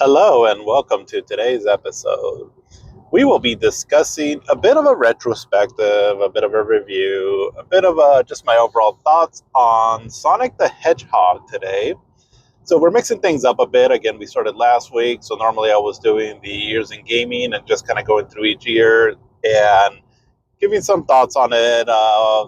Hello and welcome to today's episode. We will be discussing a bit of a retrospective, a bit of a review, a bit of just my overall thoughts on Sonic the Hedgehog today. So we're mixing things up a bit. Again, we started last week, so normally I was doing the years in gaming and just kind of going through each year and giving some thoughts on it,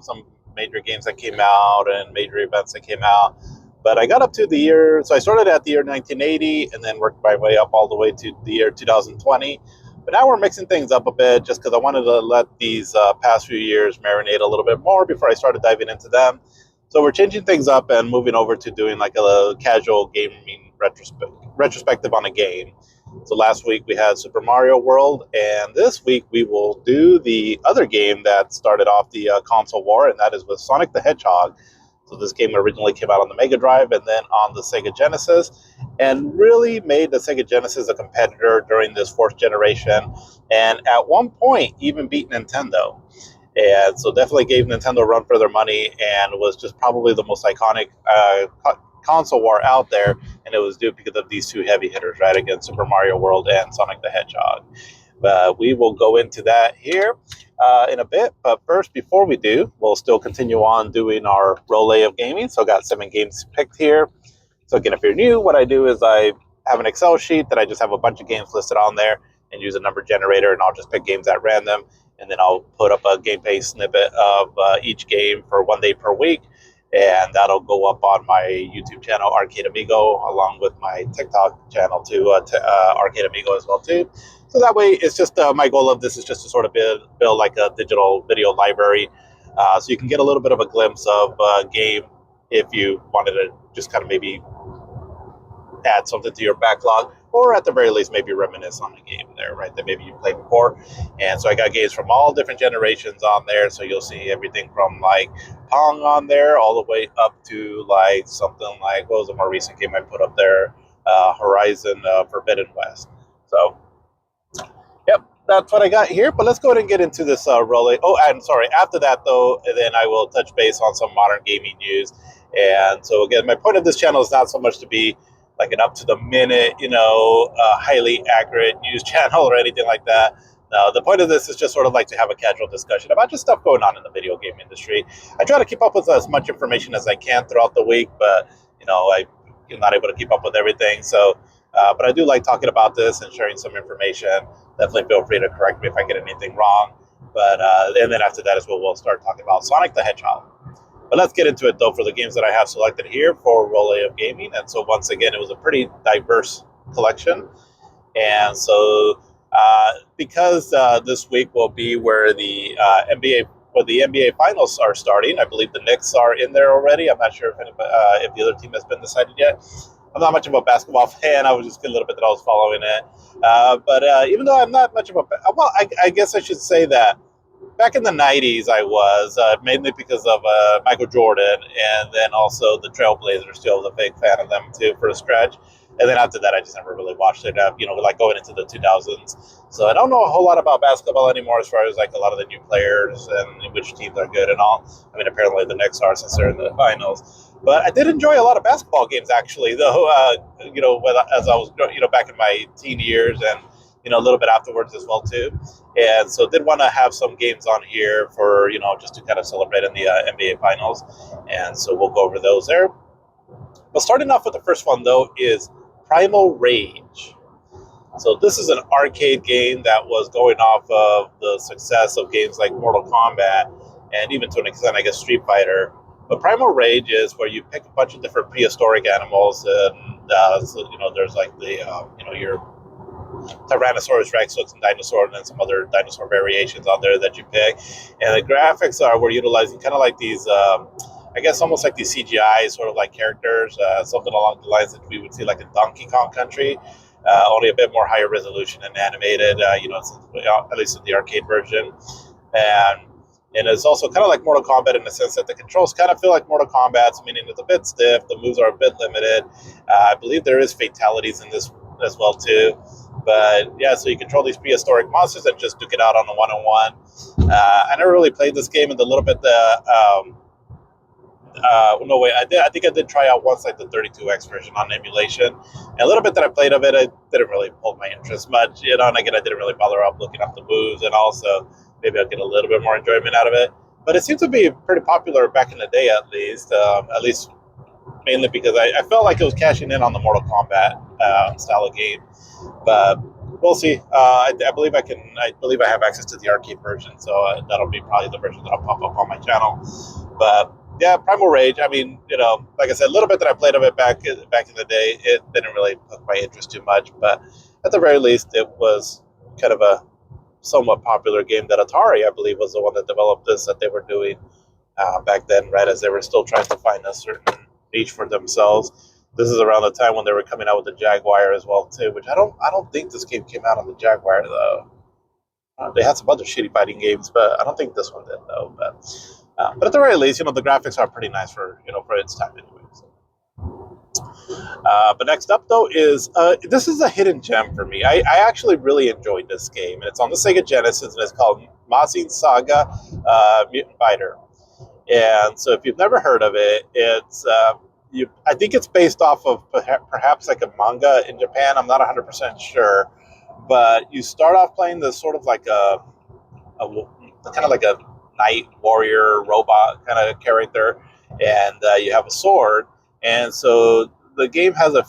some major games that came out and major events that came out. But I got up to the year, so I started at the year 1980 and then worked my way up all the way to the year 2020. But now we're mixing things up a bit just because I wanted to let these past few years marinate a little bit more before I started diving into them. So we're changing things up and moving over to doing like a casual gaming retrospective on a game. So last week we had Super Mario World, and this week we will do the other game that started off the console war, and that is with Sonic the Hedgehog. So this game originally came out on the Mega Drive and then on the Sega Genesis, and really made the Sega Genesis a competitor during this fourth generation, and at one point even beat Nintendo. And so definitely gave Nintendo a run for their money, and was just probably the most iconic console war out there, and it was due because of these two heavy hitters, right, against Super Mario World and Sonic the Hedgehog. We will go into that here in a bit, but first, before we do, we'll still continue on doing our roulette of gaming. So I got 7 games picked here. So again, if you're new, what I do is I have an Excel sheet that I just have a bunch of games listed on there and use a number generator, and I'll just pick games at random, and then I'll put up a gameplay snippet of each game for 1 day per week, and that'll go up on my YouTube channel, Arcade Amigo, along with my TikTok channel too, Arcade Amigo as well too. So that way, it's just my goal of this is just to sort of build like a digital video library, so you can get a little bit of a glimpse of a game if you wanted to just kind of maybe add something to your backlog, or at the very least maybe reminisce on a game there, right, that maybe you played before. And so I got games from all different generations on there, so you'll see everything from like Pong on there all the way up to like something like, what was a more recent game I put up there, Horizon Forbidden West. So yep, that's what I got here. But let's go ahead and get into this roulette. Oh, and sorry, after that though, then I will touch base on some modern gaming news. And so again, my point of this channel is not so much to be like an up to the minute, highly accurate news channel or anything like that. No, the point of this is just sort of like to have a casual discussion about just stuff going on in the video game industry. I try to keep up with as much information as I can throughout the week, but I'm not able to keep up with everything. So, but I do like talking about this and sharing some information. Definitely feel free to correct me if I get anything wrong. But and then after that is what we'll start talking about Sonic the Hedgehog. But let's get into it, though, for the games that I have selected here for Roulette of Gaming. And so, once again, it was a pretty diverse collection. And so, because this week will be where the NBA Finals are starting, I believe the Knicks are in there already. I'm not sure if the other team has been decided yet. I'm not much of a basketball fan. I was just a little bit that I was following it. But even though I'm not much of I guess I should say that back in the 90s, I was, mainly because of Michael Jordan, and then also the Trailblazers, still was a big fan of them, too, for a stretch. And then after that, I just never really watched it, like going into the 2000s. So I don't know a whole lot about basketball anymore as far as like a lot of the new players and which teams are good and all. I mean, apparently the Knicks are since they're in the finals. But I did enjoy a lot of basketball games, actually, though, as I was, back in my teen years and, a little bit afterwards as well, too. And so did want to have some games on here for, just to kind of celebrate in the NBA Finals. And so we'll go over those there. But starting off with the first one, though, is Primal Rage. So this is an arcade game that was going off of the success of games like Mortal Kombat and even to an extent, I guess, Street Fighter. But Primal Rage is where you pick a bunch of different prehistoric animals, and there's like the your Tyrannosaurus Rex, so it's a dinosaur, and then some other dinosaur variations on there that you pick. And the graphics we're utilizing kind of like these, I guess almost like these CGI sort of like characters, something along the lines that we would see like in Donkey Kong Country, only a bit more higher resolution and animated, at least in the arcade version. And it's also kind of like Mortal Kombat in the sense that the controls kind of feel like Mortal Kombat's, meaning it's a bit stiff, the moves are a bit limited. I believe there is fatalities in this as well too. But yeah, so you control these prehistoric monsters and just duke it out on a one-on-one. I never really played this game, and the little bit No wait, I think I did try out once like the 32X version on emulation. And a little bit that I played of it, it didn't really pull my interest much. And again, I didn't really bother up looking up the moves, and also maybe I'll get a little bit more enjoyment out of it. But it seemed to be pretty popular back in the day, at least mainly because I felt like it was cashing in on the Mortal Kombat style of game. But we'll see. I believe I can. I believe I have access to the arcade version, so that'll be probably the version that'll pop up on my channel. But yeah, Primal Rage. I mean, like I said, a little bit that I played of it back in the day, it didn't really hook my interest too much. But at the very least, it was kind of a somewhat popular game that Atari, I believe, was the one that developed this that they were doing back then, right as they were still trying to find a certain niche for themselves. This is around the time when they were coming out with the Jaguar as well too, which I don't think this game came out on the Jaguar though. They had some other shitty fighting games, but I don't think this one did though. But at the very least, the graphics are pretty nice for for its time anyway. So. But next up though is this is a hidden gem for me. I actually really enjoyed this game, and it's on the Sega Genesis, and it's called Mazin Saga Mutant Fighter. And so if you've never heard of it, it's I think it's based off of perhaps like a manga in Japan. I'm not 100% sure, but you start off playing this sort of like a kind of like a knight warrior robot kind of character, and you have a sword. And so the game has a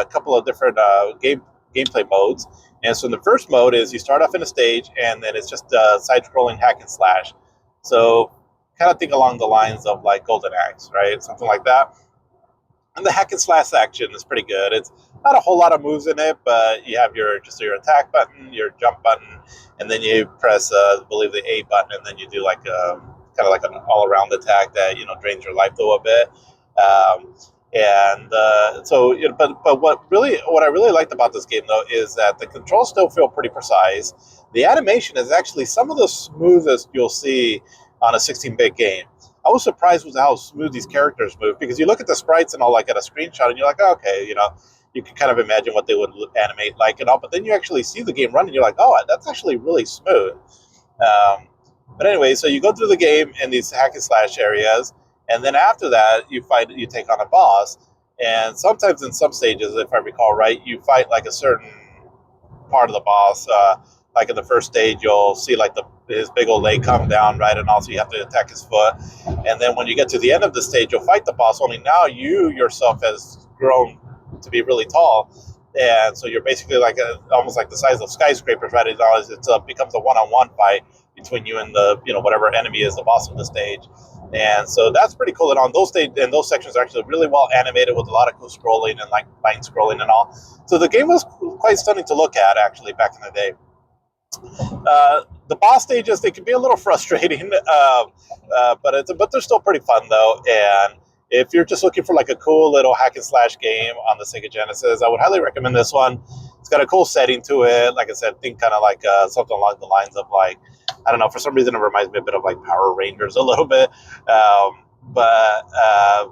couple of different gameplay modes. And so in the first mode is you start off in a stage, and then it's just side-scrolling hack and slash. So kind of think along the lines of like Golden Axe, right? Something like that. And the hack and slash action is pretty good. It's not a whole lot of moves in it, but you have your attack button, your jump button, and then you press, I believe, the A button, and then you do like kind of like an all-around attack that drains your life though a bit. But what I really liked about this game though is that the controls still feel pretty precise. The animation is actually some of the smoothest you'll see on a 16-bit game. I was surprised with how smooth these characters move, because you look at the sprites and all like at a screenshot and you're like, oh, okay, you can kind of imagine what they would animate like and all, but then you actually see the game run and you're like, oh, that's actually really smooth. But anyway, so you go through the game in these hack and slash areas, and then after that you take on a boss, and sometimes in some stages, if I recall right, you fight like a certain part of the boss. Like in the first stage, you'll see like his big old leg come down, right? And also you have to attack his foot. And then when you get to the end of the stage, you'll fight the boss, only now you yourself has grown to be really tall. And so you're basically like almost like the size of skyscrapers, right? It becomes a one-on-one fight between you and the, whatever enemy is the boss of the stage. And so that's pretty cool. And on those those sections are actually really well animated with a lot of cool scrolling and like line scrolling and all. So the game was quite stunning to look at actually back in the day. The boss stages, they can be a little frustrating, but they're still pretty fun though. And if you're just looking for like a cool little hack and slash game on the Sega Genesis, I would highly recommend this one. It's got a cool setting to it. Like I said, think kind of like something along the lines of like, I don't know, for some reason it reminds me a bit of like Power Rangers a little bit, but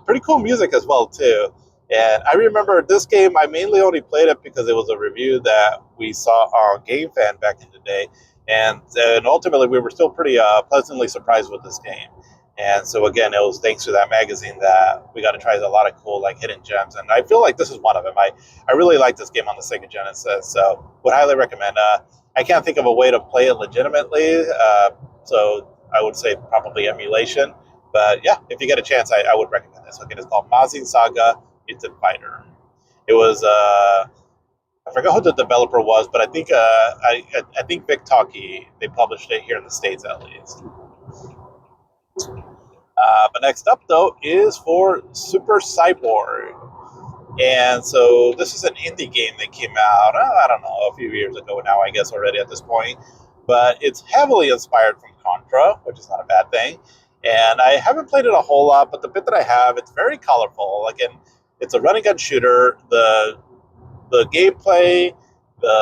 pretty cool music as well too. And I remember this game, I mainly only played it because it was a review that we saw on GameFan back in the day. And ultimately, we were still pretty pleasantly surprised with this game. And so, again, it was thanks to that magazine that we got to try a lot of cool, like, hidden gems. And I feel like this is one of them. I really like this game on the Sega Genesis, so would highly recommend. I can't think of a way to play it legitimately, so I would say probably emulation. But, yeah, if you get a chance, I would recommend this. Okay, it's called Mazin Saga Mutant Fighter. It was I forgot who the developer was, but I think I think Vic Talkie, they published it here in the States at least. But next up though is for Super Cyborg, and so this is an indie game that came out I don't know, a few years ago now, I guess already at this point, but it's heavily inspired from Contra, which is not a bad thing. And I haven't played it a whole lot, but the bit that I have, it's very colorful. Again, it's a run and gun shooter. The gameplay,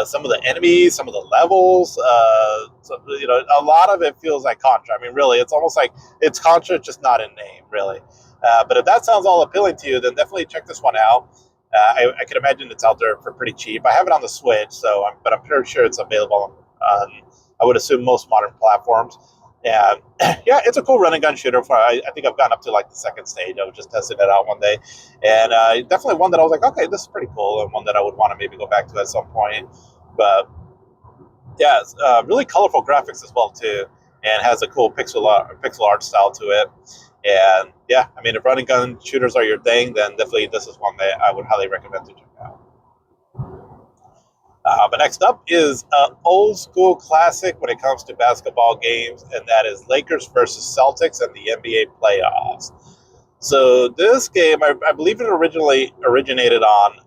some of the enemies, some of the levels, a lot of it feels like Contra. I mean, really, it's almost like it's Contra, just not in name, really. But if that sounds all appealing to you, then definitely check this one out. I can imagine it's out there for pretty cheap. I have it on the Switch, but I'm pretty sure it's available on, I would assume, most modern platforms. And yeah, it's a cool run and gun shooter. I think I've gotten up to like the second stage. I was just testing it out one day, and definitely one that I was like, okay, this is pretty cool, and one that I would want to maybe go back to at some point. But yeah, it's, really colorful graphics as well too, and has a cool pixel art style to it. And yeah, I mean, if run and gun shooters are your thing, then definitely this is one that I would highly recommend to check out. But next up is an old school classic when it comes to basketball games, and that is Lakers versus Celtics in the NBA playoffs. So this game, I believe it originally originated on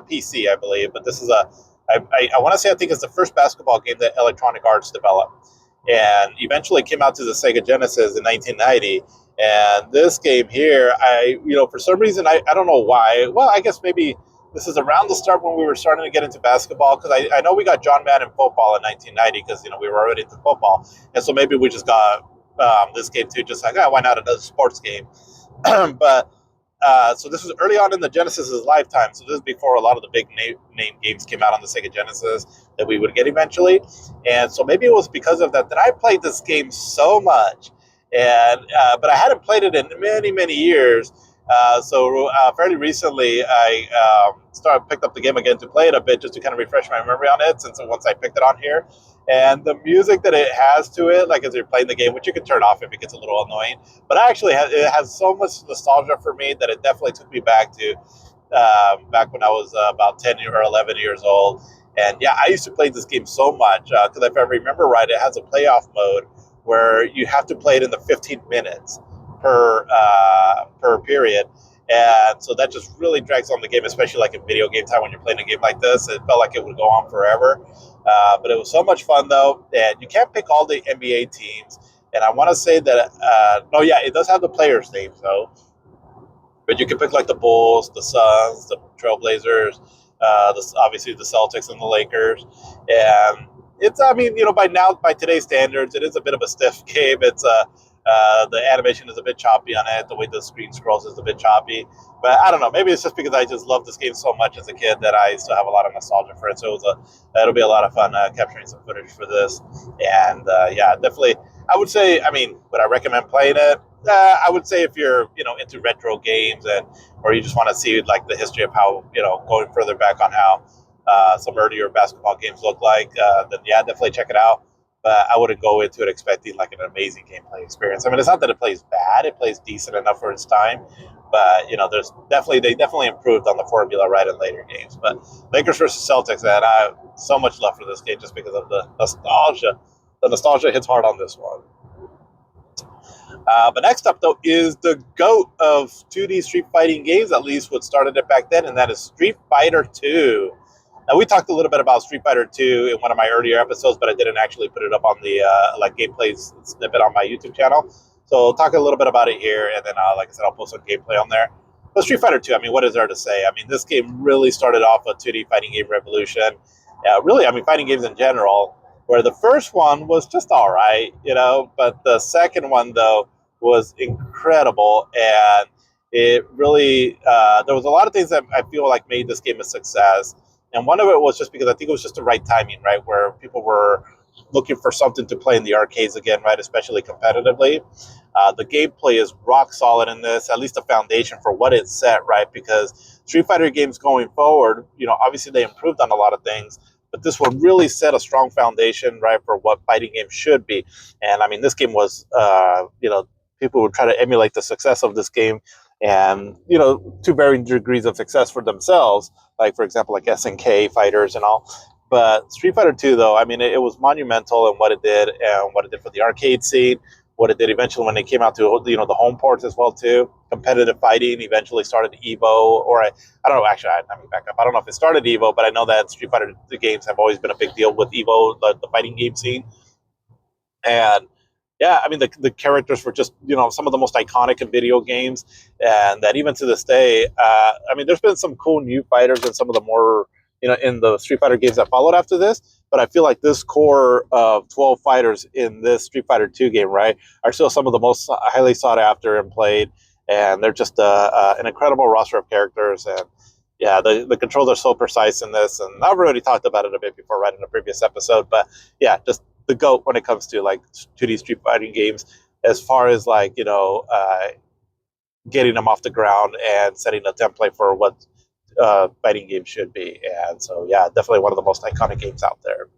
PC, I believe, but this is I want to say I think it's the first basketball game that Electronic Arts developed, and eventually came out to the Sega Genesis in 1990. And this game here, for some reason, I don't know why. Well, I guess maybe this is around the start when we were starting to get into basketball, because I know we got John Madden football in 1990 because we were already into football, and so maybe we just got this game too, just like, why not another sports game? But so this was early on in the Genesis's lifetime. So this is before a lot of the big name games came out on the Sega Genesis that we would get eventually. And so maybe it was because of that I played this game so much. And but I hadn't played it in many, many years. So fairly recently, I picked up the game again to play it a bit, just to kind of refresh my memory on it. Since once I picked it on here, and the music that it has to it, like as you're playing the game, which you can turn off if it gets a little annoying, but it has so much nostalgia for me that it definitely took me back to back when I was about 10 or 11 years old. And yeah, I used to play this game so much because if I remember right, it has a playoff mode where you have to play it in the 15 minutes per period. And so that just really drags on the game, especially like in video game time when you're playing a game like this. It felt like it would go on forever. But it was so much fun, though. And you can't pick all the NBA teams. And I want to say that, no, yeah, it does have the players' names, though. But you can pick like the Bulls, the Suns, the Trailblazers, obviously the Celtics and the Lakers. And it's, I mean, by today's standards, it is a bit of a stiff game. It's the animation is a bit choppy on it. The way the screen scrolls is a bit choppy. But I don't know. Maybe it's just because I just loved this game so much as a kid that I still have a lot of nostalgia for it. So it'll be a lot of fun capturing some footage for this. And yeah, definitely. I would say, I mean, would I recommend playing it? I would say if you're, into retro games or you just want to see like the history of how, going further back on how some earlier basketball games look like, then yeah, definitely check it out. But I wouldn't go into it expecting like an amazing gameplay experience. I mean, it's not that it plays bad; it plays decent enough for its time. But they definitely improved on the formula right in later games. But Lakers versus Celtics, and I have so much love for this game just because of the nostalgia. The nostalgia hits hard on this one. But next up, though, is the GOAT of 2D Street fighting games, at least what started it back then, and that is Street Fighter 2. Now, we talked a little bit about Street Fighter 2 in one of my earlier episodes, but I didn't actually put it up on the gameplay snippet on my YouTube channel. So I'll talk a little bit about it here, and then, like I said, I'll post some gameplay on there. But Street Fighter 2, I mean, what is there to say? I mean, this game really started off a 2D fighting game revolution. Really, I mean, fighting games in general, where the first one was just all right, but the second one, though, was incredible, and it really there was a lot of things that I feel like made this game a success, and one of it was just because I think it was just the right timing, right, where people were looking for something to play in the arcades again, right, especially competitively. The gameplay is rock solid in this, at least a foundation for what it set, right, because Street Fighter games going forward, obviously they improved on a lot of things, but this one really set a strong foundation, right, for what fighting games should be. And I mean, this game was, people would try to emulate the success of this game, and to varying degrees of success for themselves, like for example like SNK fighters and all. But Street Fighter 2, though, I mean, it was monumental in what it did, and what it did for the arcade scene, what it did eventually when it came out to the home ports as well too. Competitive fighting eventually started Evo, or I don't know, actually let me back up, I don't know if it started Evo, but I know that Street Fighter games have always been a big deal with Evo, the fighting game scene. And yeah, I mean, the characters were just, some of the most iconic in video games, and that even to this day, I mean, there's been some cool new fighters in some of the more, in the Street Fighter games that followed after this, but I feel like this core of 12 fighters in this Street Fighter 2 game, right, are still some of the most highly sought after and played, and they're just an incredible roster of characters, and yeah, the controls are so precise in this, and I've already talked about it a bit before, right, in a previous episode, but yeah, just the GOAT when it comes to like 2D Street Fighting games, as far as like getting them off the ground and setting a template for what fighting games should be. And so yeah, definitely one of the most iconic games out there,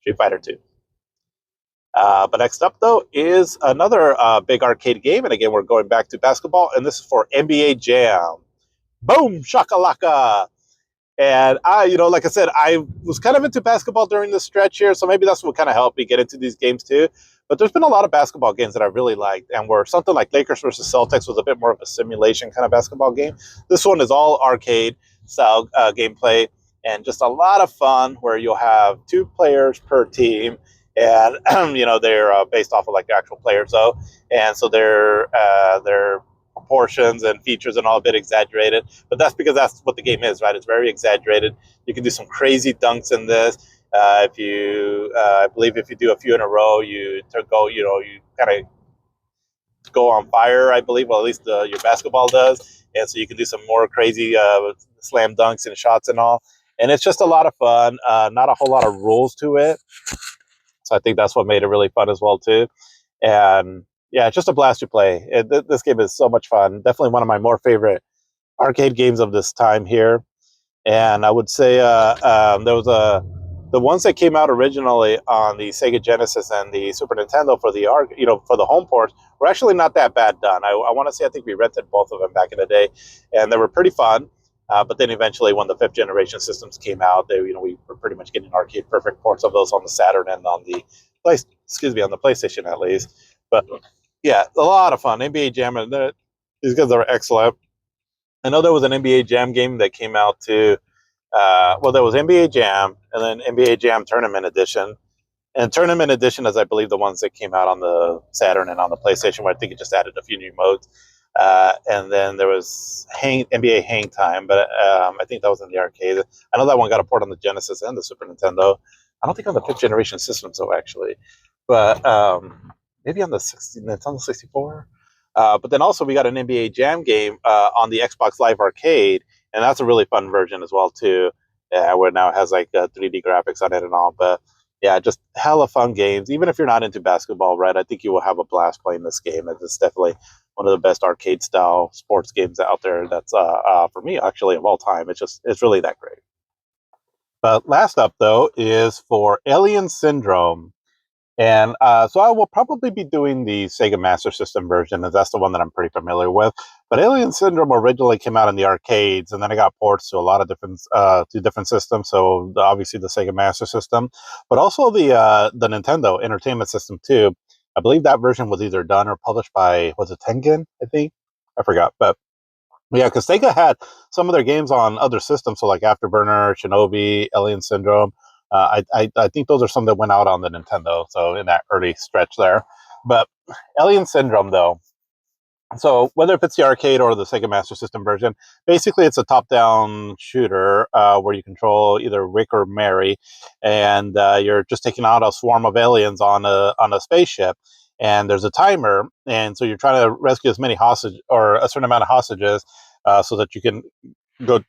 Street Fighter 2. But next up, though, is another big arcade game. And again, we're going back to basketball, and this is for NBA Jam. Boom, shakalaka. And like I said, I was kind of into basketball during this stretch here, so maybe that's what kind of helped me get into these games too. But there's been a lot of basketball games that I really liked, and where something like Lakers versus Celtics was a bit more of a simulation kind of basketball game. This one is all arcade style gameplay, and just a lot of fun where you'll have 2 players per team, and they're based off of like the actual players though, and so they're proportions and features and all a bit exaggerated, but that's because that's what the game is, right? It's very exaggerated. You can do some crazy dunks in this. I believe if you do a few in a row, you kind of go on fire, I believe, well, at least your basketball does. And so you can do some more crazy slam dunks and shots and all. And it's just a lot of fun. Not a whole lot of rules to it. So I think that's what made it really fun as well, too. And yeah, it's just a blast to play. This game is so much fun. Definitely one of my more favorite arcade games of this time here. And I would say there was the ones that came out originally on the Sega Genesis and the Super Nintendo for the for the home ports were actually not that bad done. I want to say I think we rented both of them back in the day, and they were pretty fun. But then eventually, when the 5th generation systems came out, we were pretty much getting arcade perfect ports of those on the Saturn and on the on the PlayStation at least. But yeah, a lot of fun. NBA Jam, and these guys are excellent. I know there was an NBA Jam game that came out too. There was NBA Jam and then NBA Jam Tournament Edition. And Tournament Edition is, I believe, the ones that came out on the Saturn and on the PlayStation, where I think it just added a few new modes. And then there was NBA Hang Time, but I think that was in the arcade. I know that one got a port on the Genesis and the Super Nintendo. I don't think on the 5th generation systems, though, actually. But maybe on the 60, it's on the 64. But then also we got an NBA Jam game on the Xbox Live Arcade, and that's a really fun version as well, too, where now it has like 3D graphics on it and all. But yeah, just hella fun games. Even if you're not into basketball, right? I think you will have a blast playing this game. It's definitely one of the best arcade style sports games out there. That's for me actually of all time. It's really that great. But last up though is for Alien Syndrome. And so I will probably be doing the Sega Master System version, as that's the one that I'm pretty familiar with. But Alien Syndrome originally came out in the arcades, and then it got ports to a lot of different systems. So obviously the Sega Master System, but also the Nintendo Entertainment System too. I believe that version was either done or published by, was it Tengen? I think I forgot, but yeah, because Sega had some of their games on other systems, so like Afterburner, Shinobi, Alien Syndrome. I think those are some that went out on the Nintendo, so in that early stretch there. But Alien Syndrome, though, so whether if it's the arcade or the Sega Master System version, basically it's a top-down shooter where you control either Rick or Mary, and you're just taking out a swarm of aliens on a spaceship. And there's a timer, and so you're trying to rescue as many hostage or a certain amount of hostages, so that you can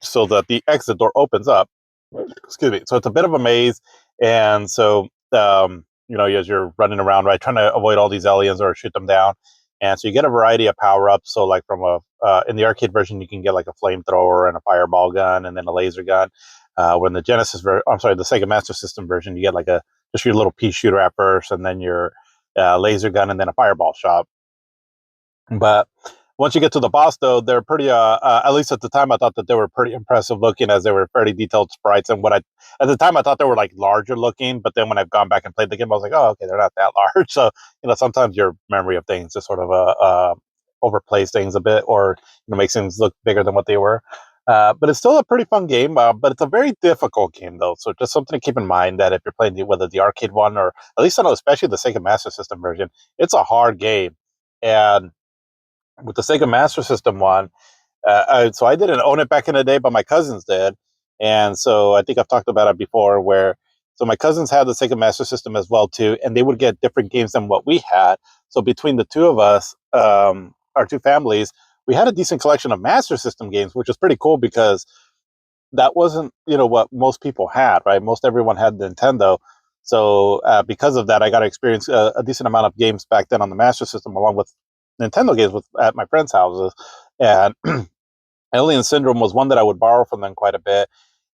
so that the exit door opens up. Excuse me. So it's a bit of a maze, and so as you're running around, right, trying to avoid all these aliens or shoot them down. And so you get a variety of power ups. So like from in the arcade version, you can get like a flamethrower and a fireball gun, and then a laser gun. When the the Sega Master System version, you get like just your little pea shooter at first, and then your laser gun, and then a fireball shot. But once you get to the boss, though, they're pretty. At least at the time, I thought that they were pretty impressive looking, as they were fairly detailed sprites. And at the time, I thought they were like larger looking. But then when I've gone back and played the game, I was like, oh, okay, they're not that large. So sometimes your memory of things just sort of overplays things a bit, or makes things look bigger than what they were. But it's still a pretty fun game. But it's a very difficult game, though. So just something to keep in mind, that if you're playing whether the arcade one, or at least I know, especially the Sega Master System version, it's a hard game. And with the Sega Master System one, so I didn't own it back in the day, but my cousins did. And so I think I've talked about it before, where so my cousins had the Sega Master System as well too, and they would get different games than what we had. So between the two of us, our two families, we had a decent collection of Master System games, which was pretty cool, because that wasn't what most people had, right? Most everyone had Nintendo. So because of that, I got to experience a decent amount of games back then on the Master System, along with Nintendo games at my friends' houses. And Alien Syndrome was one that I would borrow from them quite a bit.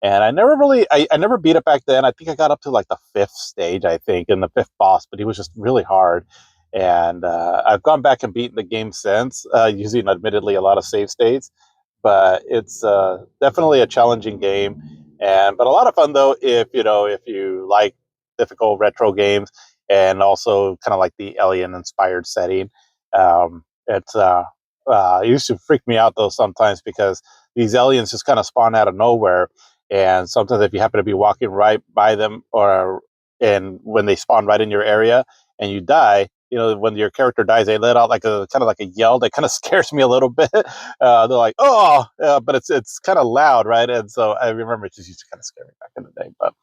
And I never really, I never beat it back then. I think I got up to like the fifth stage, I think, in the fifth boss, but he was just really hard. And I've gone back and beaten the game since, using admittedly a lot of save states, but it's definitely a challenging game, and but a lot of fun though if you like difficult retro games and also kind of like the alien inspired setting. It used to freak me out though sometimes because these aliens just kind of spawn out of nowhere, and sometimes if you happen to be walking right by them or and when they spawn right in your area and you die, when your character dies, they let out like a kind of like a yell that kind of scares me a little bit. They're like, "Oh," but it's kind of loud, right? And so I remember it just used to kind of scare me back in the day. But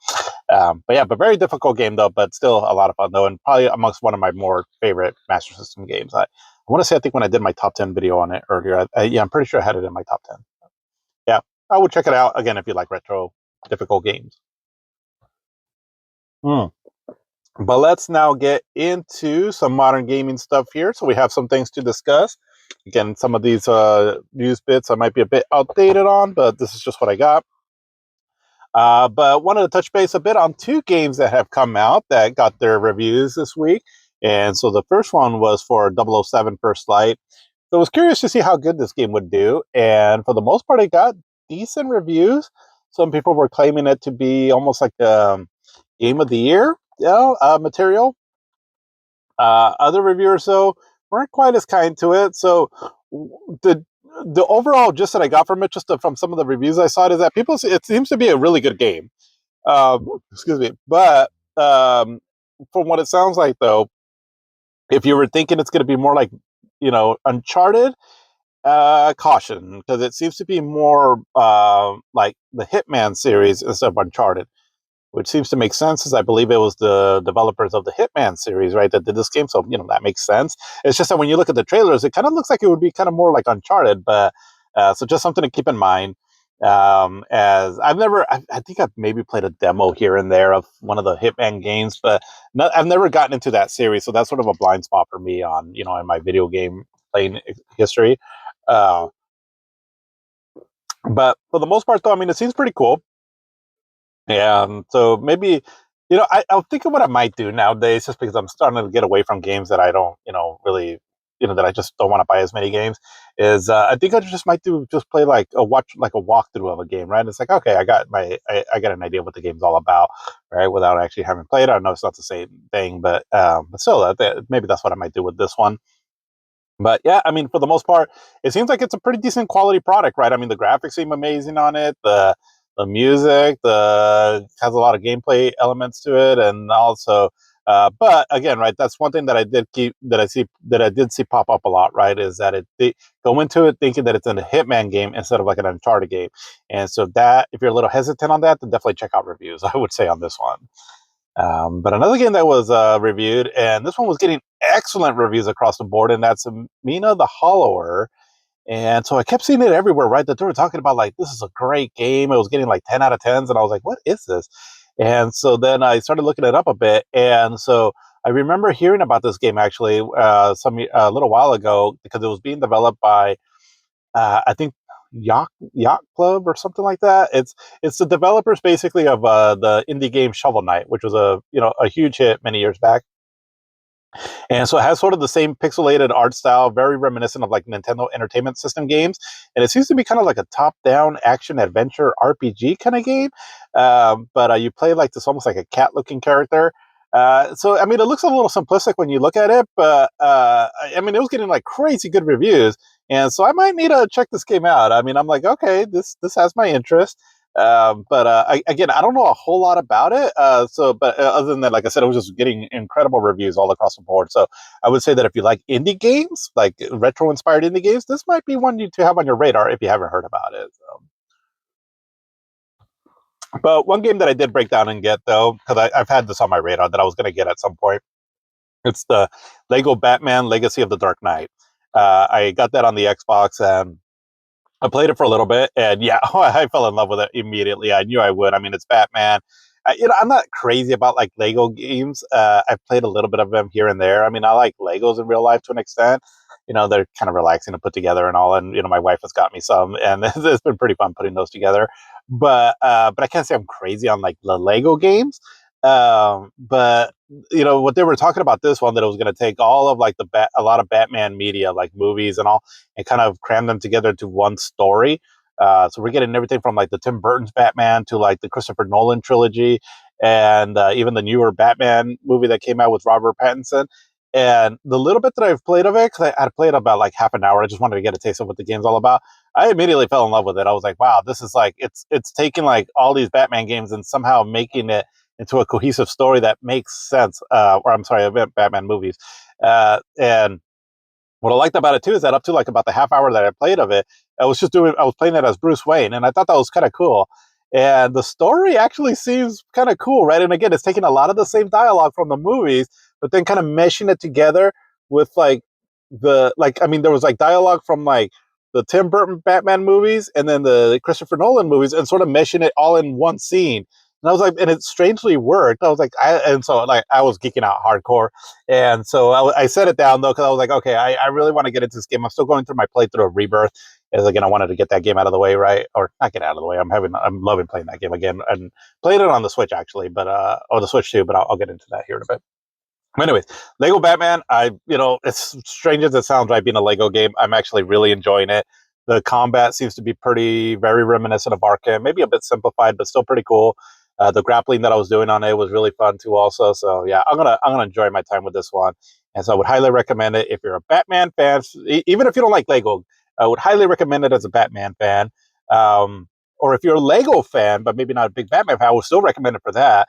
yeah, but very difficult game though, but still a lot of fun though, and probably amongst one of my more favorite Master System games. I want to say I think when I did my top 10 video on it earlier, yeah, I'm pretty sure I had it in my top 10. Yeah, I would check it out again if you like retro difficult games. Hmm. But let's now get into some modern gaming stuff here. So we have some things to discuss. Again, some of these news bits I might be a bit outdated on, but this is just what I got. But wanted to touch base a bit on two games that have come out that got their reviews this week. And so the first one was for 007 First Light. So I was curious to see how good this game would do. And for the most part, it got decent reviews. Some people were claiming it to be almost like game of the year material. Other reviewers, though, weren't quite as kind to it. So the the overall gist that I got from it, from some of the reviews I saw, is that it seems to be a really good game. Excuse me, but from what it sounds like, though, if you were thinking it's going to be more like Uncharted, caution, because it seems to be more like the Hitman series instead of Uncharted, which seems to make sense, as I believe it was the developers of the Hitman series, right, that did this game. So that makes sense. It's just that when you look at the trailers, it kind of looks like it would be kind of more like Uncharted, but so just something to keep in mind. As I think I've maybe played a demo here and there of one of the Hitman games, but I've never gotten into that series, so that's sort of a blind spot for me on in my video game playing history. Uh, but for the most part, though, I mean, it seems pretty cool. And so maybe, I'll think of what I might do nowadays, just because I'm starting to get away from games that I don't, really, that I just don't want to buy as many games. Is I think I just might just play like a walkthrough of a game, right? It's like, okay, I got an idea what the game's all about, right? Without actually having played it. I know it's not the same thing, but still, maybe that's what I might do with this one. But yeah, I mean, for the most part, it seems like it's a pretty decent quality product, right? I mean, the graphics seem amazing on it. The music, the has a lot of gameplay elements to it, and also, but again, right, that's one thing that I did see pop up a lot, right? Is that they go into it thinking that it's a Hitman game instead of like an Uncharted game, and so that if you're a little hesitant on that, then definitely check out reviews. I would say on this one. But another game that was reviewed, and this one was getting excellent reviews across the board, and that's Mina the Hollower. And so I kept seeing it everywhere, right? That they were talking about like, this is a great game. It was getting like 10 out of 10s, and I was like, what is this? And so then I started looking it up a bit, and so I remember hearing about this game actually a little while ago because it was being developed by I think Yacht Club or something like that. It's the developers basically of the indie game Shovel Knight, which was a huge hit many years back. And so it has sort of the same pixelated art style, very reminiscent of like Nintendo Entertainment System games. And it seems to be kind of like a top-down action adventure RPG kind of game. But you play like this almost like a cat-looking character. So I mean, it looks a little simplistic when you look at it, but I mean, it was getting like crazy good reviews, and so I might need to check this game out. I mean, I'm like, okay, this has my interest. Again, I don't know a whole lot about it. But other than that, like I said, it was just getting incredible reviews all across the board. So I would say that if you like indie games, like retro inspired indie games, this might be one to have on your radar if you haven't heard about it. So. But one game that I did break down and get though, because I've had this on my radar that I was going to get at some point, it's the Lego Batman Legacy of the Dark Knight. I got that on the Xbox and I played it for a little bit, and yeah, I fell in love with it immediately. I knew I would. I mean, it's Batman. I'm not crazy about like Lego games. I've played a little bit of them here and there. I mean, I like Legos in real life to an extent. They're kind of relaxing to put together and all. And my wife has got me some, and it's been pretty fun putting those together. But I can't say I'm crazy on like the Lego games. But what they were talking about this one, that it was going to take all of like a lot of Batman media, like movies and all, and kind of cram them together into one story. So we're getting everything from like the Tim Burton's Batman to like the Christopher Nolan trilogy, and even the newer Batman movie that came out with Robert Pattinson. And the little bit that I've played of it, because I had played about like half an hour, I just wanted to get a taste of what the game's all about. I immediately fell in love with it. I was like, wow, this is like it's taking like all these Batman games and somehow making it into a cohesive story that makes sense. Or I'm sorry, Batman movies. And what I liked about it too is that up to like about the half hour that I played of it, I was playing it as Bruce Wayne, and I thought that was kind of cool. And the story actually seems kind of cool, right? And again, it's taking a lot of the same dialogue from the movies, but then kind of meshing it together with I mean, there was like dialogue from like the Tim Burton Batman movies and then the Christopher Nolan movies, and sort of meshing it all in one scene. And I was like, and it strangely worked. I was like, and so like I was geeking out hardcore, and so I set it down though, because I was like, okay, I really want to get into this game. I'm still going through my playthrough of Rebirth, as again I wanted to get that game out of the way, right? Or not get out of the way. I'm loving playing that game again, and played it on the Switch actually, but or the Switch too. But I'll get into that here in a bit. Anyways, Lego Batman, it's strange as it sounds, right? Being a Lego game, I'm actually really enjoying it. The combat seems to be very reminiscent of Arkham, maybe a bit simplified, but still pretty cool. The grappling that I was doing on it was really fun too, also. So yeah, I'm gonna enjoy my time with this one, and so I would highly recommend it if you're a Batman fan. Even if you don't like Lego, I would highly recommend it as a Batman fan. Or if you're a Lego fan, but maybe not a big Batman fan, I would still recommend it for that.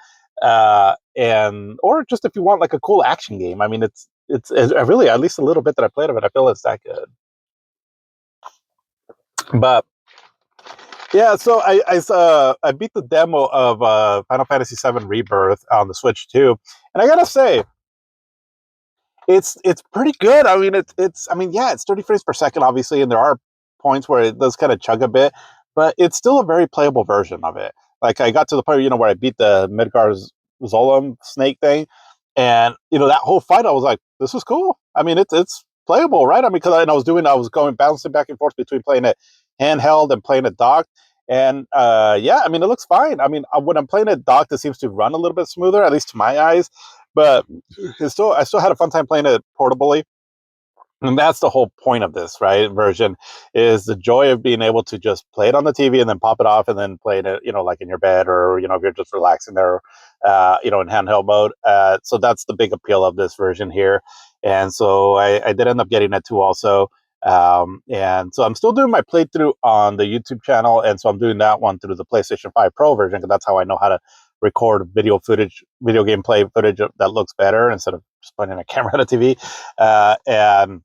And or just if you want like a cool action game. I mean, it's really, at least a little bit that I played of it, I feel it's that good. But yeah, so I beat the demo of Final Fantasy VII Rebirth on the Switch too, and I gotta say, it's pretty good. I mean, it's I mean, yeah, it's 30 frames per second, obviously, and there are points where it does kind of chug a bit, but it's still a very playable version of it. Like I got to the point, where I beat the Midgar's Zolom snake thing, and that whole fight, I was like, this is cool. I mean, it's playable, right? I mean, because I was going bouncing back and forth between playing it handheld and playing it docked. And yeah, I mean, it looks fine. I mean, when I'm playing it docked, it seems to run a little bit smoother, at least to my eyes. But I still had a fun time playing it portably, and that's the whole point of this, right? Version is the joy of being able to just play it on the TV and then pop it off and then play it, like in your bed, or if you're just relaxing there, in handheld mode. So that's the big appeal of this version here, and so I did end up getting it too, also. And so I'm still doing my playthrough on the YouTube channel, and so I'm doing that one through the PlayStation 5 Pro version, because that's how I know how to record video gameplay footage that looks better instead of just putting a camera on a TV. And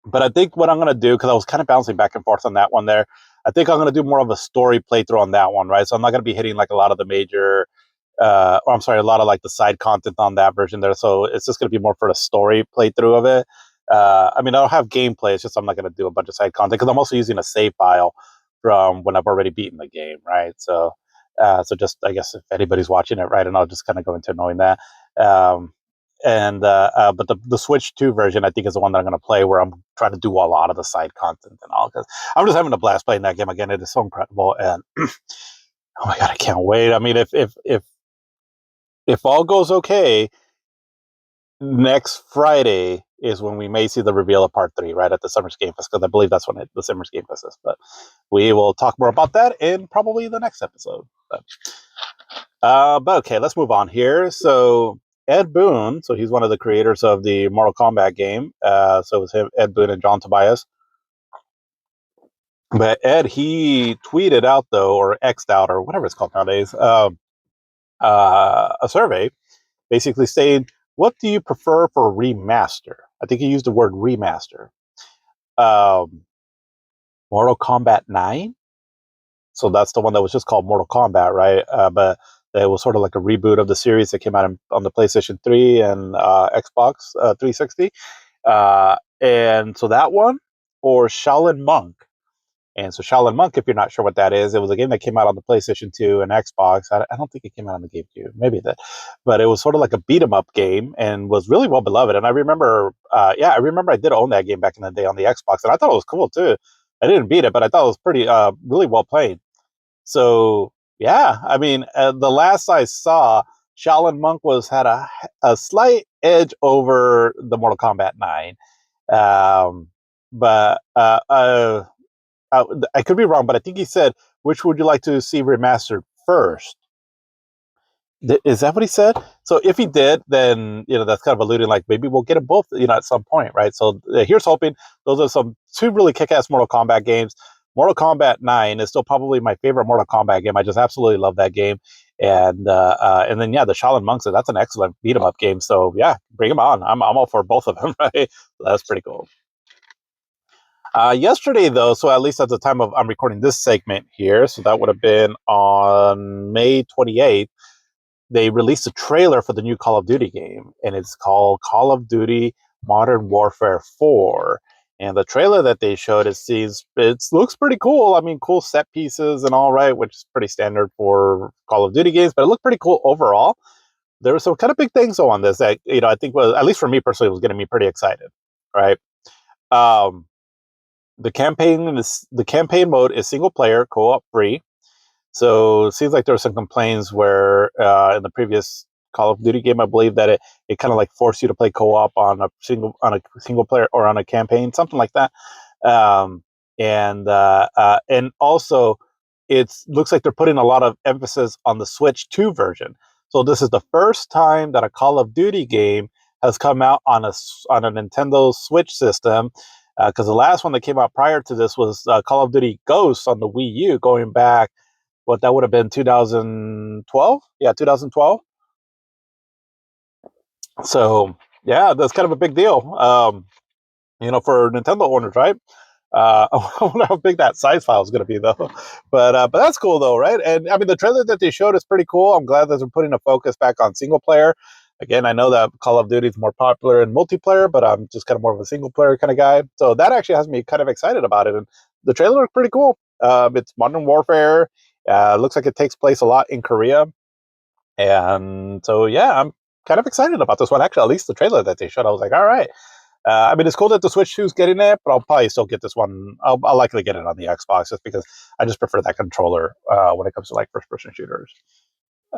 But I think what I'm going to do, because I was kind of bouncing back and forth on that one there, I think I'm going to do more of a story playthrough on that one, right? So I'm not going to be hitting like a lot of the major, or I'm sorry, a lot of like the side content on that version there. So it's just going to be more for the story playthrough of it. I mean, I'll have gameplay. It's just I'm not going to do a bunch of side content, because I'm also using a save file from when I've already beaten the game, right? So just, I guess, if anybody's watching it, right, and I'll just kind of go into knowing that. Um, but the Switch 2 version, I think, is the one that I'm going to play, where I'm trying to do a lot of the side content and all, because I'm just having a blast playing that game again. It is so incredible, and oh my god, I can't wait. I mean, if all goes okay, next Friday is when we may see the reveal of Part 3, right, at the Summer's Game Fest, because I believe that's when the Summer's Game Fest is. But we will talk more about that in probably the next episode. But okay, let's move on here. So Ed Boon, so he's one of the creators of the Mortal Kombat game. So it was him, Ed Boon, and John Tobias. But Ed, he tweeted out though, or X'd out, or whatever it's called nowadays, a survey basically saying, "What do you prefer for remaster?" I think he used the word remaster. Um, Mortal Kombat 9. So that's the one that was just called Mortal Kombat, right? But it was sort of like a reboot of the series that came out on the PlayStation 3 and Xbox 360. And so that one, or Shaolin Monk. And so Shaolin Monk, if you're not sure what that is, it was a game that came out on the PlayStation 2 and Xbox. I don't think it came out on the GameCube. Maybe that, but it was sort of like a beat 'em up game and was really well beloved. And I remember, I remember I did own that game back in the day on the Xbox, and I thought it was cool too. I didn't beat it, but I thought it was pretty, really well played. So yeah, I mean, the last I saw, Shaolin Monk had a slight edge over the Mortal Kombat 9. Um, but I could be wrong, but I think he said, which would you like to see remastered first? Is that what he said? So if he did, then that's kind of alluding like maybe we'll get them both, at some point, right? So here's hoping. Those are two really kick-ass Mortal Kombat games. Mortal Kombat 9 is still probably my favorite Mortal Kombat game. I just absolutely love that game. And then the Shaolin Monks, that's an excellent beat 'em up game. So yeah, bring them on. I'm all for both of them, right? So that's pretty cool. Yesterday, though, so at least at the time of I'm recording this segment here, so that would have been on May 28th, they released a trailer for the new Call of Duty game, and it's called Call of Duty Modern Warfare 4. And the trailer that they showed, it looks pretty cool. I mean, cool set pieces and all right, which is pretty standard for Call of Duty games, but it looked pretty cool overall. There were some kind of big things though on this that I think was, at least for me personally, was getting me pretty excited. Right. Um, the campaign mode is single player, co-op free. So it seems like there were some complaints where in the previous Call of Duty game, I believe that it kind of like forced you to play co-op on a single player or on a campaign, something like that. Um, and also it looks like they're putting a lot of emphasis on the Switch 2 version. So this is the first time that a Call of Duty game has come out on a Nintendo Switch system. Because the last one that came out prior to this was Call of Duty Ghosts on the Wii U, going back, what that would have been 2012. Yeah, 2012. So yeah, that's kind of a big deal. For Nintendo owners, right? I wonder how big that size file is going to be, though. But that's cool, though, right? And I mean, the trailer that they showed is pretty cool. I'm glad that they're putting a focus back on single player. Again, I know that Call of Duty is more popular in multiplayer, but I'm just kind of more of a single player kind of guy. So that actually has me kind of excited about it. And the trailer looks pretty cool. It's Modern Warfare. Looks like it takes place a lot in Korea. And so, yeah, I'm kind of excited about this one. Actually, at least the trailer that they showed, I was like, all right. I mean, it's cool that the Switch 2 is getting it, but I'll probably still get this one. I'll likely get it on the Xbox just because I just prefer that controller when it comes to like first-person shooters.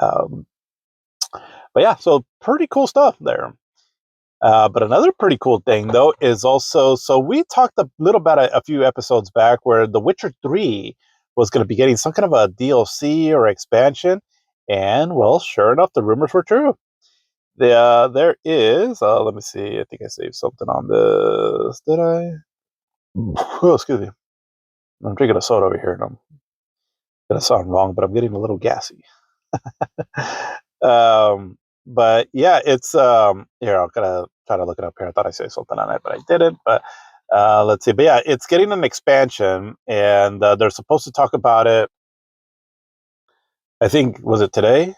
Um, but yeah, so pretty cool stuff there. But another pretty cool thing, though, is also, so we talked a little about a few episodes back where The Witcher 3 was going to be getting some kind of a DLC or expansion. And, well, sure enough, the rumors were true. There is, let me see, I think I saved something on this. Did I? Oh, excuse me. I'm drinking a soda over here, and I'm going to sound wrong, but I'm getting a little gassy. um, but yeah, it's here. I'm gonna try to look it up here. I thought I said something on it, but I didn't. But let's see. But yeah, it's getting an expansion, and they're supposed to talk about it. I think, was it today?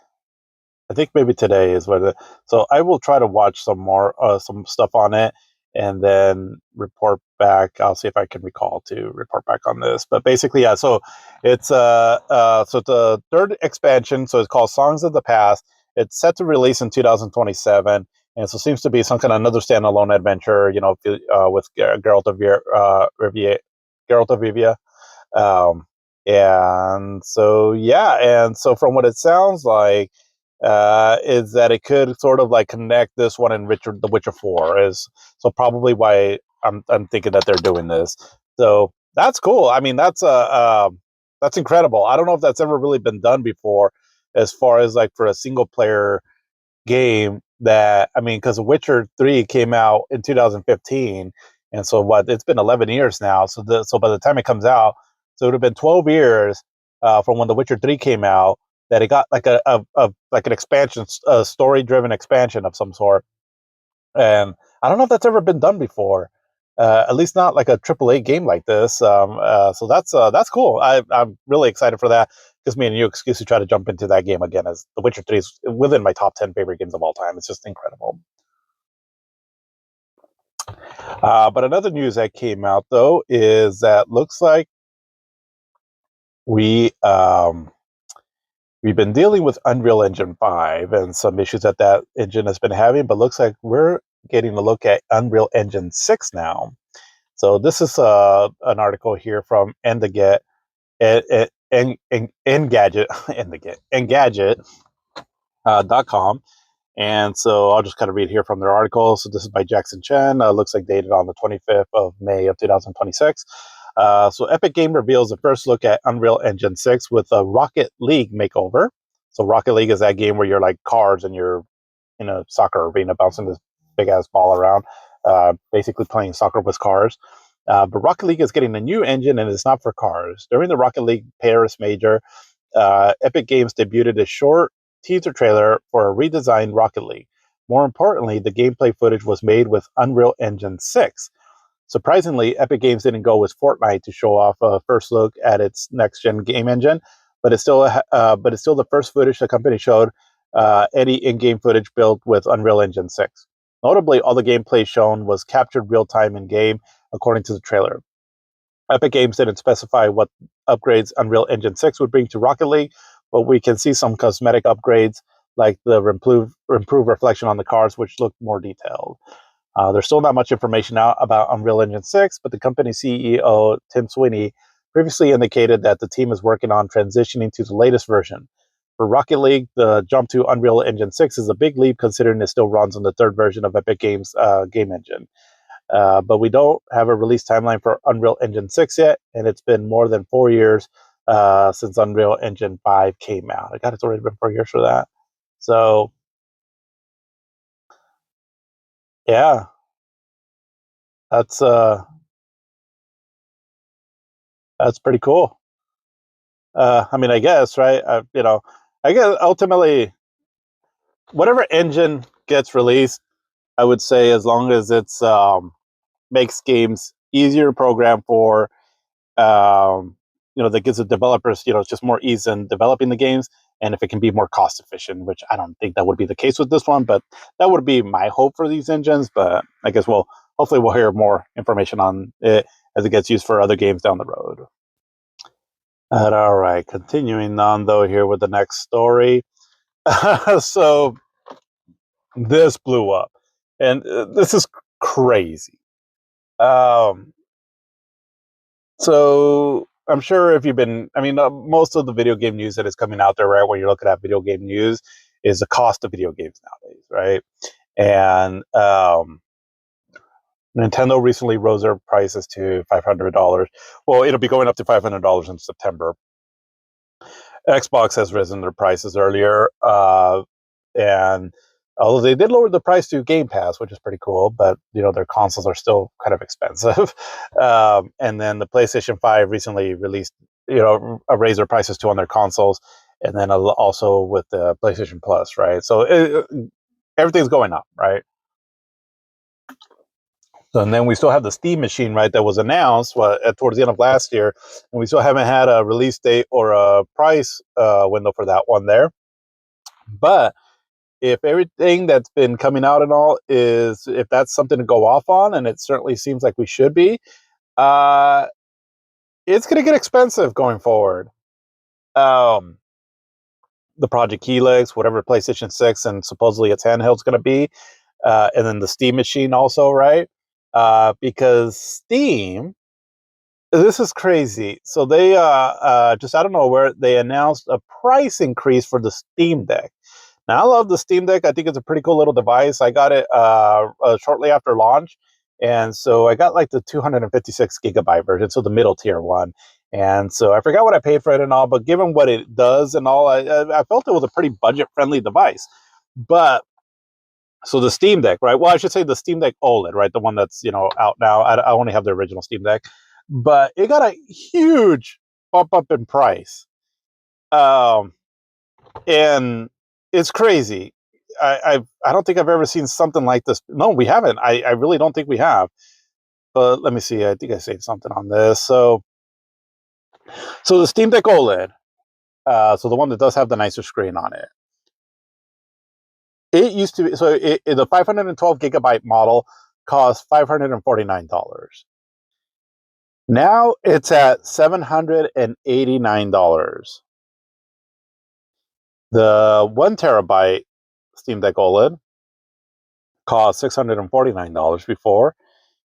I think maybe today is what. So I will try to watch some stuff on it, and then report back. I'll see if I can recall to report back on this. But basically, yeah. So it's a third expansion. So it's called Songs of the Past. It's set to release in 2027, and so it seems to be some kind of another standalone adventure. With Geralt of Rivia, Geralt of Rivia. Um, and so yeah, and so from what it sounds like is that it could sort of like connect this one and The Witcher 4 is so probably why I'm thinking that they're doing this. So that's cool. I mean, that's incredible. I don't know if that's ever really been done before, as far as like for a single player game. That, I mean, because Witcher 3 came out in 2015, and so what? It's been 11 years now. So by the time it comes out, so it would have been 12 years from when The Witcher 3 came out, that it got like like an expansion, a story driven expansion of some sort. And I don't know if that's ever been done before. At least not like a AAA game like this. So that's cool. I'm really excited for that. Gives me a new excuse to try to jump into that game again, as The Witcher 3 is within my top 10 favorite games of all time. It's just incredible. But another news that came out, though, is that looks like we we've been dealing with Unreal Engine 5 and some issues that engine has been having, but looks like we're getting a look at Unreal Engine 6 now. So this is an article here from Engadget, Engadget, Engadget.com. And so I'll just kind of read here from their article. So this is by Jackson Chen. Looks like dated on the 25th of May of 2026. So Epic Game reveals the first look at Unreal Engine 6 with a Rocket League makeover. So Rocket League is that game where you're like cars and you're in a soccer arena bouncing this big ass ball around, basically playing soccer with cars. But Rocket League is getting a new engine and it's not for cars. During the Rocket League Paris Major, Epic Games debuted a short teaser trailer for a redesigned Rocket League. More importantly, the gameplay footage was made with Unreal Engine 6. Surprisingly, Epic Games didn't go with Fortnite to show off a first look at its next-gen game engine, but it's still the first footage the company showed any in-game footage built with Unreal Engine 6. Notably, all the gameplay shown was captured real-time in-game, according to the trailer. Epic Games didn't specify what upgrades Unreal Engine 6 would bring to Rocket League, but we can see some cosmetic upgrades like the improved reflection on the cars, which look more detailed. There's still not much information out about Unreal Engine 6, but the company CEO, Tim Sweeney, previously indicated that the team is working on transitioning to the latest version. For Rocket League, the jump to Unreal Engine 6 is a big leap considering it still runs on the third version of Epic Games' game engine. But we don't have a release timeline for Unreal Engine 6 yet, and it's been more than 4 years since Unreal Engine 5 came out. I got it's already been 4 years for that. So, yeah, that's uh, that's pretty cool. I mean, I guess, right? I guess ultimately, whatever engine gets released, I would say as long as it's makes games easier to program for, that gives the developers, just more ease in developing the games, and if it can be more cost efficient, which I don't think that would be the case with this one, but that would be my hope for these engines. But I guess hopefully we'll hear more information on it as it gets used for other games down the road. All right, continuing on though here with the next story. So this blew up, and this is crazy. Um, so I'm sure if you've been, I mean, most of the video game news that is coming out there, right, when you're looking at video game news, is the cost of video games nowadays, right? And Nintendo recently rose their prices to $500. Well, it'll be going up to $500 in September. Xbox has risen their prices earlier, and although they did lower the price to Game Pass, which is pretty cool, but their consoles are still kind of expensive. And then the PlayStation 5 recently released, raised their prices too on their consoles, and then also with the PlayStation Plus, right? So everything's going up, right? So, and then we still have the Steam machine, right? That was announced towards the end of last year, and we still haven't had a release date or a price window for that one there. But if everything that's been coming out and all is, if that's something to go off on, and it certainly seems like we should be, uh, it's going to get expensive going forward. Um, the Project Helix, whatever PlayStation 6 and supposedly its handheld is going to be, and then the Steam machine also, right? Because Steam, this is crazy. So they just out of nowhere, they announced a price increase for the Steam Deck. Now, I love the Steam Deck. I think it's a pretty cool little device. I got it shortly after launch. And so I got like the 256 gigabyte version, so the middle tier one. And so I forgot what I paid for it and all, but given what it does and all, I felt it was a pretty budget friendly device. But so the Steam Deck, right? Well, I should say the Steam Deck OLED, right? The one that's out now. I only have the original Steam Deck, but it got a huge bump up in price. Um, and it's crazy. I don't think I've ever seen something like this. No, we haven't. I really don't think we have. But let me see. I think I saved something on this. So the Steam Deck OLED, so the one that does have the nicer screen on it. It used to be the 512 gigabyte model cost $549. Now it's at $789. The 1 terabyte Steam Deck OLED cost $649 before.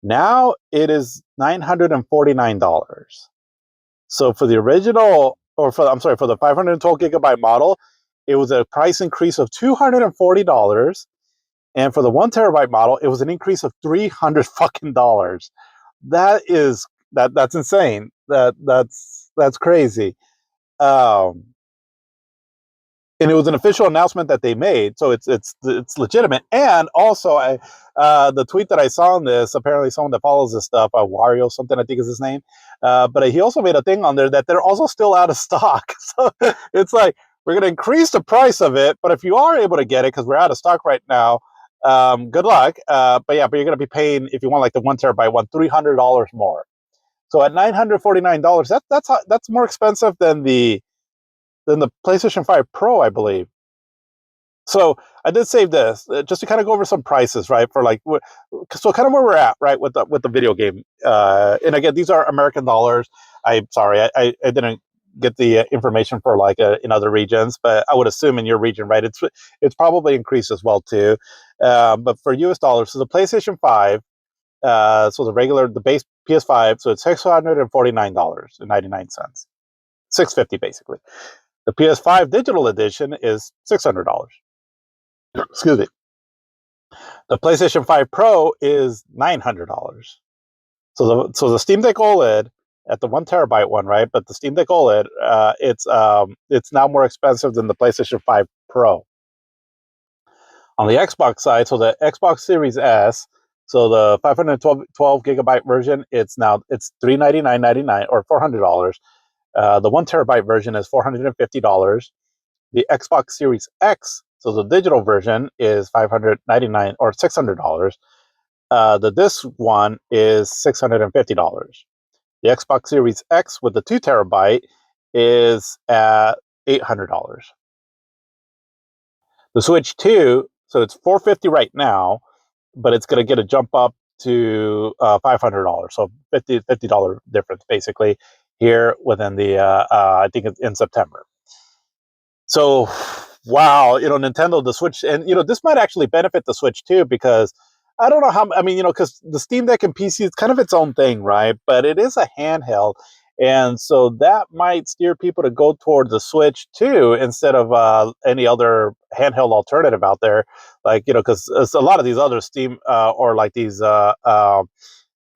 Now it is $949. So for the original, or for I'm sorry, for the 512 gigabyte model, it was a price increase of $240, and for the 1 terabyte model, it was an increase of $300 fucking dollars. That is that's insane. That's crazy. Um, and it was an official announcement that they made, so it's legitimate. And also, the tweet that I saw on this, apparently someone that follows this stuff, Wario something I think is his name, but he also made a thing on there that they're also still out of stock. So it's like we're going to increase the price of it, but if you are able to get it because we're out of stock right now, good luck. But yeah, but you're going to be paying if you want like the 1 terabyte one, $300 more. So at $949, that's more expensive than the PlayStation 5 Pro, I believe. So I did save this just to kind of go over some prices, right? For like, so kind of where we're at, right, with the video game. And again, these are American dollars. I'm sorry, I didn't get the information for like in other regions, but I would assume in your region, right, it's probably increased as well too. But for US dollars, so the PlayStation 5, so the base PS5, so it's $649.99, 650 basically. The PS5 digital edition is $600. Excuse me. The PlayStation 5 Pro is $900. So the Steam Deck OLED at the 1 terabyte one, right? But the Steam Deck OLED, it's now more expensive than the PlayStation 5 Pro. On the Xbox side, so the Xbox Series S, so the 512 gigabyte version, it's $399.99 or $400. The 1 terabyte version is $450. The Xbox Series X, so the digital version, is $599 or $600. The disc one is $650. The Xbox Series X with the 2 terabyte is at $800. The Switch 2, so it's $450 right now, but it's going to get a jump up to $500. So $50 difference basically here within the I think it's in September. So, wow, Nintendo, the Switch, and this might actually benefit the Switch too, because I don't know how. I mean, because the Steam Deck and PC is kind of its own thing, right? But it is a handheld, and so that might steer people to go toward the Switch too, instead of any other handheld alternative out there. Like because a lot of these other Steam or like these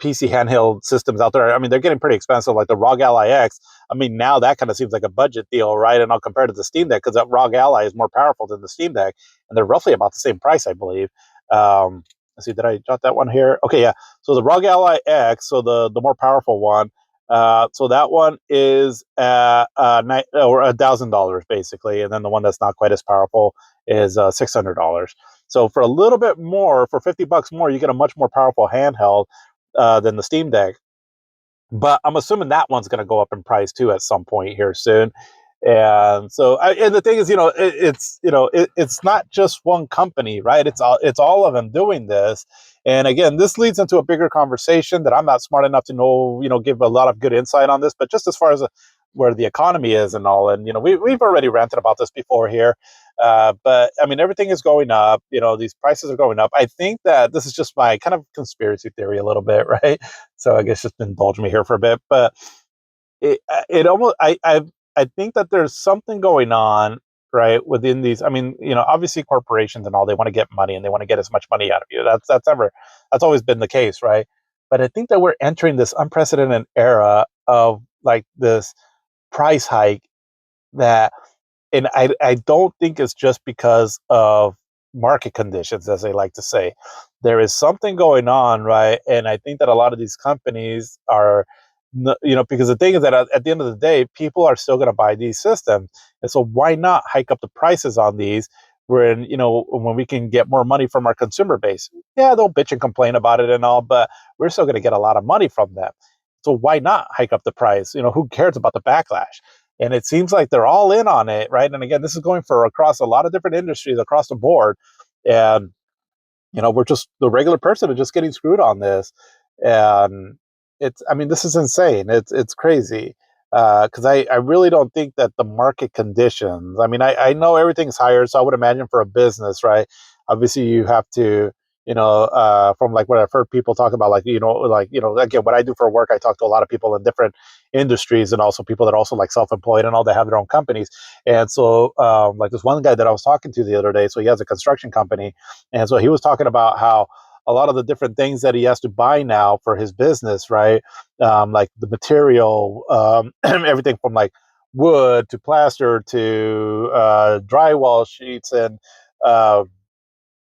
PC handheld systems out there. I mean, they're getting pretty expensive, like the ROG Ally X. I mean, now that kind of seems like a budget deal, right? And I'll compare it to the Steam Deck because that ROG Ally is more powerful than the Steam Deck, and they're roughly about the same price, I believe. Let's see, did I jot that one here? Okay, yeah. So the ROG Ally X, so the more powerful one, so that one is or $1,000 basically, and then the one that's not quite as powerful is $600. So for a little bit more, for $50 more, you get a much more powerful handheld than the Steam Deck. But I'm assuming that one's going to go up in price too at some point here soon. And so, and the thing is, it's not just one company, right? It's all of them doing this. And again, this leads into a bigger conversation that I'm not smart enough to know, give a lot of good insight on this. But just as far as where the economy is and all, and we've already ranted about this before here. But I mean, everything is going up. These prices are going up. I think that this is just my kind of conspiracy theory a little bit, right? So I guess just indulge me here for a bit. But it almost I think that there's something going on, right, within these. I mean, obviously corporations and all, they want to get money and they want to get as much money out of you. That's always been the case, right? But I think that we're entering this unprecedented era of like this price hike that, and I don't think it's just because of market conditions, as they like to say. There is something going on, right? And I think that a lot of these companies are, because the thing is that at the end of the day, people are still going to buy these systems, and so why not hike up the prices on these? When we can get more money from our consumer base, yeah, they'll bitch and complain about it and all, but we're still going to get a lot of money from them. So why not hike up the price? Who cares about the backlash? And it seems like they're all in on it, right? And again, this is going for across a lot of different industries across the board. And we're just the regular person is just getting screwed on this. And it's, I mean, this is insane. It's crazy. Because I really don't think that the market conditions, I mean, I know everything's higher, so I would imagine for a business, right? Obviously, you have to, from like what I've heard people talk about, again, what I do for work, I talk to a lot of people in different industries and also people that are also like self-employed and all that have their own companies. And so, like this one guy that I was talking to the other day, so he has a construction company. And so he was talking about how a lot of the different things that he has to buy now for his business, right? Like the material, everything from like wood to plaster to drywall sheets and uh,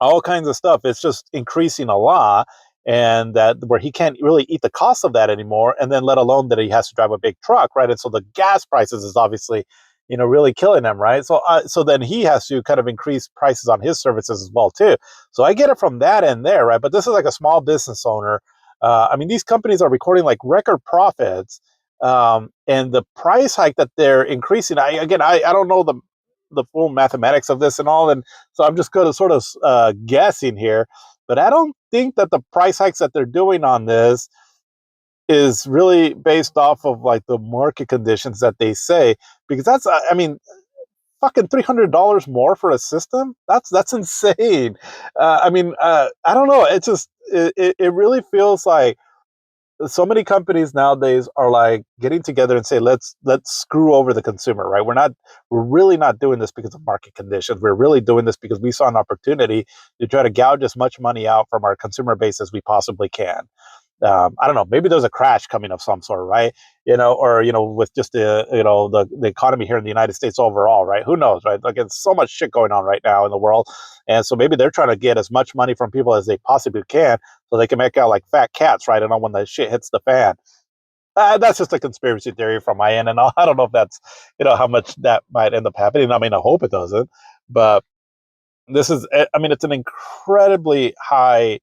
all kinds of stuff. It's just increasing a lot, and that where he can't really eat the cost of that anymore, and then let alone that he has to drive a big truck, right? And so the gas prices is obviously, really killing him, right? So then he has to kind of increase prices on his services as well too. So I get it from that end there, right? But this is like a small business owner. I mean, these companies are recording like record profits, and the price hike that they're increasing. I don't know the full mathematics of this and all, and so I'm just going to sort of guessing here, but I don't think that the price hikes that they're doing on this is really based off of like the market conditions that they say, because that's, I mean, fucking $300 more for a system. That's insane. I don't know. It really feels like so many companies nowadays are like getting together and say let's screw over the consumer, right? We're really not doing this because of market conditions. We're really doing this because we saw an opportunity to try to gouge as much money out from our consumer base as we possibly can. I don't know, maybe there's a crash coming of some sort, right? Or with just the economy here in the United States overall, right? Who knows, right? Like, it's so much shit going on right now in the world, and so maybe they're trying to get as much money from people as they possibly can, so they can make out like fat cats, right? And when the shit hits the fan. That's just a conspiracy theory from my end, and I don't know if that's how much that might end up happening. I mean, I hope it doesn't, but this is, I mean, it's an incredibly high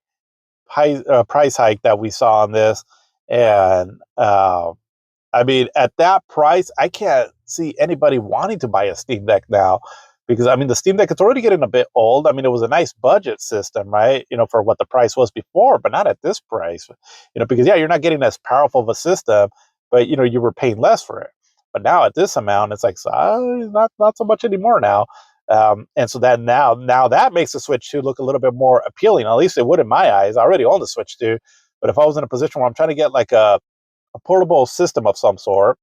price hike that we saw on this, and I mean, at that price, I can't see anybody wanting to buy a Steam Deck now, because I mean, the Steam Deck, it's already getting a bit old. I mean, it was a nice budget system, right? For what the price was before, but not at this price. Because yeah, you're not getting as powerful of a system, but you were paying less for it. But now at this amount, it's like, not so much anymore now. And so that now that makes the Switch 2 look a little bit more appealing. At least it would in my eyes. I already own the Switch 2, but if I was in a position where I'm trying to get like a portable system of some sort,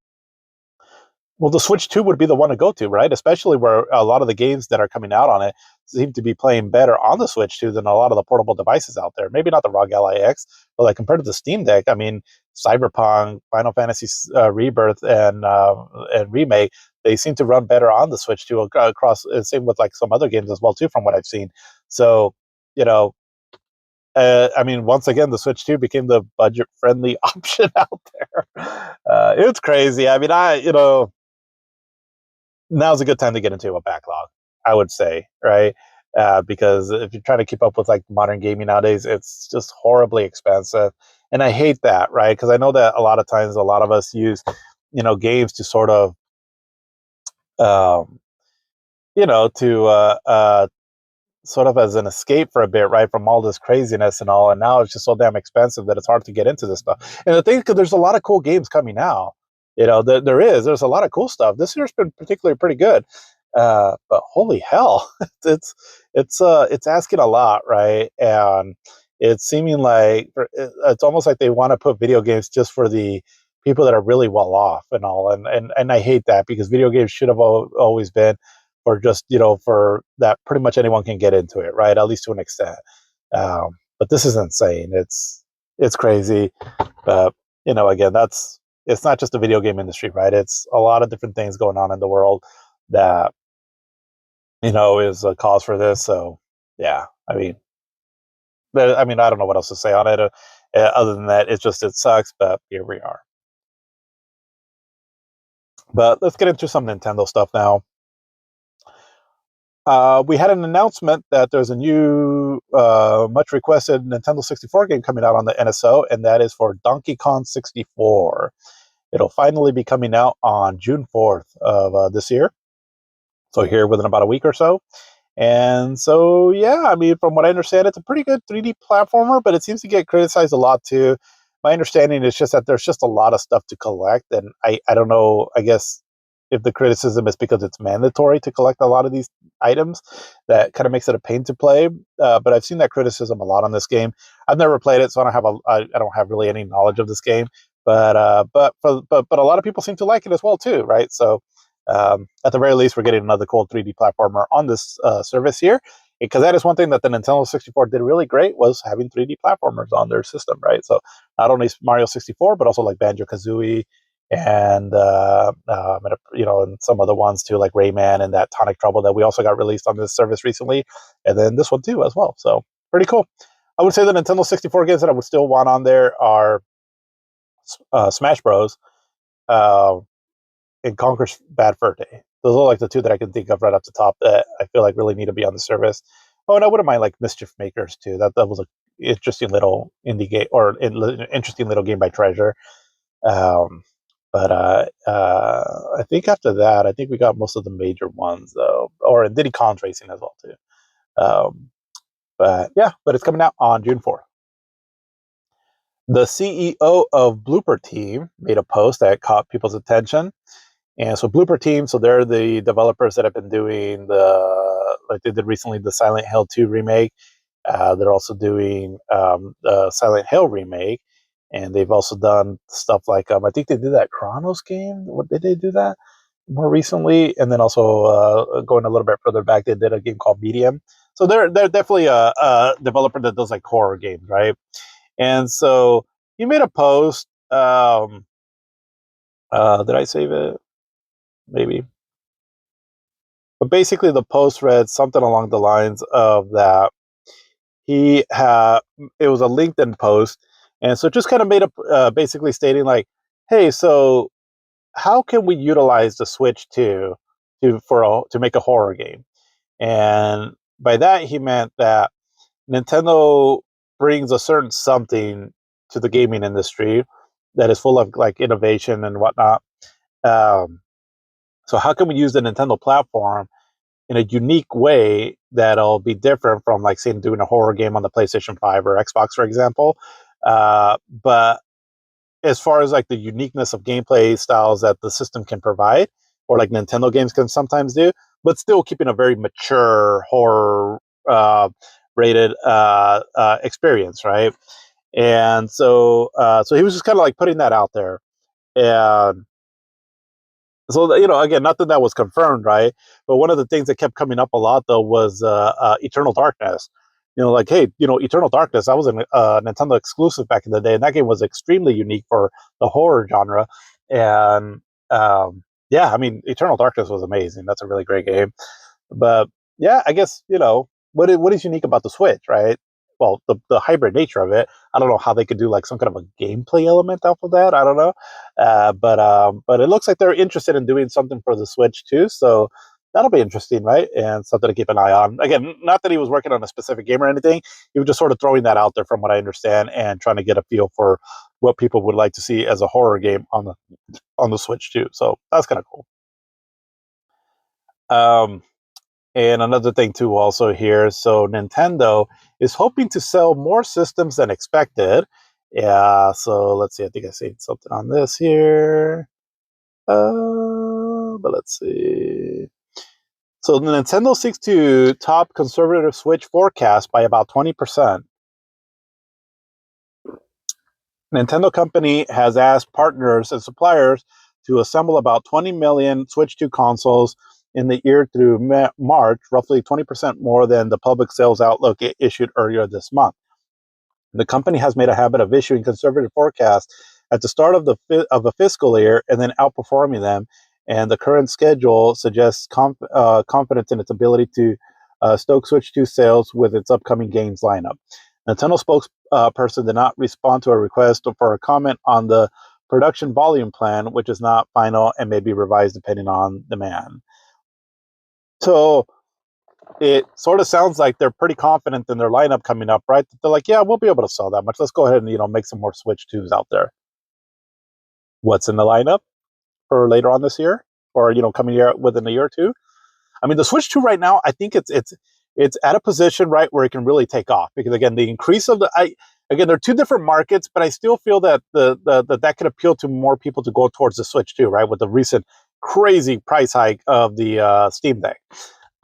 well, the Switch 2 would be the one to go to, right? Especially where a lot of the games that are coming out on it seem to be playing better on the Switch 2 than a lot of the portable devices out there. Maybe not the ROG Ally X, but like compared to the Steam Deck, I mean, Cyberpunk, Final Fantasy Rebirth, and Remake, they seem to run better on the Switch 2 across. Same with like some other games as well too, from what I've seen. So, you know, I mean, once again, the Switch 2 became the budget-friendly option out there. It's crazy. I mean, now's a good time to get into a backlog, I would say, right? Because if you're trying to keep up with like modern gaming nowadays, it's just horribly expensive, and I hate that, right? Because I know that a lot of times, a lot of us use, games to sort of, um, to sort of as an escape for a bit, right, from all this craziness and all. And now it's just so damn expensive that it's hard to get into this stuff. And the thing, because there's a lot of cool games coming out, there's a lot of cool stuff. This year's been particularly pretty good, but holy hell, it's it's asking a lot, right? And it's seeming like it's almost like they want to put video games just for the people that are really well off and all. And I hate that, because video games should have always been, or just for that pretty much anyone can get into it, right? At least to an extent. But this is insane. It's crazy. But again, it's not just the video game industry, right? It's a lot of different things going on in the world that is a cause for this. So yeah, I mean, I don't know what else to say on it, other than that. It sucks, but here we are. But let's get into some Nintendo stuff now. We had an announcement that there's a new, much requested Nintendo 64 game coming out on the NSO, and that is for Donkey Kong 64. It'll finally be coming out on June 4th of this year. So here within about a week or so. And so, yeah, I mean, from what I understand, it's a pretty good 3D platformer, but it seems to get criticized a lot too, my understanding is just that there's just a lot of stuff to collect, and I don't know. I guess if the criticism is because it's mandatory to collect a lot of these items, that kind of makes it a pain to play. But I've seen that criticism a lot on this game. I've never played it, so I don't have really any knowledge of this game. But a lot of people seem to like it as well too, right? So at the very least, we're getting another cool 3D platformer on this service here, because that is one thing that the Nintendo 64 did really great, was having 3D platformers on their system, right? So not only Mario 64, but also like Banjo Kazooie and and some other ones too, like Rayman and that Tonic Trouble that we also got released on this service recently, and then this one too as well. So pretty cool. I would say the Nintendo 64 games that I would still want on there are Smash Bros. Uh, and Conker's Bad Fur Day. Those are like the two that I can think of right off the top that I feel like really need to be on the service. Oh, and I wouldn't mind like Mischief Makers too. That was a interesting little indie game, or an interesting little game by Treasure. Um, but I think after that, I think we got most of the major ones though, or Diddy Kon's Racing as well too. But it's coming out on June 4th. The CEO of Blooper Team made a post that caught people's attention. And so Blooper Team, so they're the developers that have been doing like they did recently, the Silent Hill 2 remake. They're also doing the Silent Hill remake, and they've also done stuff like I think they did that Chronos game. What did they do that more recently? And then also going a little bit further back, they did a game called Medium. So they're definitely a developer that does like horror games, right? And so he made a post. Did I save it? Maybe. But basically, the post read something along the lines of that he had, it was a LinkedIn post, and so just kind of made up, basically stating like, "Hey, so how can we utilize the Switch to make a horror game?" And by that he meant that Nintendo brings a certain something to the gaming industry that is full of like innovation and whatnot. Um, so how can we use the Nintendo platform in a unique way that'll be different from like say doing a horror game on the PlayStation 5 or Xbox, for example. But as far as like the uniqueness of gameplay styles that the system can provide, or like Nintendo games can sometimes do, but still keeping a very mature horror uh, rated experience, right? And so he was just kind of like putting that out there. And so again, nothing that was confirmed, right? But one of the things that kept coming up a lot though was Eternal Darkness. Like, hey, Eternal Darkness, that was a Nintendo exclusive back in the day, and that game was extremely unique for the horror genre. And yeah, I mean, Eternal Darkness was amazing. That's a really great game. But yeah, I guess what is unique about the Switch, right? Well, the hybrid nature of it. I don't know how they could do like some kind of a gameplay element off of that. I don't know, but it looks like they're interested in doing something for the Switch too. So that'll be interesting, right? And something to keep an eye on. Again, not that he was working on a specific game or anything. He was just sort of throwing that out there, from what I understand, and trying to get a feel for what people would like to see as a horror game on the Switch too. So that's kind of cool. Um, And another thing too, also here, so Nintendo is hoping to sell more systems than expected. Yeah, so let's see. I think I said something on this here. But let's see. So the Nintendo seeks to top conservative Switch forecast by about 20%. Nintendo company has asked partners and suppliers to assemble about 20 million Switch 2 consoles in the year through March, roughly 20% more than the public sales outlook it issued earlier this month. The company has made a habit of issuing conservative forecasts at the start of of a fiscal year and then outperforming them. And the current schedule suggests confidence in its ability to stoke Switch 2 sales with its upcoming games lineup. Nintendo spokesperson did not respond to a request for a comment on the production volume plan, which is not final and may be revised depending on demand. So it sort of sounds like they're pretty confident in their lineup coming up, right? They're like, yeah, we'll be able to sell that much. Let's go ahead and make some more Switch 2s out there. What's in the lineup for later on this year, or coming year within a year or two? I mean, the Switch 2 right now, I think it's at a position right where it can really take off, because again, the increase of again, they're two different markets, but I still feel that that could appeal to more people to go towards the Switch too, right? With the recent crazy price hike of the Steam Deck.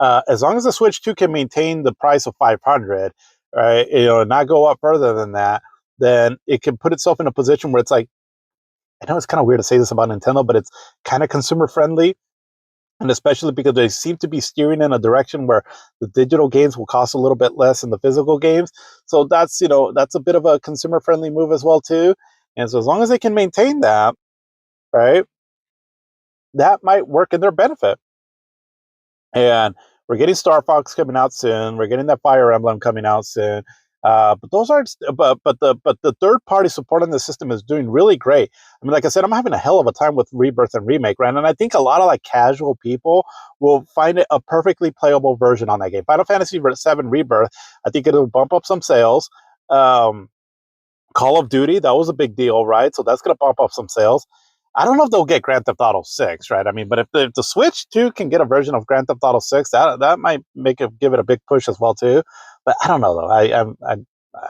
As long as the Switch 2 can maintain the price of 500, right, not go up further than that, then it can put itself in a position where it's like, I know it's kind of weird to say this about Nintendo, but it's kind of consumer friendly. And especially because they seem to be steering in a direction where the digital games will cost a little bit less than the physical games. So that's a bit of a consumer friendly move as well too. And so as long as they can maintain that, right, that might work in their benefit. And we're getting Star Fox coming out soon. We're getting that Fire Emblem coming out soon. But those aren't. But the third party support on the system is doing really great. I mean, like I said, I'm having a hell of a time with Rebirth and Remake, right? And I think a lot of like casual people will find it a perfectly playable version on that game. Final Fantasy VII Rebirth, I think it'll bump up some sales. Um, Call of Duty, that was a big deal, right? So that's going to bump up some sales. I don't know if they'll get Grand Theft Auto 6, right? I mean, but if the Switch 2 can get a version of Grand Theft Auto 6, that might give it a big push as well too. But I don't know though. I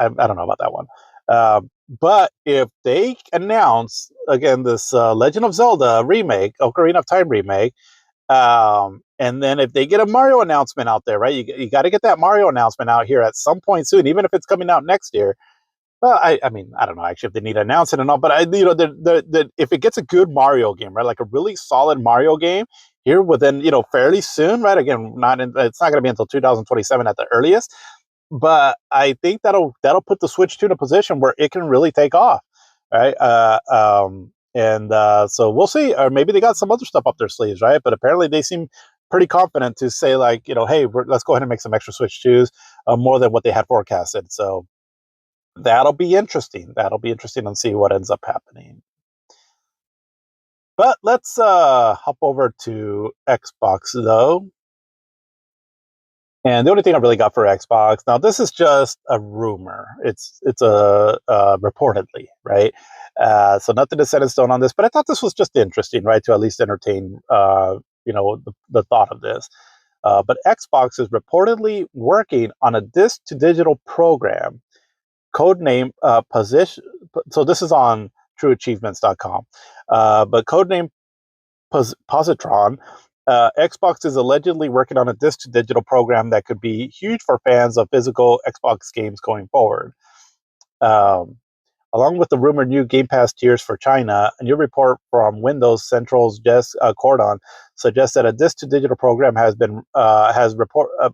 don't know about that one. But if they announce again this Legend of Zelda remake, Ocarina of Time remake, and then if they get a Mario announcement out there, right? You got to get that Mario announcement out here at some point soon, even if it's coming out next year. Well, I mean, I don't know actually if they need to announce it or not, but if it gets a good Mario game, right, like a really solid Mario game here within, fairly soon, right? Again, it's not going to be until 2027 at the earliest, but I think that'll put the Switch 2 in a position where it can really take off, right? And so we'll see, or maybe they got some other stuff up their sleeves, right? But apparently they seem pretty confident to say like, hey, let's go ahead and make some extra Switch 2s, more than what they had forecasted. So that'll be interesting. That'll be interesting and see what ends up happening. But let's hop over to Xbox though. And the only thing I really got for Xbox now, this is just a rumor. It's a reportedly, right? So nothing to set in stone on this, but I thought this was just interesting, right? To at least entertain, the thought of this. But Xbox is reportedly working on a disc to digital program codename position. So this is on trueachievements.com. But codename Positron. Xbox is allegedly working on a disc to digital program that could be huge for fans of physical Xbox games going forward. Um, Along with the rumored new Game Pass tiers for China, a new report from Windows Central's Jess Cordon suggests that a disc-to-digital program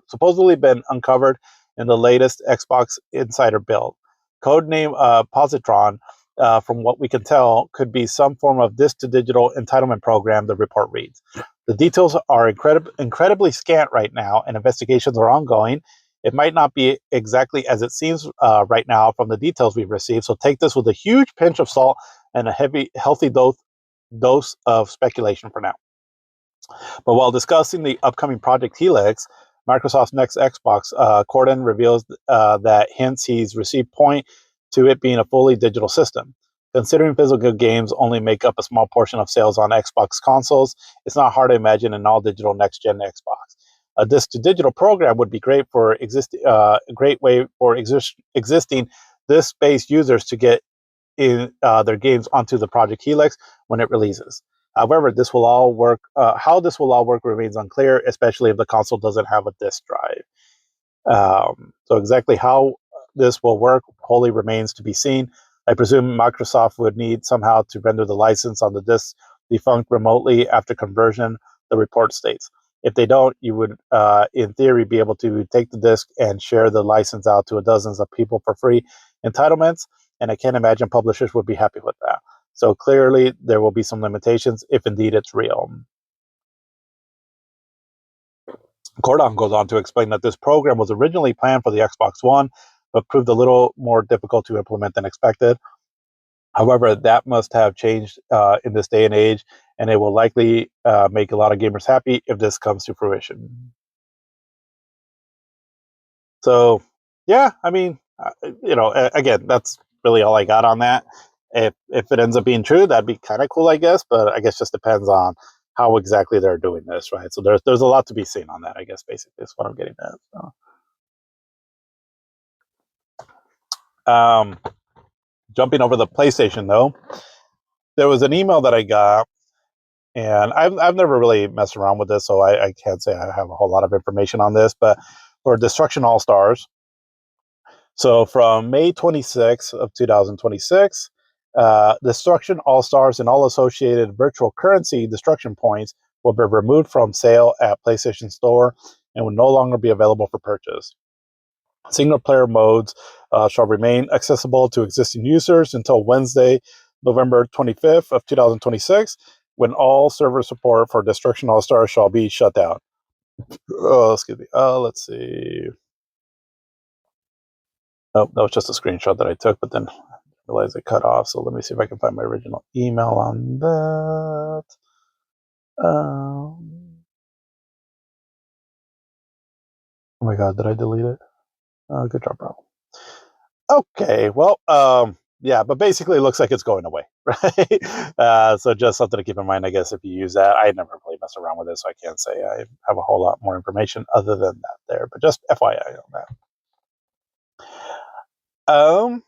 supposedly been uncovered in the latest Xbox Insider build. Codename Positron, from what we can tell, could be some form of disc-to-digital entitlement program, the report reads. The details are incredibly scant right now, and investigations are ongoing. It might not be exactly as it seems right now from the details we've received, so take this with a huge pinch of salt and a healthy dose of speculation for now. But while discussing the upcoming Project Helix, Microsoft's next Xbox, Corden reveals that hints he's received point to it being a fully digital system. Considering physical games only make up a small portion of sales on Xbox consoles, it's not hard to imagine an all-digital next-gen Xbox. A disc-to-digital program would be great for great way for existing disc-based users to get in their games onto the Project Helix when it releases. However, this will all work. How this will all work remains unclear, especially if the console doesn't have a disk drive. So exactly how this will work wholly remains to be seen. I presume Microsoft would need somehow to render the license on the disk defunct remotely after conversion, the report states. If they don't, you would, in theory, be able to take the disk and share the license out to dozens of people for free entitlements, and I can't imagine publishers would be happy with that. So clearly, there will be some limitations if indeed it's real. Cordon goes on to explain that this program was originally planned for the Xbox One, but proved a little more difficult to implement than expected. However, that must have changed in this day and age, and it will likely make a lot of gamers happy if this comes to fruition. So, yeah, I mean, again, that's really all I got on that. If it ends up being true, that'd be kind of cool, I guess. But I guess just depends on how exactly they're doing this, right? So there's a lot to be seen on that, I guess. Basically, is what I'm getting at. So. Jumping over the PlayStation though, there was an email that I got, and I've never really messed around with this, so I can't say I have a whole lot of information on this. But for Destruction All Stars, so from May 26th of 2026, Destruction All Stars and all associated virtual currency destruction points will be removed from sale at PlayStation Store and will no longer be available for purchase. Single player modes shall remain accessible to existing users until Wednesday, November 25th of 2026, when all server support for Destruction All Stars shall be shut down. Oh, excuse me. Let's see. Oh, that was just a screenshot that I took, but then I realized it cut off. So let me see if I can find my original email on that. Oh my God, did I delete it? Good job, bro. Okay, well, yeah, but basically it looks like it's going away, right? So just something to keep in mind, I guess, if you use that. I never really messed around with it, so I can't say I have a whole lot more information other than that there, but just FYI on that.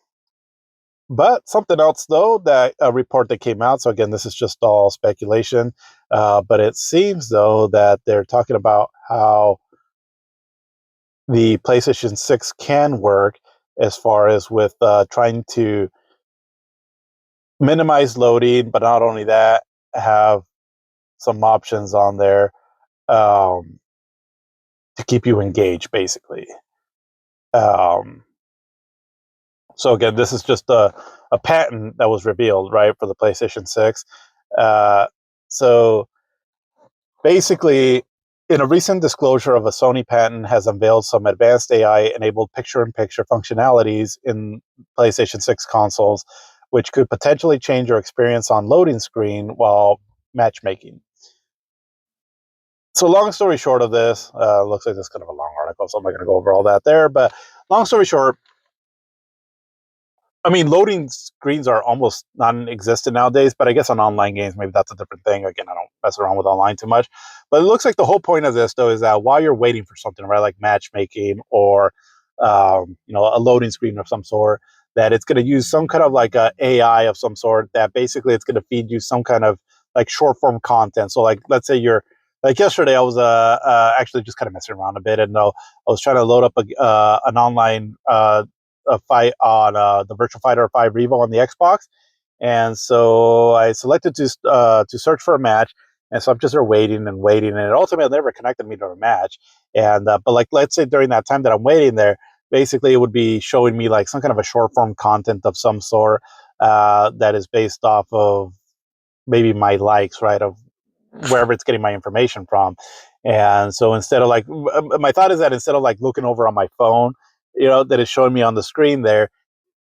But something else, though, that a report that came out, so again, this is just all speculation, but it seems, though, that they're talking about how the PlayStation 6 can work as far as with trying to minimize loading, but not only that, have some options on there um, to keep you engaged, basically. Um, so again, this is just a patent that was revealed, right, for the PlayStation 6. Uh, so basically, in a recent disclosure of a Sony patent has unveiled some advanced AI-enabled picture-in-picture functionalities in PlayStation 6 consoles, which could potentially change your experience on loading screen while matchmaking. So long story short of this, looks like this is kind of a long article, so I'm not going to go over all that there. But long story short, I mean, loading screens are almost non-existent nowadays, but I guess on online games, maybe that's a different thing. Again, I don't mess around with online too much. But it looks like the whole point of this, though, is that while you're waiting for something, right, like matchmaking or, a loading screen of some sort, that it's going to use some kind of like a AI of some sort that basically it's going to feed you some kind of like short form content. So like, let's say you're like yesterday, I was actually just kind of messing around a bit, and I was trying to load up an online a fight on the Virtual Fighter 5 Revo on the Xbox, and so I selected to search for a match, and so I'm just there waiting and waiting, and it ultimately never connected me to a match. And but like let's say during that time that I'm waiting there, basically it would be showing me like some kind of a short form content of some sort that is based off of maybe my likes, right, of wherever it's getting my information from. And so instead of like, my thought is that instead of like looking over on my phone, that is showing me on the screen there,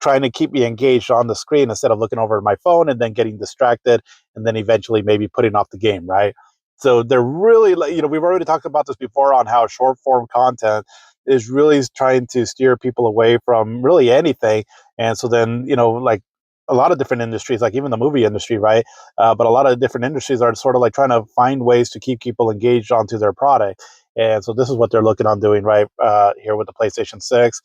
trying to keep me engaged on the screen instead of looking over at my phone and then getting distracted and then eventually maybe putting off the game, right? So they're really like, we've already talked about this before on how short form content is really trying to steer people away from really anything. And so then, like a lot of different industries, like even the movie industry, right? But a lot of different industries are sort of like trying to find ways to keep people engaged onto their product. And so this is what they're looking on doing right here with the PlayStation 6,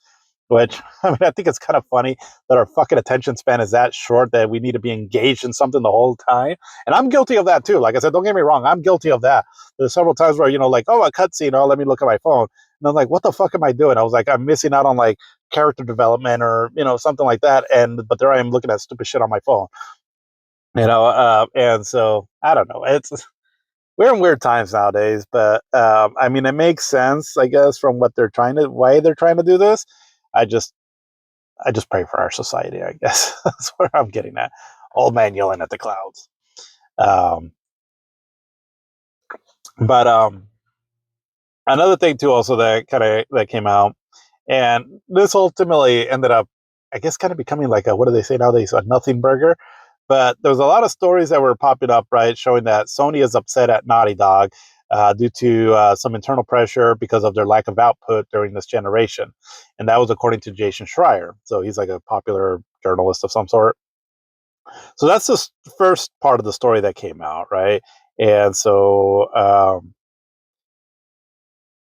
which I mean, I think it's kind of funny that our fucking attention span is that short that we need to be engaged in something the whole time. And I'm guilty of that too. Like I said, don't get me wrong, I'm guilty of that. There's several times where, like, oh, a cutscene, oh, let me look at my phone. And I'm like, what the fuck am I doing? I was like, I'm missing out on like character development or, something like that. But there I am looking at stupid shit on my phone. And so I don't know. We're in weird times nowadays, but I mean, it makes sense, I guess, from why they're trying to do this. I just pray for our society, I guess. That's where I'm getting at. Old man yelling at the clouds. Um, but another thing too, also that came out, and this ultimately ended up, I guess, kind of becoming like a, what do they say nowadays, a nothing burger. But there was a lot of stories that were popping up, right, showing that Sony is upset at Naughty Dog due to some internal pressure because of their lack of output during this generation. And that was according to Jason Schreier. So he's like a popular journalist of some sort. So that's the first part of the story that came out, right? And so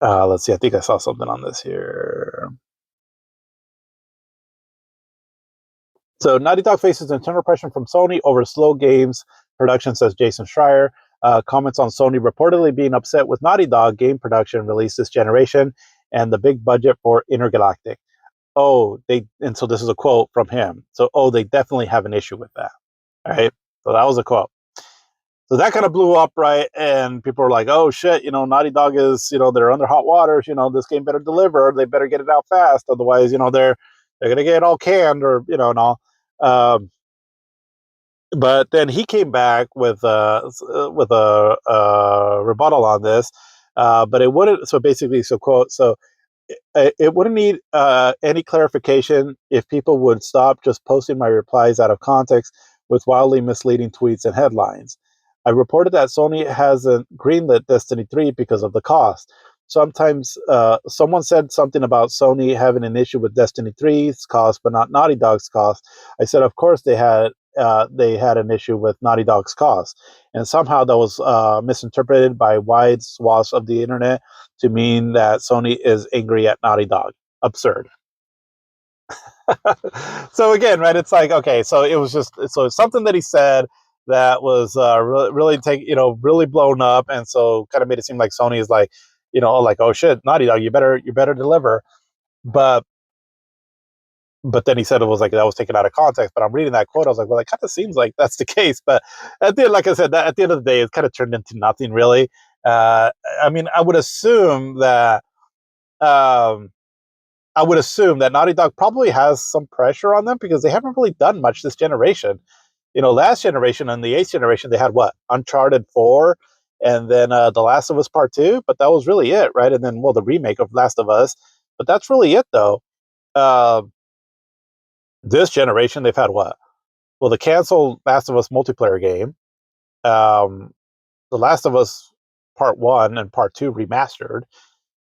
let's see. I think I saw something on this here. So Naughty Dog faces internal pressure from Sony over slow games production, says Jason Schreier. Comments on Sony reportedly being upset with Naughty Dog game production released this generation and the big budget for Intergalactic. And so this is a quote from him. So, they definitely have an issue with that. All right. So that was a quote. So that kind of blew up, right? And people were like, oh shit, Naughty Dog is, they're under hot waters, this game better deliver. They better get it out fast. Otherwise, they're gonna get all canned or, and all. Um, but then he came back with a rebuttal on this. But it wouldn't. So basically, so quote. So it wouldn't need any clarification if people would stop just posting my replies out of context with wildly misleading tweets and headlines. I reported that Sony hasn't greenlit Destiny 3 because of the cost. Sometimes someone said something about Sony having an issue with Destiny 3's cost, but not Naughty Dog's cost. I said, of course they had an issue with Naughty Dog's cost, and somehow that was misinterpreted by wide swaths of the internet to mean that Sony is angry at Naughty Dog. Absurd. So again, right? It's like, okay, so it was just it's something that he said that was really blown up, and so kind of made it seem like Sony is like, like, oh shit, Naughty Dog, you better deliver. But then he said it was like that was taken out of context. But I'm reading that quote, I was like, well, it kind of seems like that's the case. But at the end, like I said, at the end of the day, it kind of turned into nothing really. I mean, I would assume that um, Naughty Dog probably has some pressure on them because they haven't really done much this generation. Last generation and the eighth generation, they had what? Uncharted 4 and then The Last of Us Part 2, but that was really it, right? And then, well, the remake of Last of Us, but that's really it, though. Uh, this generation, they've had what? Well, the canceled Last of Us multiplayer game, um, The Last of Us Part 1 and Part 2 remastered,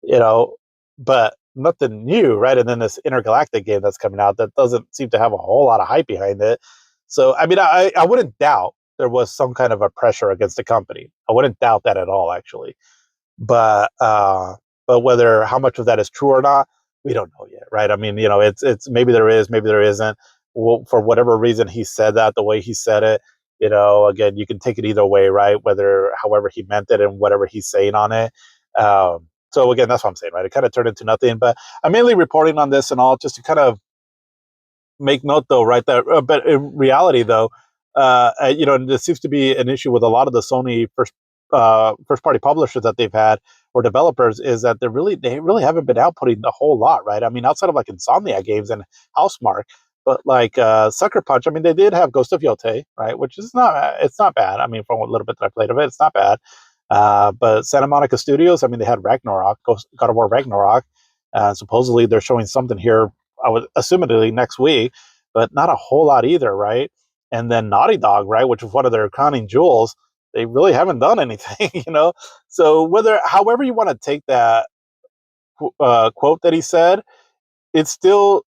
you know, but nothing new, right? And then this intergalactic game that's coming out that doesn't seem to have a whole lot of hype behind it. So, I mean, I wouldn't doubt there was some kind of a pressure against the company. I wouldn't doubt that at all, actually. But whether how much of that is true or not, we don't know yet, right? I mean, it's maybe there is, maybe there isn't. Well, for whatever reason he said that the way he said it, again, you can take it either way, right? Whether however he meant it and whatever he's saying on it. So again, that's what I'm saying, right? It kind of turned into nothing. But I'm mainly reporting on this and all just to kind of make note, though, right? That, but in reality, though, there seems to be an issue with a lot of the Sony first party publishers that they've had or developers is that they really haven't been outputting a whole lot, right? I mean, outside of like Insomnia games and Housemark, but like Sucker Punch, I mean, they did have Ghost of Yote, right? Which is not bad. I mean, from a little bit that I played of it, it's not bad. But Santa Monica Studios, I mean, they had Ragnarok, God of War Ragnarok. Supposedly they're showing something here, I would assumedly next week, but not a whole lot either, right? And then Naughty Dog, right, which is one of their crowning jewels, they really haven't done anything, So however you want to take that quote that he said, it's still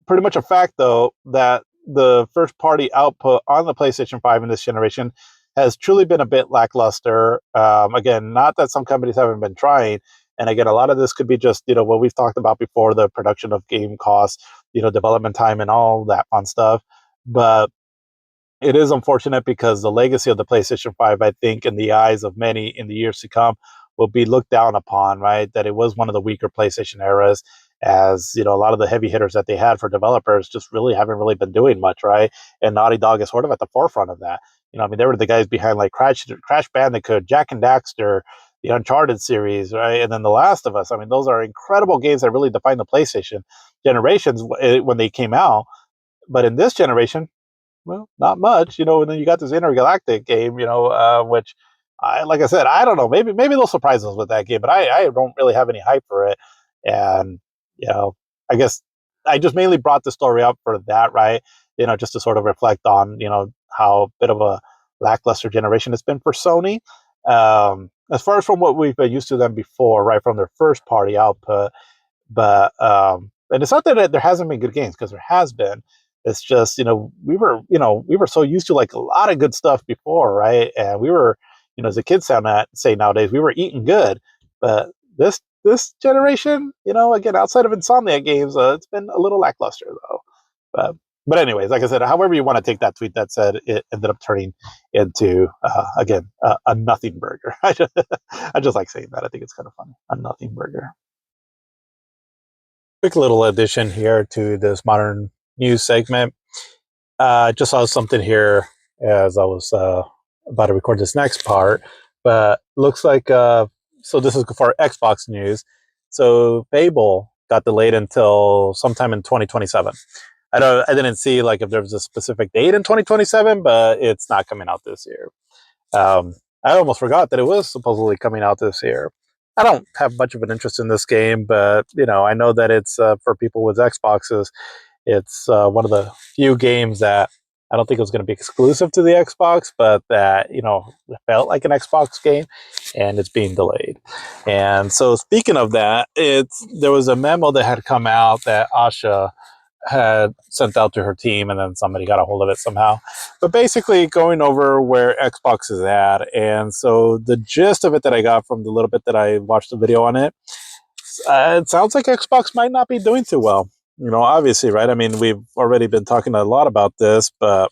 pretty much a fact, though, that the first party output on the PlayStation 5 in this generation has truly been a bit lackluster. Again, not that some companies haven't been trying. And again, a lot of this could be just, what we've talked about before, the production of game costs, development time and all that fun stuff. But it is unfortunate because the legacy of the PlayStation 5, I think, in the eyes of many in the years to come, will be looked down upon, right? That it was one of the weaker PlayStation eras, as a lot of the heavy hitters that they had for developers just really haven't really been doing much, right? And Naughty Dog is sort of at the forefront of that. I mean, they were the guys behind like Crash Bandicoot, Jack and Daxter, the Uncharted series, right? And then The Last of Us. I mean, those are incredible games that really defined the PlayStation generations when they came out. But in this generation, well, not much, and then you got this intergalactic game, which like I said, I don't know, maybe they'll surprise us with that game, but I don't really have any hype for it. And, I guess I just mainly brought the story up for that, right? Just to sort of reflect on, how bit of a lackluster generation it's been for Sony. As far as from what we've been used to them before, right, from their first party output, but and it's not that there hasn't been good games, because there has been. It's just, we were so used to like a lot of good stuff before, right? And we were, as the kids say nowadays, we were eating good. But this generation, again, outside of Insomnia games, it's been a little lackluster, though. But But anyways, like I said, however you want to take that tweet, that said it ended up turning into again a nothing burger. I just like saying that. I think it's kind of funny. A nothing burger. Quick little addition here to this modern news segment. I just saw something here as I was about to record this next part, but looks like so this is for Xbox news. So Fable got delayed until sometime in 2027. I didn't see like if there was a specific date in 2027, but it's not coming out this year. I almost forgot that it was supposedly coming out this year. I don't have much of an interest in this game, but I know that it's for people with Xboxes. It's one of the few games that I don't think it was going to be exclusive to the Xbox, but that it felt like an Xbox game, and it's being delayed. And so, speaking of that, there was a memo that had come out that Asha had sent out to her team, and then somebody got a hold of it somehow. But basically, going over where Xbox is at, and so the gist of it that I got from the little bit that I watched the video on it, it sounds like Xbox might not be doing too well. Obviously, right? I mean, we've already been talking a lot about this, but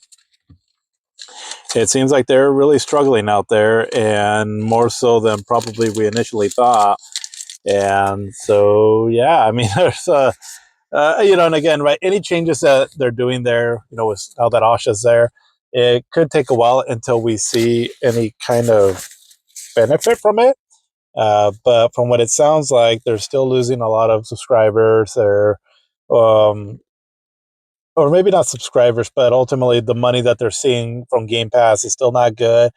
it seems like they're really struggling out there, and more so than probably we initially thought. And so, yeah, I mean, there's and again, right, any changes that they're doing there, with now that Asha's there, it could take a while until we see any kind of benefit from it. But from what it sounds like, they're still losing a lot of subscribers. Um, or maybe not subscribers, but ultimately the money that they're seeing from Game Pass is still not good.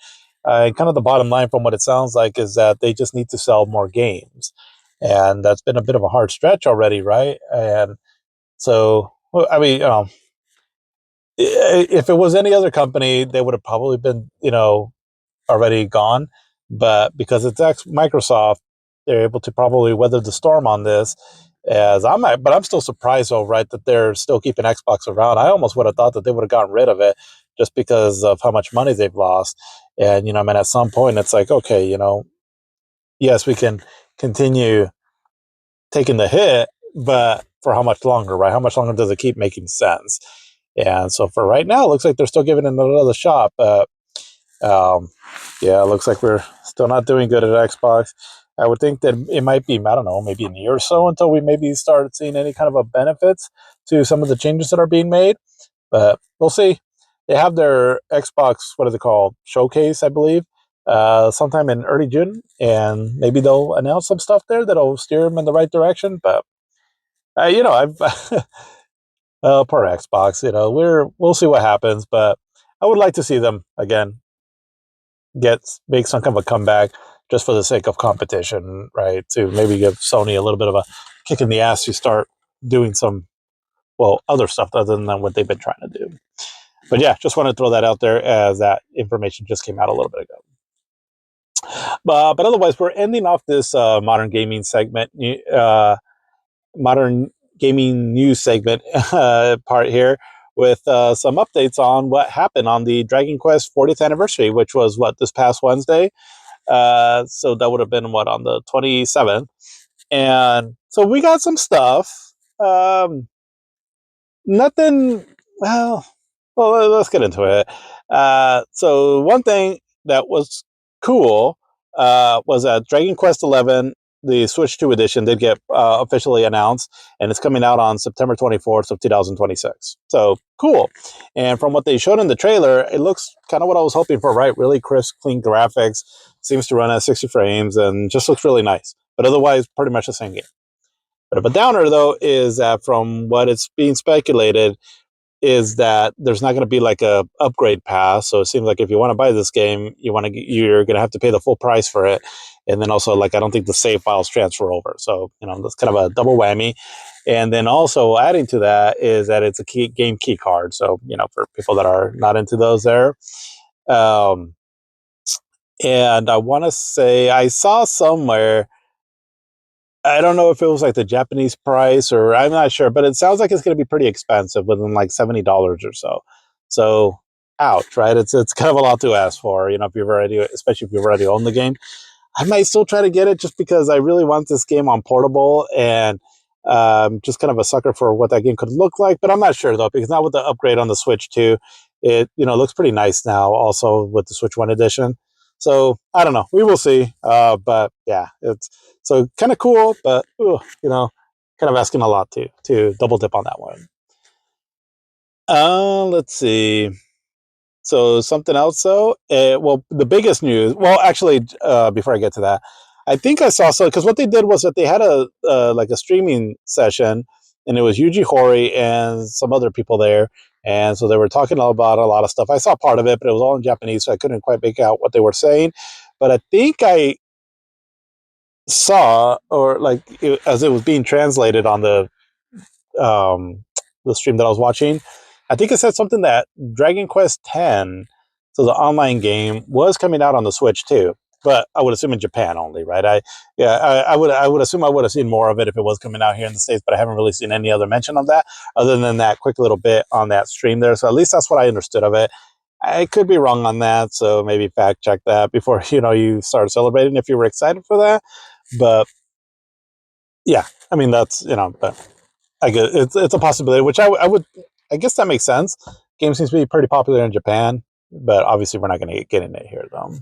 And kind of the bottom line from what it sounds like is that they just need to sell more games. And that's been a bit of a hard stretch already, right? And so, I mean, if it was any other company, they would have probably been, already gone. But because it's Microsoft, they're able to probably weather the storm on this. But I'm still surprised, though, right, that they're still keeping Xbox around. I almost would have thought that they would have gotten rid of it just because of how much money they've lost. And I mean, at some point, it's like, okay, yes, we can continue taking the hit, but for how much longer, right? How much longer does it keep making sense? And so for right now, it looks like they're still giving it another shot, but um, yeah, it looks like we're still not doing good at Xbox. I would think that it might be, I don't know, maybe a year or so until we maybe start seeing any kind of a benefits to some of the changes that are being made. But we'll see. They have their Xbox, what is it called? Showcase, I believe, sometime in early June, and maybe they'll announce some stuff there that'll steer them in the right direction. But I've poor Xbox. We'll see what happens, but I would like to see them again make some kind of a comeback just for the sake of competition, right? To maybe give Sony a little bit of a kick in the ass to start doing some other stuff other than what they've been trying to do. But yeah, just want to throw that out there as that information just came out a little bit ago. But otherwise, we're ending off this modern gaming segment, modern gaming news segment part here with some updates on what happened on the Dragon Quest 40th anniversary, which was this past Wednesday. So that would have been on the 27th. And so we got some stuff. Nothing. Well, let's get into it. So one thing that was cool was that Dragon Quest 11, the Switch 2 edition, did get officially announced, and it's coming out on September 24th of 2026. So cool. And from what they showed in the trailer, it looks kind of what I was hoping for, right? Really crisp, clean graphics, seems to run at 60 frames, and just looks really nice. But otherwise, pretty much the same game. But a downer, though, is that from what it's being speculated, is that there's not going to be like a upgrade pass. So it seems like if you want to buy this game, you're going to have to pay the full price for it. And then also, like, I don't think the save files transfer over. So, that's kind of a double whammy. And then also adding to that is that it's a game key card. So, for people that are not into those there. And I want to say I saw somewhere, I don't know if it was like the Japanese price or I'm not sure, but it sounds like it's going to be pretty expensive, within like $70 or so. So, ouch, right? It's kind of a lot to ask for, if you've already, especially if you've already owned the game. I might still try to get it just because I really want this game on portable, and Just kind of a sucker for what that game could look like, but I'm not sure though, because now with the upgrade on the Switch 2, it looks pretty nice now, also with the Switch 1 edition. So I don't know. We will see. But yeah, it's so kind of cool, but kind of asking a lot to double dip on that one. Let's see. So something else, though. Well, the biggest news. Well, actually, before I get to that, I think I saw so because what they did was that they had a like a streaming session, and it was Yuji Horii and some other people there, and so they were talking about a lot of stuff. I saw part of it, but it was all in Japanese, so I couldn't quite make out what they were saying. But I think I saw, or like as it was being translated on um, the stream that I was watching. I think it said something that Dragon Quest X, so the online game, was coming out on the Switch too. But I would assume in Japan only, right? I would assume I would have seen more of it if it was coming out here in the States, but I haven't really seen any other mention of that other than that quick little bit on that stream there. So at least that's what I understood of it. I could be wrong on that, so maybe fact check that before you start celebrating if you were excited for that. But yeah, I mean that's but I guess it's a possibility, which I would, I guess that makes sense. Game seems to be pretty popular in Japan, but obviously we're not going to get in it here though.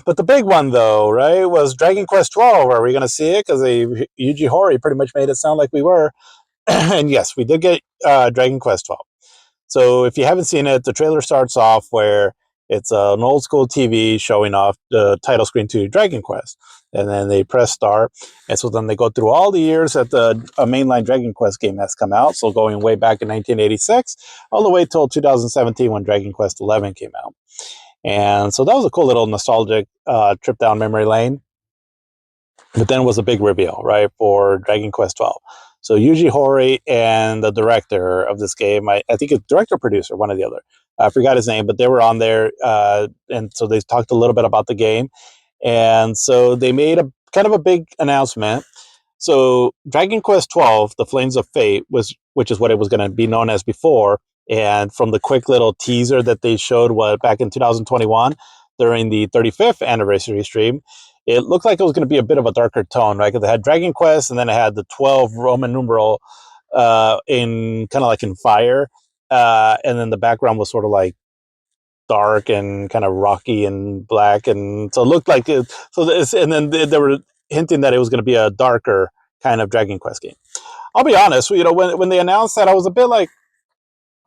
But the big one though, right, was Dragon Quest 12. Are we going to see it? Because Yuji Horii pretty much made it sound like we were, and yes, we did get Dragon Quest 12. So if you haven't seen it, the trailer starts off where it's an old school TV showing off the title screen to Dragon Quest, and then they press start, and so then they go through all the years that the mainline Dragon Quest game has come out. So going way back in 1986, all the way till 2017 when Dragon Quest 11 came out, and so that was a cool little nostalgic trip down memory lane. But then was a big reveal, right, for Dragon Quest 12. So Yuji Horii and the director of this game, I think it's director producer, one or the other. I forgot his name, but they were on there, and so they talked a little bit about the game, and so they made a kind of a big announcement. So Dragon Quest 12, The Flames of Fate, which is what it was going to be known as before, and from the quick little teaser that they showed back in 2021 during the 35th anniversary stream, it looked like it was going to be a bit of a darker tone, right? Because it had Dragon Quest, and then it had the 12 Roman numeral in kind of like in fire, and then the background was sort of like dark and kind of rocky and black, and so it looked like it. So this, and then they were hinting that it was going to be a darker kind of Dragon Quest game. I'll be honest, when they announced that, I was a bit like,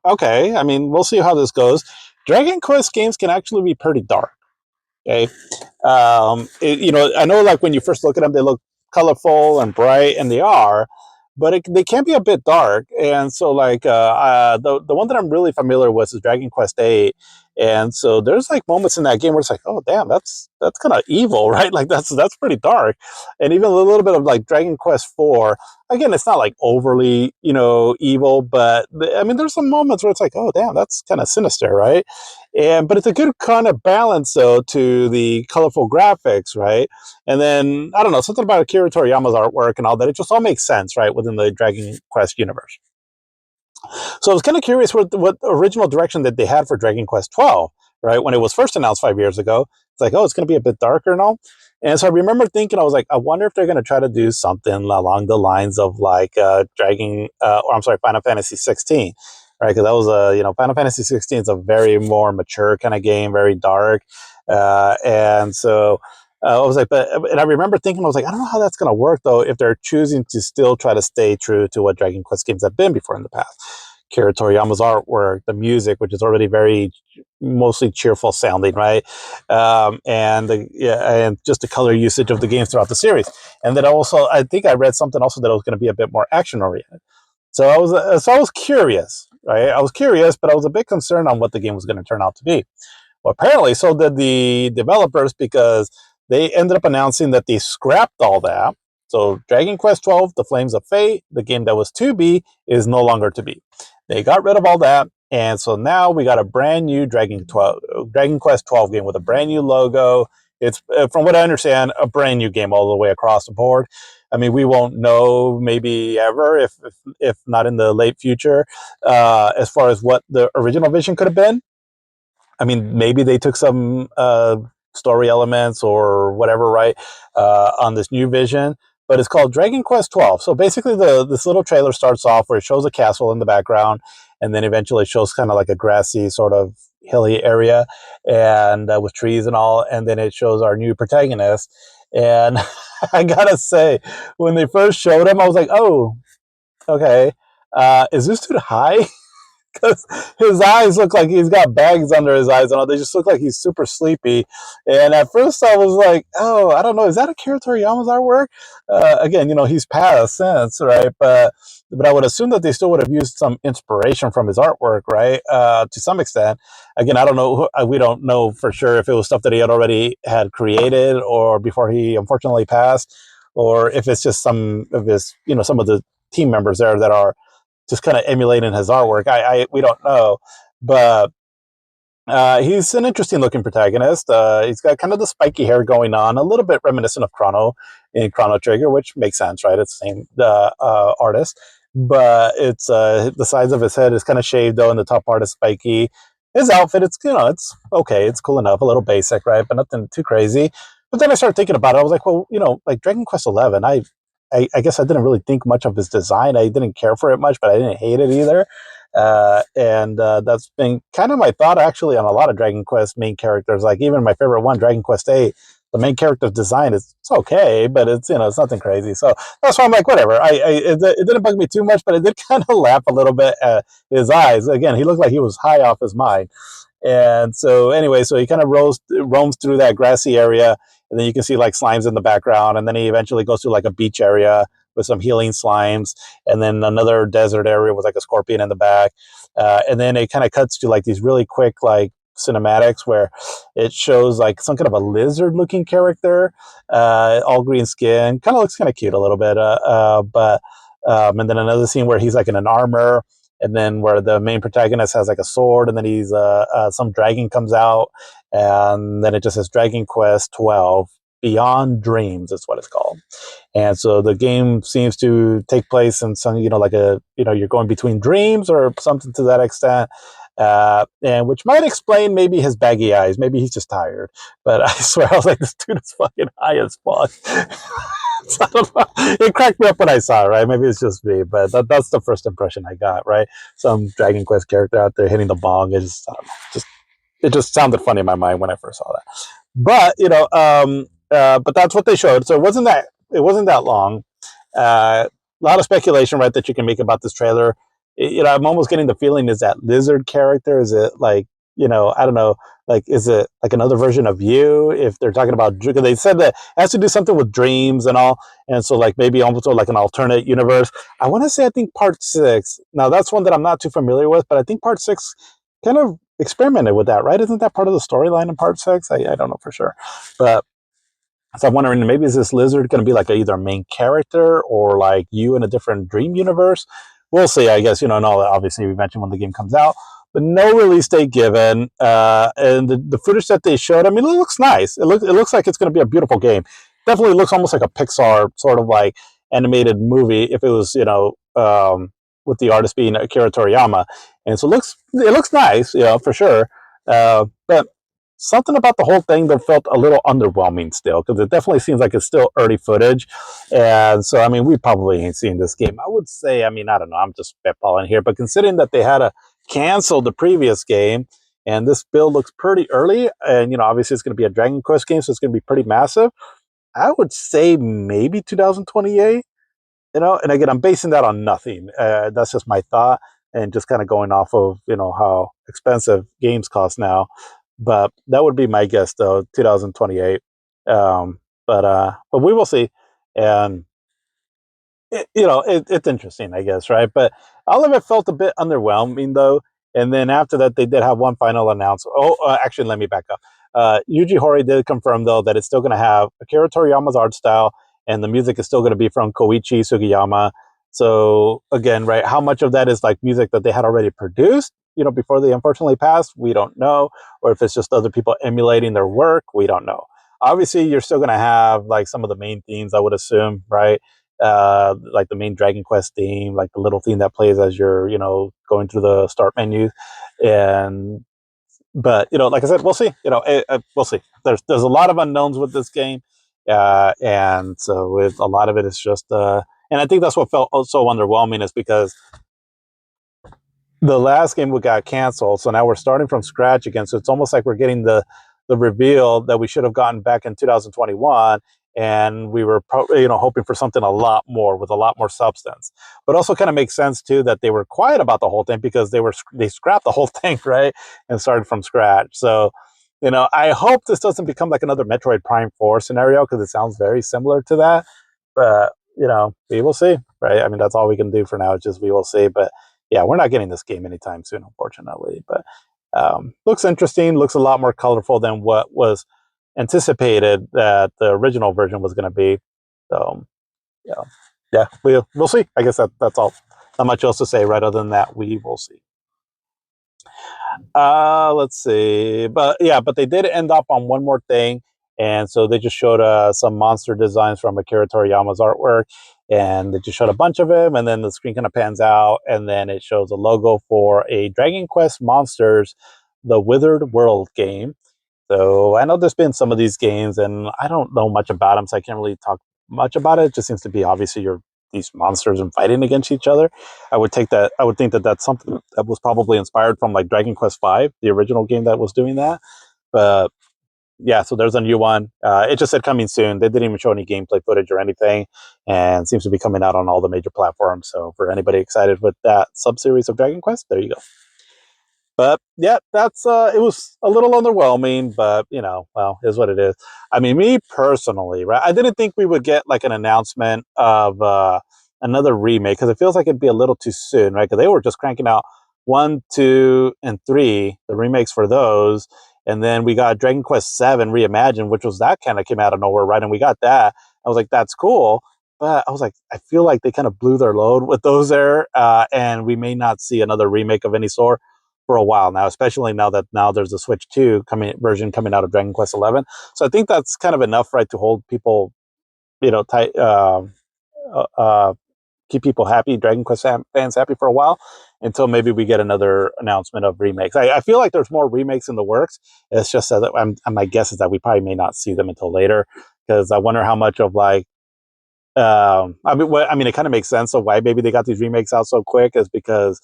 okay, I mean, we'll see how this goes. Dragon Quest games can actually be pretty dark. Okay, I know like when you first look at them, they look colorful and bright, and they are, but they can be a bit dark. And so like the one that I'm really familiar with is Dragon Quest 8. And so there's like moments in that game where it's like, oh damn, that's kind of evil, right? Like that's pretty dark. And even a little bit of like Dragon Quest 4. Again, it's not like overly evil, but I mean, there's some moments where it's like, oh damn, that's kind of sinister, right? But it's a good kind of balance though to the colorful graphics, right? And then I don't know, something about Akira Toriyama's artwork and all that. It just all makes sense, right, within the Dragon Quest universe. So I was kind of curious what original direction that they had for Dragon Quest 12, right? When it was first announced 5 years ago, it's like, oh, it's going to be a bit darker and all. And so I remember thinking, I was like, I wonder if they're going to try to do something along the lines of like Final Fantasy 16, right? Because that was Final Fantasy 16 is a very more mature kind of game, very dark, and so. I was like, and I remember thinking, I was like, I don't know how that's going to work though if they're choosing to still try to stay true to what Dragon Quest games have been before in the past. Akira Toriyama's artwork, the music, which is already very mostly cheerful sounding, right? And just the color usage of the games throughout the series. And then also, I think I read something also that it was going to be a bit more action oriented. So I was curious, right? I was curious, but I was a bit concerned on what the game was going to turn out to be. Well, apparently, so did the developers because they ended up announcing that they scrapped all that. So Dragon Quest 12, The Flames of Fate, the game that was to be, is no longer to be. They got rid of all that, and so now we got a brand new Dragon Quest 12 game with a brand new logo. It's, from what I understand, a brand new game all the way across the board. I mean, we won't know maybe ever, if not in the late future, as far as what the original vision could have been. I mean, maybe they took some story elements or whatever, right, on this new vision. but it's called Dragon Quest 12. So basically, this little trailer starts off where it shows a castle in the background, and then eventually shows kind of like a grassy sort of hilly area, and with trees and all, and then it shows our new protagonist. And I gotta say, when they first showed him, I was like, "Oh, okay, is this too high?" Because his eyes look like he's got bags under his eyes and all. They just look like he's super sleepy. And at first I was like, oh, I don't know, is that Akira Toriyama's artwork? Again, he's passed since, right? But I would assume that they still would have used some inspiration from his artwork, right? To some extent. Again, I don't know. We don't know for sure if it was stuff that he had already had created or before he unfortunately passed, or if it's just some of his, some of the team members there that are just kind of emulating his artwork. We don't know, but he's an interesting looking protagonist. He's got kind of the spiky hair going on, a little bit reminiscent of Chrono in Chrono Trigger, which makes sense, right? It's the same artist, but it's the sides of his head is kind of shaved though, and the top part is spiky. His outfit, it's okay, it's cool enough, a little basic, right, but nothing too crazy. But then I started thinking about it. I was like, well, like Dragon Quest 11, I guess I didn't really think much of his design. I didn't care for it much, but I didn't hate it either. And that's been kind of my thought actually on a lot of Dragon Quest main characters. Like even my favorite one, Dragon Quest 8, the main character's design is it's okay, but it's nothing crazy. So that's why I'm like, whatever. It didn't bug me too much, but it did kind of laugh a little bit at his eyes. Again, he looked like he was high off his mind. And so anyway, so he kind of roams through that grassy area, and then you can see like slimes in the background, and then he eventually goes to like a beach area with some healing slimes, and then another desert area with like a scorpion in the back, and then it kind of cuts to like these really quick like cinematics where it shows like some kind of a lizard looking character, all green skin, kind of looks kind of cute a little bit, but and then another scene where he's like in an armor, and then where the main protagonist has like a sword, and then he's some dragon comes out, and then it just says Dragon Quest 12 Beyond Dreams is what it's called. And so the game seems to take place in some, like you're going between dreams or something to that extent. And which might explain maybe his baggy eyes. Maybe he's just tired. But I swear, I was like, this dude is fucking high as fuck. So I don't know. It cracked me up when I saw it, right? Maybe it's just me, but that's the first impression I got, right? Some Dragon Quest character out there hitting the bong. I don't know, it just sounded funny in my mind when I first saw that. But but that's what they showed. So it wasn't that long. A lot of speculation, right, that you can make about this trailer. I'm almost getting the feeling is that lizard character. Is it like I don't know, like is it like another version of you? If they're talking about, because they said that it has to do something with dreams and all, and so like maybe almost like an alternate universe. I want to say I think part 6. Now that's one that I'm not too familiar with, but I think part 6 kind of experimented with that, right? Isn't that part of the storyline in part 6? I don't know for sure, but so I'm wondering, maybe is this lizard going to be like either a main character or like you in a different dream universe? We'll see, I guess. And all obviously we mentioned when the game comes out, but no release date given. And the footage that they showed, I mean, it looks nice. It looks like it's going to be a beautiful game. Definitely looks almost like a Pixar sort of like animated movie if it was, with the artist being Akira Toriyama. And so it looks nice, for sure. But something about the whole thing that felt a little underwhelming still, because it definitely seems like it's still early footage. And so, I mean, we probably ain't seen this game. I would say, I mean, I don't know, I'm just spitballing here, but considering that they had to cancel the previous game, and this build looks pretty early, and, obviously it's going to be a Dragon Quest game, so it's going to be pretty massive, I would say maybe 2028. And again, I'm basing that on nothing. That's just my thought, and just kind of going off of how expensive games cost now. But that would be my guess, though, 2028. But we will see. And it's interesting, I guess, right? But all of it felt a bit underwhelming, though. And then after that, they did have one final announcement. Oh, actually, let me back up. Yuji Horii did confirm, though, that it's still going to have Akira Toriyama's art style, and the music is still going to be from Koichi Sugiyama. So again, right, how much of that is like music that they had already produced, before they unfortunately passed? We don't know. Or if it's just other people emulating their work, we don't know. Obviously, you're still going to have like some of the main themes, I would assume, right? Like the main Dragon Quest theme, like the little theme that plays as you're, going through the start menu. And but like I said, we'll see. We'll see. There's a lot of unknowns with this game, And so with a lot of it is just, and I think that's what felt so underwhelming is because the last game we got canceled, so now we're starting from scratch again. So it's almost like we're getting the reveal that we should have gotten back in 2021, and we were hoping for something a lot more with a lot more substance. But also kind of makes sense too that they were quiet about the whole thing because they scrapped the whole thing, right, and started from scratch. So I hope this doesn't become like another Metroid Prime 4 scenario because it sounds very similar to that. But we will see, right? I mean, that's all we can do for now. It's just we will see. But yeah, we're not getting this game anytime soon, unfortunately. But looks interesting. Looks a lot more colorful than what was anticipated that the original version was going to be. So yeah, we'll see. I guess that's all. Not much else to say, right? Other than that, we will see. Let's see. But they did end up on one more thing. And so they just showed some monster designs from Akira Toriyama's artwork. And they just showed a bunch of them. And then the screen kind of pans out. And then it shows a logo for a Dragon Quest Monsters, the Withered World game. So I know there's been some of these games, and I don't know much about them, so I can't really talk much about it. It just seems to be obviously you're these monsters and fighting against each other. I would think that that's something that was probably inspired from like Dragon Quest V, the original game that was doing that. But yeah, so there's a new one. It just said coming soon. They didn't even show any gameplay footage or anything, and seems to be coming out on all the major platforms. So for anybody excited with that sub-series of Dragon Quest, there you go. But yeah, that's it was a little underwhelming, but well, is what it is. I mean, me personally, right? I didn't think we would get like an announcement of another remake because it feels like it'd be a little too soon, right? Because they were just cranking out 1, 2, and 3, the remakes for those, and then we got Dragon Quest VII Reimagined, which was that kind of came out of nowhere, right? And we got that. I was like, that's cool. But I was like, I feel like they kind of blew their load with those there, and we may not see another remake of any sort for a while now, especially now that there's a Switch 2 version coming out of Dragon Quest 11. So I think that's kind of enough, right, to hold people, tight, keep people happy, Dragon Quest fans happy for a while until maybe we get another announcement of remakes. I feel like there's more remakes in the works. It's just that my guess is that we probably may not see them until later because I wonder how much of like, it kind of makes sense of why maybe they got these remakes out so quick is because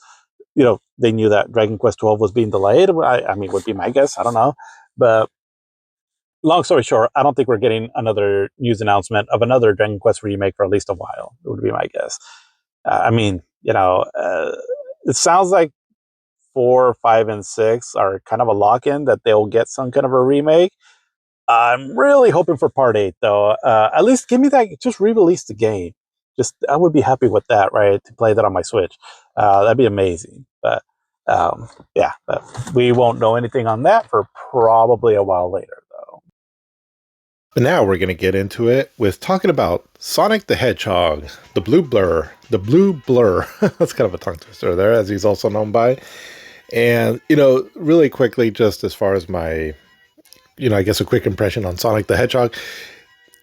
they knew that Dragon Quest 12 was being delayed. I mean, would be my guess. I don't know. But long story short, I don't think we're getting another news announcement of another Dragon Quest remake for at least a while. It would be my guess. It sounds like 4, 5, and 6 are kind of a lock-in that they'll get some kind of a remake. I'm really hoping for part 8, though. At least give me that. Just re-release the game. I would be happy with that, right? To play that on my Switch, that'd be amazing. But yeah, but we won't know anything on that for probably a while later, though. But now we're going to get into it with talking about Sonic the Hedgehog, the Blue Blur. That's kind of a tongue twister there, as he's also known by. And really quickly, just as far as my, I guess a quick impression on Sonic the Hedgehog,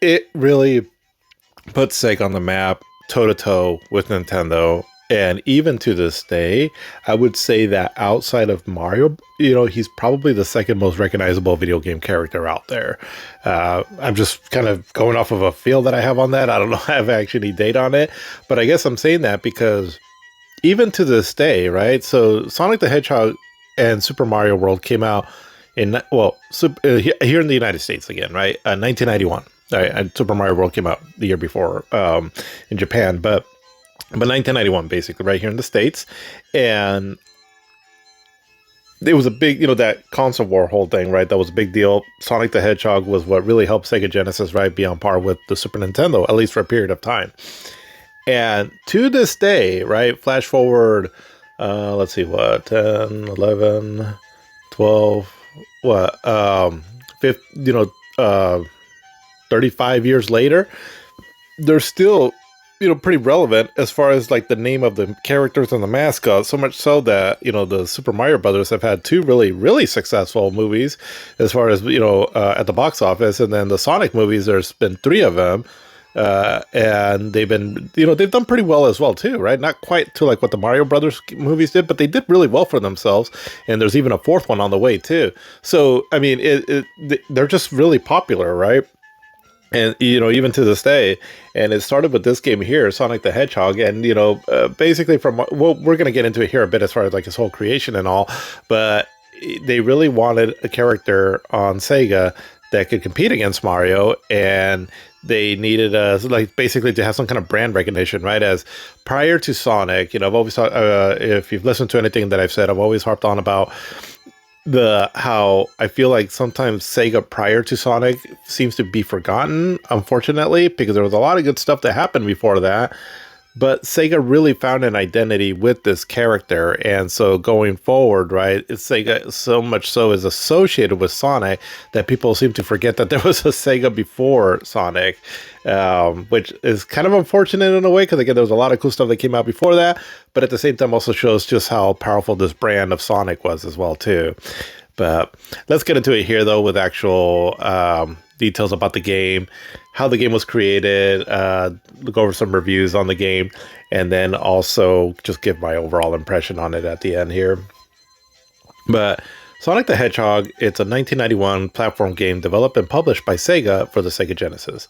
it really put Sega on the map toe-to-toe with Nintendo. And even to this day, I would say that outside of Mario, he's probably the second most recognizable video game character out there. I'm just kind of going off of a feel that I have on that. I don't know if I have actually any data on it, but I guess I'm saying that because even to this day, right? So Sonic the Hedgehog and Super Mario World came out here in the United States again, right? 1991. Right, and Super Mario World came out the year before in Japan, but 1991 basically right here in the States, and it was a big, that console war whole thing, right? That was a big deal. Sonic the Hedgehog was what really helped Sega Genesis, right, be on par with the Super Nintendo, at least for a period of time. And to this day, right, flash forward, let's see, 10, 11, 12, 35 years later, they're still, pretty relevant as far as like the name of the characters and the mascot. So much so that, the Super Mario Brothers have had 2 really, really successful movies as far as, at the box office. And then the Sonic movies, there's been 3 of them. And they've been, they've done pretty well as well too, right? Not quite to like what the Mario Brothers movies did, but they did really well for themselves. And there's even a 4th one on the way too. So, I mean, they're just really popular, right? And even to this day, and it started with this game here, Sonic the Hedgehog, and basically from well, we're going to get into it here a bit as far as like his whole creation and all, but they really wanted a character on Sega that could compete against Mario, and they needed like basically to have some kind of brand recognition, right? As prior to Sonic, I've always thought, if you've listened to anything that I've said, I've always harped on about the how I feel like sometimes Sega prior to Sonic seems to be forgotten, unfortunately, because there was a lot of good stuff that happened before that. But Sega really found an identity with this character, and so going forward, right, Sega so much so is associated with Sonic that people seem to forget that there was a Sega before Sonic, which is kind of unfortunate in a way because again, there was a lot of cool stuff that came out before that, but at the same time also shows just how powerful this brand of Sonic was as well too. But let's get into it here, though, with actual details about the game, how the game was created, look over some reviews on the game, and then also just give my overall impression on it at the end here. But Sonic the Hedgehog, it's a 1991 platform game developed and published by Sega for the Sega Genesis.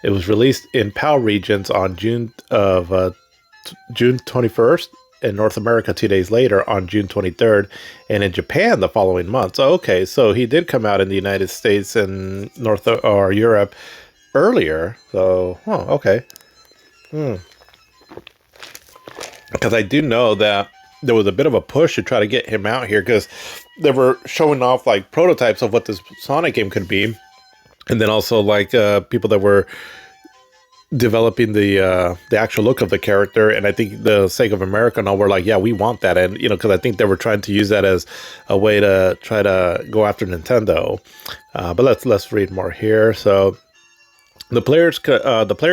It was released in PAL regions on June 21st, in North America 2 days later on June 23rd, and in Japan the following month. So, okay, so he did come out in the United States and North or Europe earlier. So, okay. Because I do know that there was a bit of a push to try to get him out here because they were showing off like prototypes of what this Sonic game could be. And then also like people that were developing the actual look of the character, and I think the Sega of America and all were like, yeah, we want that, and because I think they were trying to use that as a way to try to go after Nintendo. But let's read more here. So the player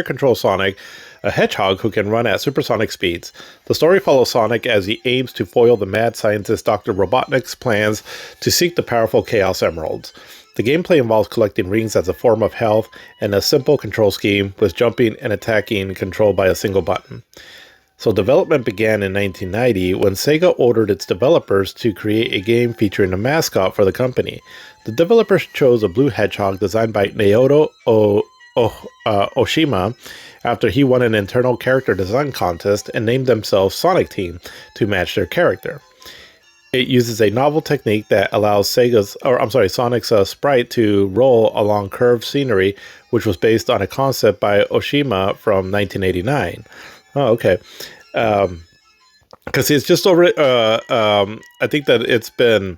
controls Sonic, a hedgehog who can run at supersonic speeds. The story follows Sonic as he aims to foil the mad scientist Dr. Robotnik's plans to seek the powerful Chaos Emeralds. The gameplay involves collecting rings as a form of health and a simple control scheme with jumping and attacking controlled by a single button. So development began in 1990 when Sega ordered its developers to create a game featuring a mascot for the company. The developers chose a blue hedgehog designed by Naoto Oshima after he won an internal character design contest and named themselves Sonic Team to match their character. It uses a novel technique that allows Sonic's sprite to roll along curved scenery, which was based on a concept by Oshima from 1989. Oh, okay. Because it's just over. I think that it's been.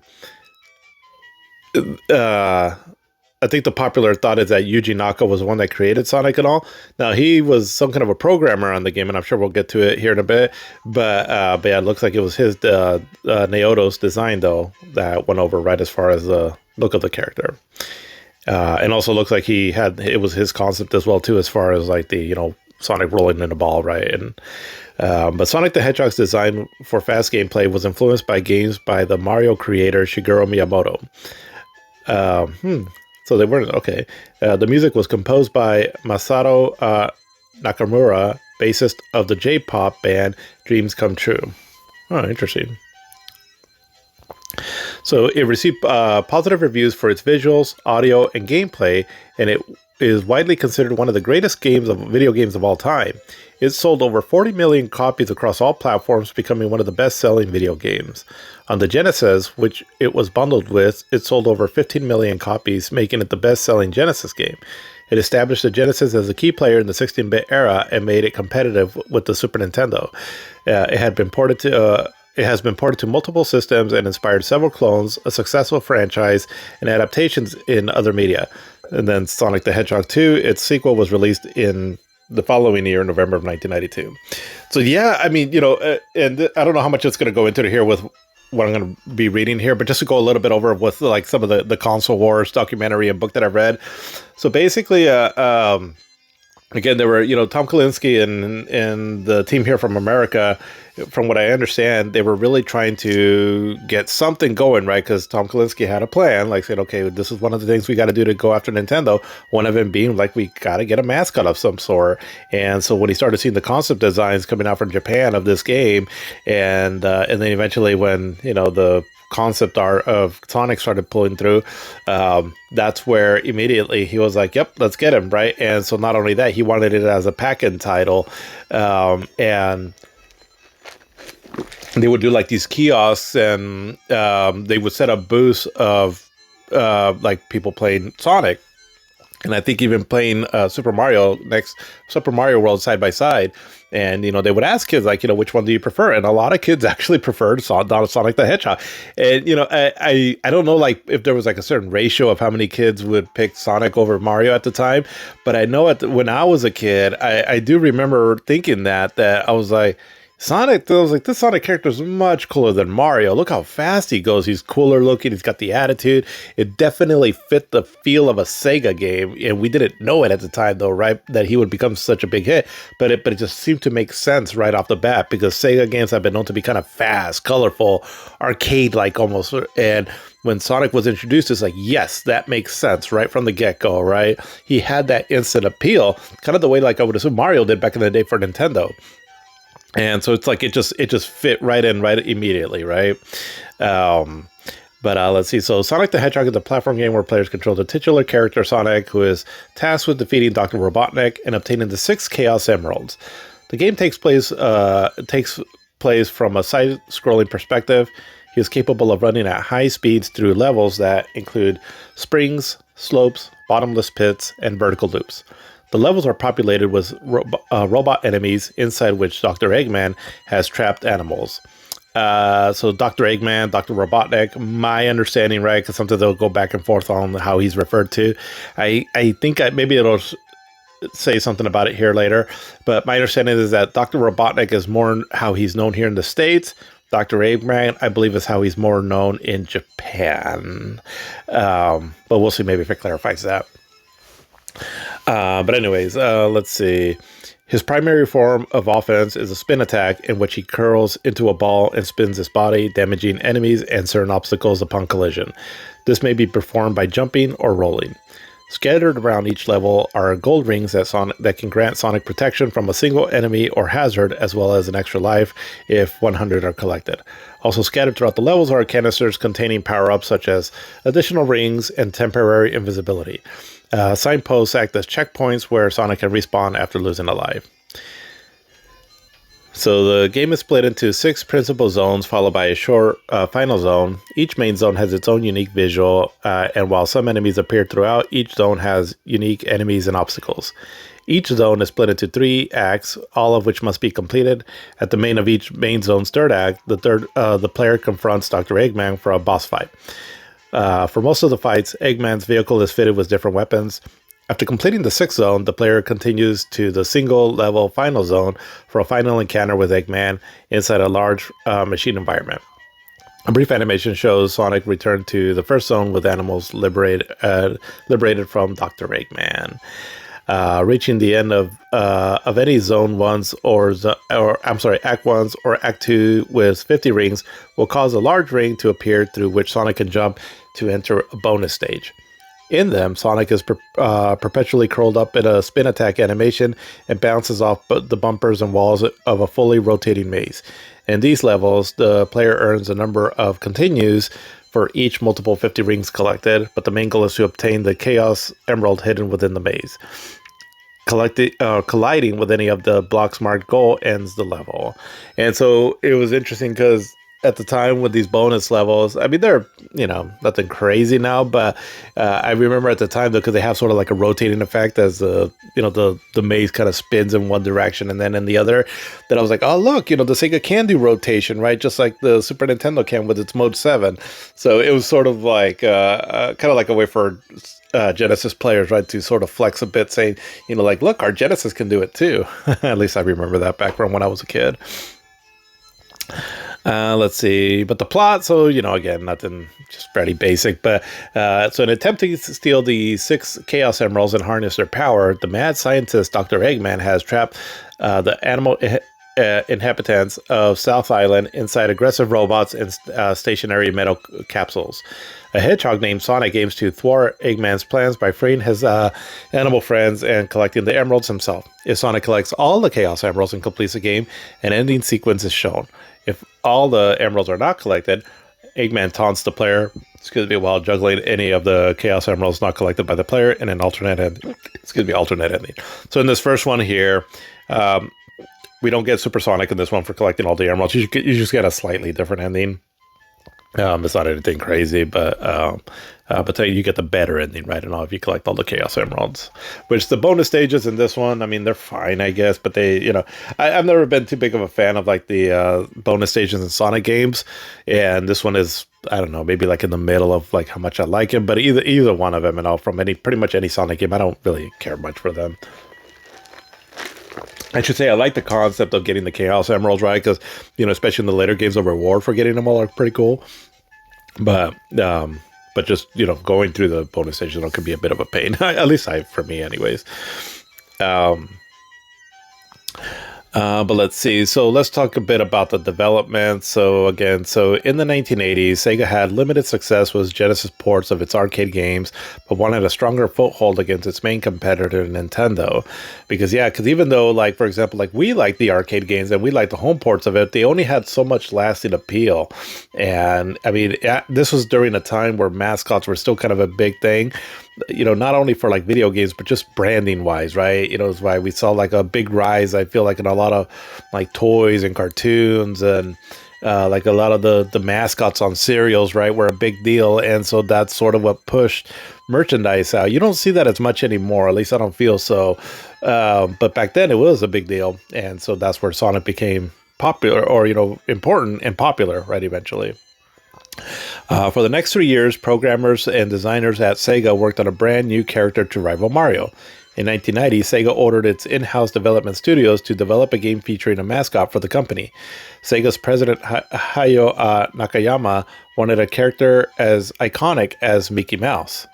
I think the popular thought is that Yuji Naka was the one that created Sonic and all. Now, he was some kind of a programmer on the game, and I'm sure we'll get to it here in a bit. But yeah, it looks like it was his Naoto's design, though, that went over right as far as the look of the character. And also looks like it was his concept as well, too, as far as like the, Sonic rolling in a ball, right? And but Sonic the Hedgehog's design for fast gameplay was influenced by games by the Mario creator Shigeru Miyamoto. So they weren't okay. The music was composed by Masato Nakamura, bassist of the J-pop band Dreams Come True. Oh, interesting. So it received positive reviews for its visuals, audio, and gameplay, and it is widely considered one of the greatest video games of all time. It sold over 40 million copies across all platforms, becoming one of the best-selling video games. On the Genesis, which it was bundled with, it sold over 15 million copies, making it the best-selling Genesis game. It established the Genesis as a key player in the 16-bit era and made it competitive with the Super Nintendo. It has been ported to multiple systems and inspired several clones, a successful franchise, and adaptations in other media. And then Sonic the Hedgehog 2, its sequel, was released in the following year, November of 1992. So yeah, I mean, and I don't know how much it's going to go into here with what I'm going to be reading here, but just to go a little bit over with like some of the console wars documentary and book that I've read. So basically, again, there were, Tom Kalinske and the team here from America, from what I understand, they were really trying to get something going, right? Because Tom Kalinske had a plan, like said, okay, this is one of the things we got to do to go after Nintendo. One of them being like, we got to get a mascot of some sort. And so when he started seeing the concept designs coming out from Japan of this game, and then eventually when the concept art of Sonic started pulling through, that's where immediately he was like, yep, let's get him, right? And so not only that, he wanted it as a pack-in title, and they would do like these kiosks, and they would set up booths of like people playing Sonic, and I think even playing Super Mario World side by side. And they would ask kids like, which one do you prefer? And a lot of kids actually preferred Sonic the Hedgehog. And I don't know like if there was like a certain ratio of how many kids would pick Sonic over Mario at the time, but I know when I was a kid, I do remember thinking that I was like, Sonic, I was like, this Sonic character is much cooler than Mario. Look how fast he goes. He's cooler looking. He's got the attitude. It definitely fit the feel of a Sega game. And we didn't know it at the time, though, right? That he would become such a big hit. But it just seemed to make sense right off the bat, because Sega games have been known to be kind of fast, colorful, arcade-like almost. And when Sonic was introduced, it's like, yes, that makes sense right from the get-go, right? He had that instant appeal, kind of the way like I would assume Mario did back in the day for Nintendo. And so it's like it just fit right immediately, right? But let's see. So Sonic the Hedgehog is a platform game where players control the titular character Sonic, who is tasked with defeating Dr. Robotnik and obtaining the 6 Chaos Emeralds. The game takes place from a side-scrolling perspective. He is capable of running at high speeds through levels that include springs, slopes, bottomless pits, and vertical loops. The levels are populated with robot enemies, inside which Dr. Eggman has trapped animals. So Dr. Eggman, Dr. Robotnik, my understanding, right, because sometimes they'll go back and forth on how he's referred to. I think maybe it'll say something about it here later, but my understanding is that Dr. Robotnik is more how he's known here in the States. Dr. Eggman, I believe, is how he's more known in Japan. But we'll see maybe if it clarifies that. But anyways, let's see. His primary form of offense is a spin attack, in which he curls into a ball and spins his body, damaging enemies and certain obstacles upon collision. This may be performed by jumping or rolling. Scattered around each level are gold rings that can grant Sonic protection from a single enemy or hazard, as well as an extra life if 100 are collected. Also scattered throughout the levels are canisters containing power-ups such as additional rings and temporary invisibility. Signposts act as checkpoints where Sonic can respawn after losing a life. So the game is split into 6 principal zones, followed by a short final zone. Each main zone has its own unique visual, and while some enemies appear throughout, each zone has unique enemies and obstacles. Each zone is split into 3 acts, all of which must be completed. At the main of each main zone's third act, the player confronts Dr. Eggman for a boss fight. For most of the fights, Eggman's vehicle is fitted with different weapons. After completing the 6th zone, the player continues to the single-level final zone for a final encounter with Eggman inside a large machine environment. A brief animation shows Sonic return to the first zone with animals liberated from Dr. Eggman. Reaching the end of any Zone 1's Act 1's or Act 2 with 50 rings will cause a large ring to appear through which Sonic can jump to enter a bonus stage. In them, Sonic is perpetually curled up in a spin attack animation and bounces off the bumpers and walls of a fully rotating maze. In these levels, the player earns a number of continues for each multiple 50 rings collected, but the main goal is to obtain the Chaos Emerald hidden within the maze. Colliding with any of the blocks marked goal ends the level. And so it was interesting because at the time with these bonus levels, I mean, they're, nothing crazy now, but I remember at the time, though, because they have sort of like a rotating effect as the maze kind of spins in one direction and then in the other, that I was like, oh, look, the Sega can do rotation, right? Just like the Super Nintendo can with its Mode 7. So it was sort of like, kind of like a way for Genesis players, right, to sort of flex a bit, saying, like, look, our Genesis can do it too. At least I remember that back from when I was a kid. Let's see, but the plot, so, again, nothing, just fairly basic, but, so in attempting to steal the 6 Chaos Emeralds and harness their power, the mad scientist Dr. Eggman has trapped the inhabitants of South Island inside aggressive robots and stationary metal capsules. A hedgehog named Sonic aims to thwart Eggman's plans by freeing his animal friends and collecting the emeralds himself. If Sonic collects all the Chaos Emeralds and completes the game, an ending sequence is shown. If all the emeralds are not collected, Eggman taunts the player, while juggling any of the Chaos Emeralds not collected by the player in an alternate ending. Alternate ending. So in this first one here, we don't get Supersonic in this one for collecting all the emeralds. You just get a slightly different ending. It's not anything crazy, but you get the better ending, right? And all if you collect all the Chaos Emeralds, which the bonus stages in this one, I mean, they're fine, I guess, but I've never been too big of a fan of like the bonus stages in Sonic games, and this one is, I don't know, maybe like in the middle of like how much I like him, but either one of them, and all from pretty much any Sonic game, I don't really care much for them. I should say I like the concept of getting the Chaos Emeralds, right? Because, especially in the later games, the reward for getting them all are pretty cool. But just, going through the bonus stages can be a bit of a pain. At least for me anyways. But let's see. So let's talk a bit about the development. So in the 1980s, Sega had limited success with Genesis ports of its arcade games, but wanted a stronger foothold against its main competitor, Nintendo. Because even though, like, for example, like we like the arcade games and we like the home ports of it, they only had so much lasting appeal. And I mean, this was during a time where mascots were still kind of a big thing. Not only for like video games, but just branding wise, right? It's why we saw like a big rise, I feel like, in a lot of like toys and cartoons, and like a lot of the mascots on cereals, right, were a big deal. And so that's sort of what pushed merchandise out. You don't see that as much anymore, at least I don't feel so. But back then it was a big deal. And so that's where Sonic became popular, or, important and popular, right, eventually. For the next 3 years, programmers and designers at Sega worked on a brand new character to rival Mario. In 1990, Sega ordered its in-house development studios to develop a game featuring a mascot for the company. Sega's president, Hayao Nakayama, wanted a character as iconic as Mickey Mouse.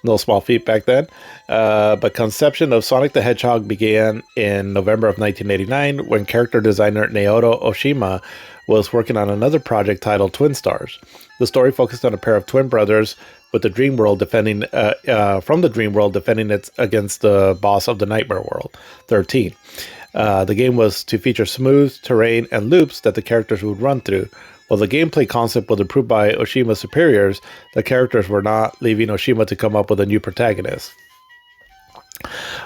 No small feat back then. But conception of Sonic the Hedgehog began in November of 1989 when character designer Naoto Oshima was working on another project titled Twin Stars. The story focused on a pair of twin brothers with the Dream World defending it against the boss of the Nightmare World, 13. The game was to feature smooth terrain and loops that the characters would run through. While the gameplay concept was approved by Oshima's superiors, the characters were not, leaving Oshima to come up with a new protagonist.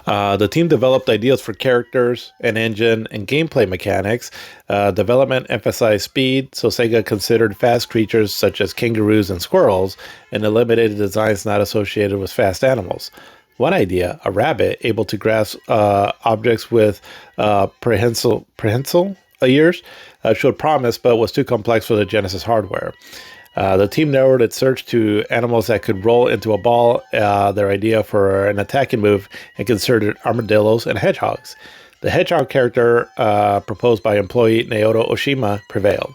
The team developed ideas for characters, an engine, and gameplay mechanics. Development emphasized speed, so Sega considered fast creatures such as kangaroos and squirrels, and eliminated designs not associated with fast animals. One idea, a rabbit able to grasp objects with prehensile ears, showed promise, but was too complex for the Genesis hardware. The team narrowed its search to animals that could roll into a ball, their idea for an attacking move, and considered armadillos and hedgehogs. The hedgehog character proposed by employee Naoto Oshima prevailed.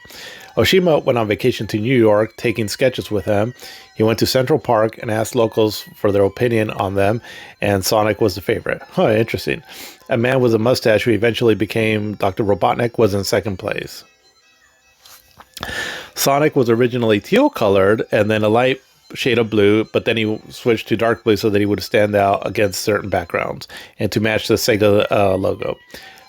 Oshima went on vacation to New York, taking sketches with him. He went to Central Park and asked locals for their opinion on them, and Sonic was the favorite. Interesting. A man with a mustache who eventually became Dr. Robotnik was in second place. Sonic was originally teal colored and then a light shade of blue, but then he switched to dark blue so that he would stand out against certain backgrounds and to match the Sega logo.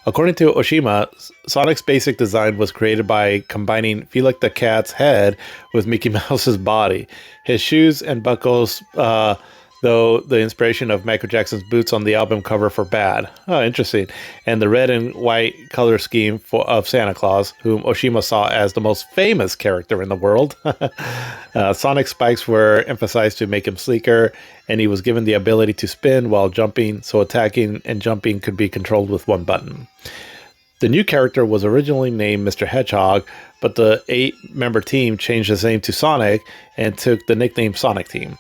According to Oshima, Sonic's basic design was created by combining Felix the Cat's head with Mickey Mouse's body. His shoes and buckles, though the inspiration of Michael Jackson's boots on the album cover for Bad. Interesting. And the red and white color scheme of Santa Claus, whom Oshima saw as the most famous character in the world. Sonic's spikes were emphasized to make him sleeker, and he was given the ability to spin while jumping, so attacking and jumping could be controlled with one button. The new character was originally named Mr. Hedgehog, but the 8-member team changed his name to Sonic and took the nickname Sonic Team.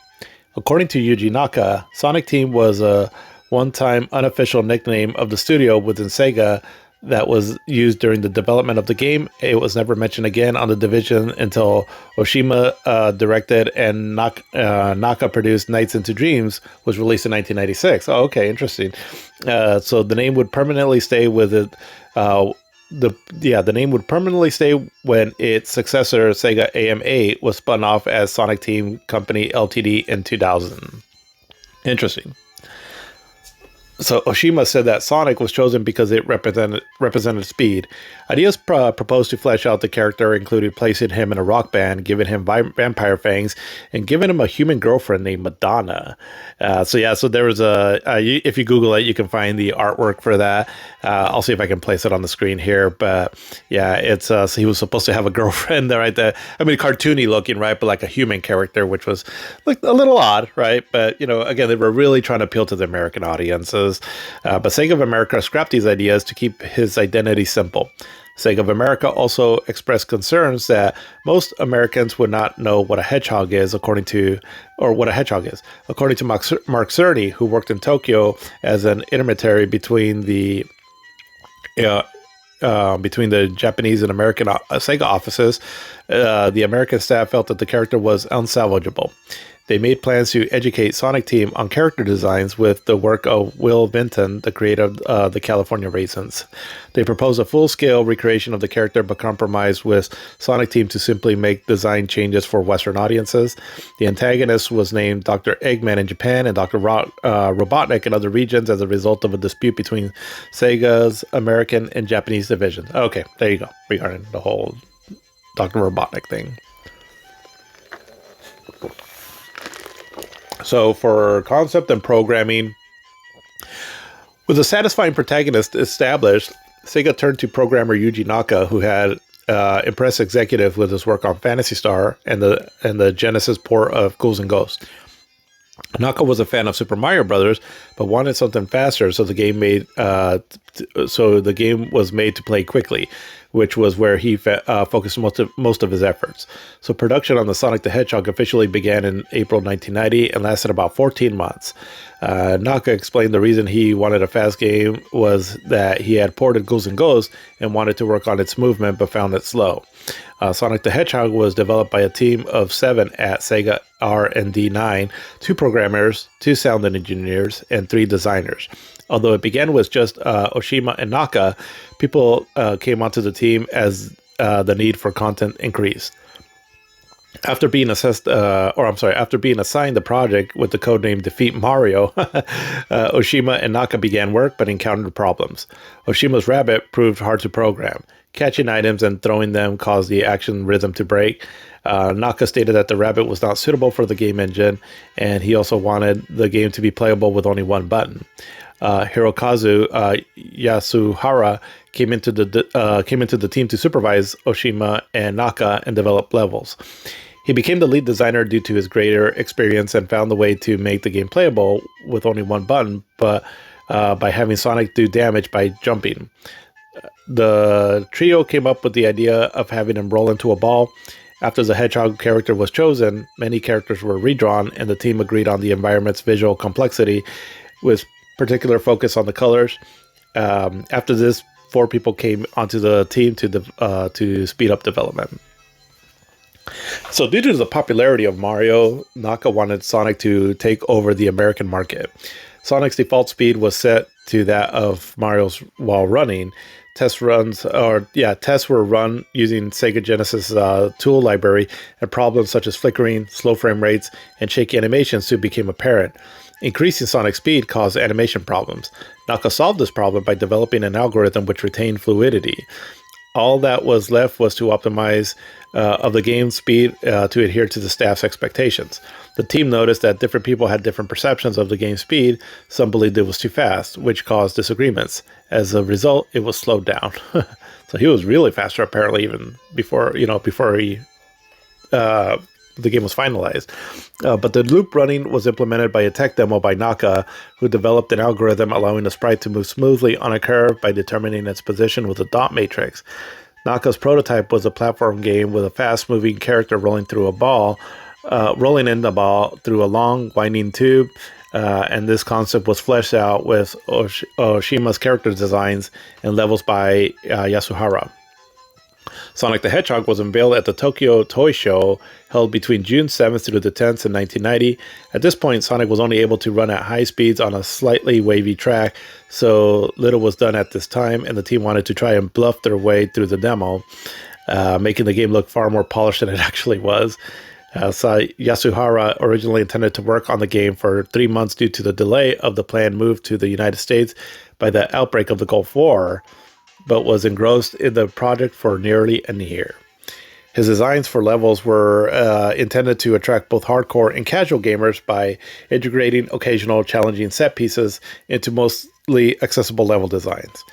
According to Yuji Naka, Sonic Team was a one-time unofficial nickname of the studio within Sega that was used during the development of the game. It was never mentioned again on the division until Oshima directed and Naka produced Nights into Dreams, was released in 1996. Oh, okay, interesting. So the name would permanently stay with it the name would permanently stay when its successor, Sega AM8, was spun off as Sonic Team Company Ltd. In 2000. Interesting. So Oshima said that Sonic was chosen because it represented speed. Ideas proposed to flesh out the character included placing him in a rock band, giving him vampire fangs, and giving him a human girlfriend named Madonna. So there was if you Google it, you can find the artwork for that. I'll see if I can place it on the screen here. But yeah, it's so he was supposed to have a girlfriend there, right? I mean, cartoony looking, right? But like a human character, which was like a little odd, right? But again, they were really trying to appeal to the American audiences. But Sega of America scrapped these ideas to keep his identity simple. Sega of America also expressed concerns that most Americans would not know what a hedgehog is, according to Mark Cerny, who worked in Tokyo as an intermediary between the Japanese and American Sega offices. The American staff felt that the character was unsalvageable. They made plans to educate Sonic Team on character designs with the work of Will Vinton, the creator of the California Raisins. They proposed a full-scale recreation of the character, but compromised with Sonic Team to simply make design changes for Western audiences. The antagonist was named Dr. Eggman in Japan and Dr. Robotnik in other regions as a result of a dispute between Sega's American and Japanese divisions. Okay, there you go, regarding the whole Dr. Robotnik thing. So for concept and programming, with a satisfying protagonist established, Sega turned to programmer Yuji Naka, who had impressed executives with his work on Phantasy Star and the Genesis port of Ghouls and Ghosts. Naka was a fan of Super Mario Brothers, but wanted something faster, so the game was made to play quickly, which was where he focused most of his efforts. So production on the Sonic the Hedgehog officially began in April 1990 and lasted about 14 months. Naka explained the reason he wanted a fast game was that he had ported Ghouls and Ghosts and wanted to work on its movement, but found it slow. Sonic the Hedgehog was developed by a team of 7 at Sega R&D 9, 2 programmers, 2 sound engineers, and 3 designers. Although it began with just Oshima and Naka, people came onto the team as the need for content increased. After being assigned the project with the codename Defeat Mario, Oshima and Naka began work but encountered problems. Oshima's rabbit proved hard to program. Catching items and throwing them caused the action rhythm to break. Naka stated that the rabbit was not suitable for the game engine, and he also wanted the game to be playable with only one button. Hirokazu Yasuhara came into the team to supervise Oshima and Naka and develop levels. He became the lead designer due to his greater experience and found the way to make the game playable with only one button, but by having Sonic do damage by jumping. The trio came up with the idea of having him roll into a ball. After the Hedgehog character was chosen, many characters were redrawn, and the team agreed on the environment's visual complexity, with particular focus on the colors. After this, 4 people came onto the team to speed up development. So due to the popularity of Mario, Naka wanted Sonic to take over the American market. Sonic's default speed was set to that of Mario's while running. Tests were run using Sega Genesis tool library, and problems such as flickering, slow frame rates, and shaky animations soon became apparent. Increasing Sonic's speed caused animation problems. Naka solved this problem by developing an algorithm which retained fluidity. All that was left was to optimize of the game's speed to adhere to the staff's expectations. The team noticed that different people had different perceptions of the game's speed. Some believed it was too fast, which caused disagreements. As a result, it was slowed down. So he was really faster, apparently, even before the game was finalized. But the loop running was implemented by a tech demo by Naka, who developed an algorithm allowing the sprite to move smoothly on a curve by determining its position with a dot matrix. Naka's prototype was a platform game with a fast-moving character rolling in the ball through a long, winding tube, and this concept was fleshed out with Oshima's character designs and levels by Yasuhara. Sonic the Hedgehog was unveiled at the Tokyo Toy Show, held between June 7th through the 10th in 1990. At this point, Sonic was only able to run at high speeds on a slightly wavy track, so little was done at this time, and the team wanted to try and bluff their way through the demo, making the game look far more polished than it actually was. Yasuhara originally intended to work on the game for 3 months due to the delay of the planned move to the United States by the outbreak of the Gulf War, but was engrossed in the project for nearly a year. His designs for levels were intended to attract both hardcore and casual gamers by integrating occasional challenging set pieces into mostly accessible level designs.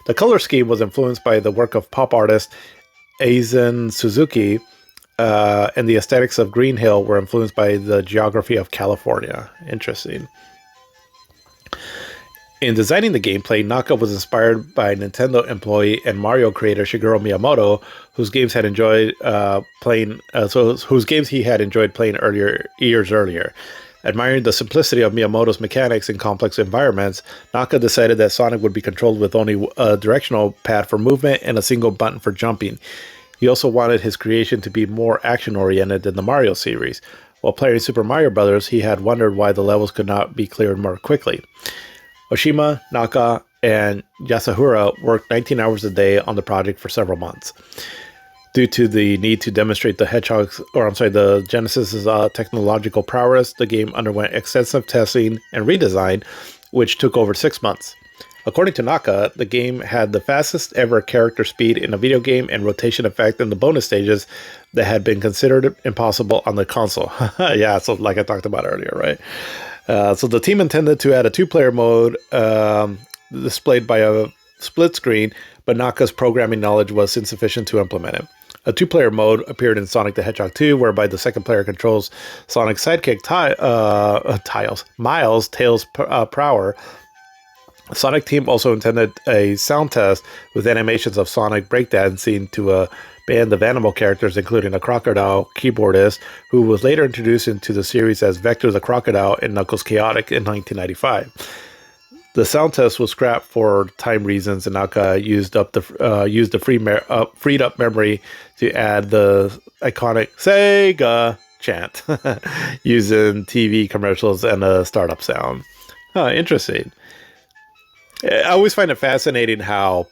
The color scheme was influenced by the work of pop artist Eizen Suzuki, and the aesthetics of Green Hill were influenced by the geography of California. Interesting. In designing the gameplay, Naka was inspired by Nintendo employee and Mario creator Shigeru Miyamoto, whose games he had enjoyed playing years earlier. Admiring the simplicity of Miyamoto's mechanics in complex environments, Naka decided that Sonic would be controlled with only a directional pad for movement and a single button for jumping. He also wanted his creation to be more action-oriented than the Mario series. While playing Super Mario Bros., he had wondered why the levels could not be cleared more quickly. Oshima, Naka, and Yasuhara worked 19 hours a day on the project for several months. Due to the need to demonstrate the Genesis's technological prowess, the game underwent extensive testing and redesign, which took over 6 months. According to Naka, the game had the fastest ever character speed in a video game and rotation effect in the bonus stages that had been considered impossible on the console. Yeah, so like I talked about earlier, right? So the team intended to add a 2-player mode displayed by a split screen, but Naka's programming knowledge was insufficient to implement it. A 2-player mode appeared in Sonic the Hedgehog 2, whereby the second player controls Sonic's sidekick Miles Tails Prower. The Sonic team also intended a sound test with animations of Sonic breakdancing to a band of animal characters, including a crocodile keyboardist, who was later introduced into the series as Vector the Crocodile in Knuckles Chaotic in 1995. The sound test was scrapped for time reasons, and Naka used the freed up memory to add the iconic Sega chant using TV commercials and a startup sound. Interesting. I always find it fascinating how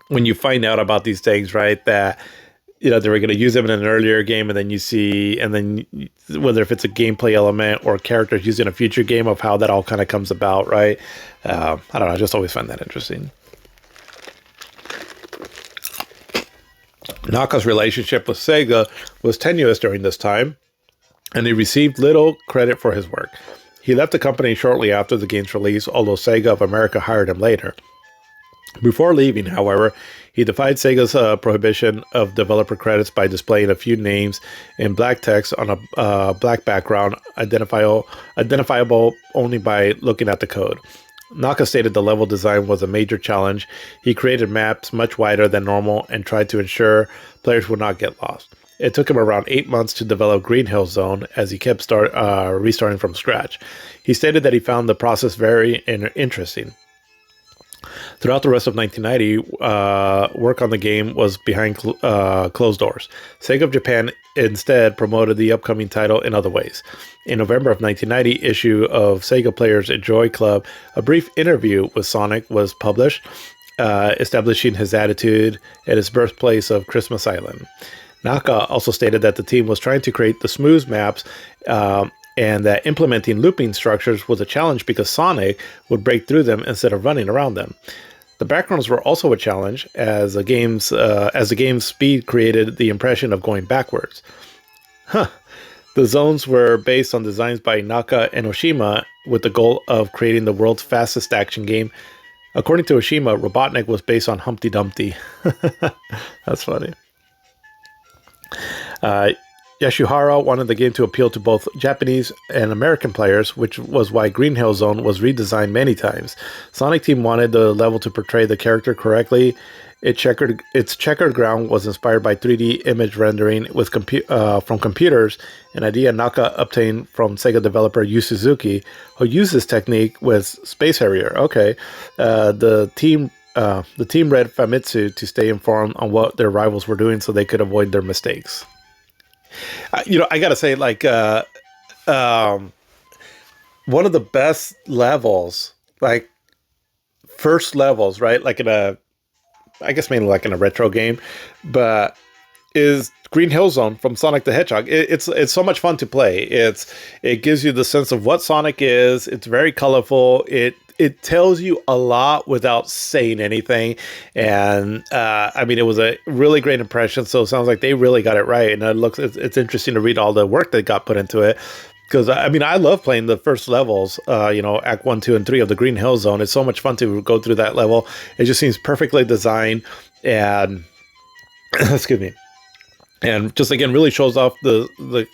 when you find out about these things, right, that they were going to use them in an earlier game, and then you see, and then whether if it's a gameplay element or characters used in a future game, of how that all kind of comes about, right? I don't know. I just always find that interesting. Naka's relationship with Sega was tenuous during this time, and he received little credit for his work. He left the company shortly after the game's release, although Sega of America hired him later. Before leaving, however, he defied Sega's prohibition of developer credits by displaying a few names in black text on a black background, identifiable only by looking at the code. Naka stated the level design was a major challenge. He created maps much wider than normal and tried to ensure players would not get lost. It took him around 8 months to develop Green Hill Zone, as he kept restarting from scratch. He stated that he found the process very interesting. Throughout the rest of 1990, work on the game was behind closed doors. Sega of Japan instead promoted the upcoming title in other ways. In November of 1990 issue of Sega Players Enjoy Club, a brief interview with Sonic was published, establishing his attitude at his birthplace of Christmas Island. Naka also stated that the team was trying to create the smooth maps, and that implementing looping structures was a challenge because Sonic would break through them instead of running around them. The backgrounds were also a challenge, as the game's speed created the impression of going backwards. The zones were based on designs by Naka and Oshima, with the goal of creating the world's fastest action game. According to Oshima, Robotnik was based on Humpty Dumpty. That's funny. Yasuhara wanted the game to appeal to both Japanese and American players, which was why Green Hill Zone was redesigned many times. Sonic Team wanted the level to portray the character correctly. Its checkered ground was inspired by 3D image rendering from computers, an idea Naka obtained from Sega developer Yu Suzuki, who used this technique with Space Harrier. The team the team read Famitsu to stay informed on what their rivals were doing so they could avoid their mistakes. I gotta say, um, one of the best levels, like first levels, right? Like I guess mainly like in a retro game, but is Green Hill Zone from Sonic the Hedgehog. It's so much fun to play. It gives you the sense of what Sonic is. It's very colorful. It tells you a lot without saying anything, and I mean, it was a really great impression. So it sounds like they really got it right, and it's interesting to read all the work that got put into it. Because I mean, I love playing the first levels, Act 1, 2, and 3 of the Green Hill Zone. It's so much fun to go through that level. It just seems perfectly designed, and excuse me, and just again really shows off the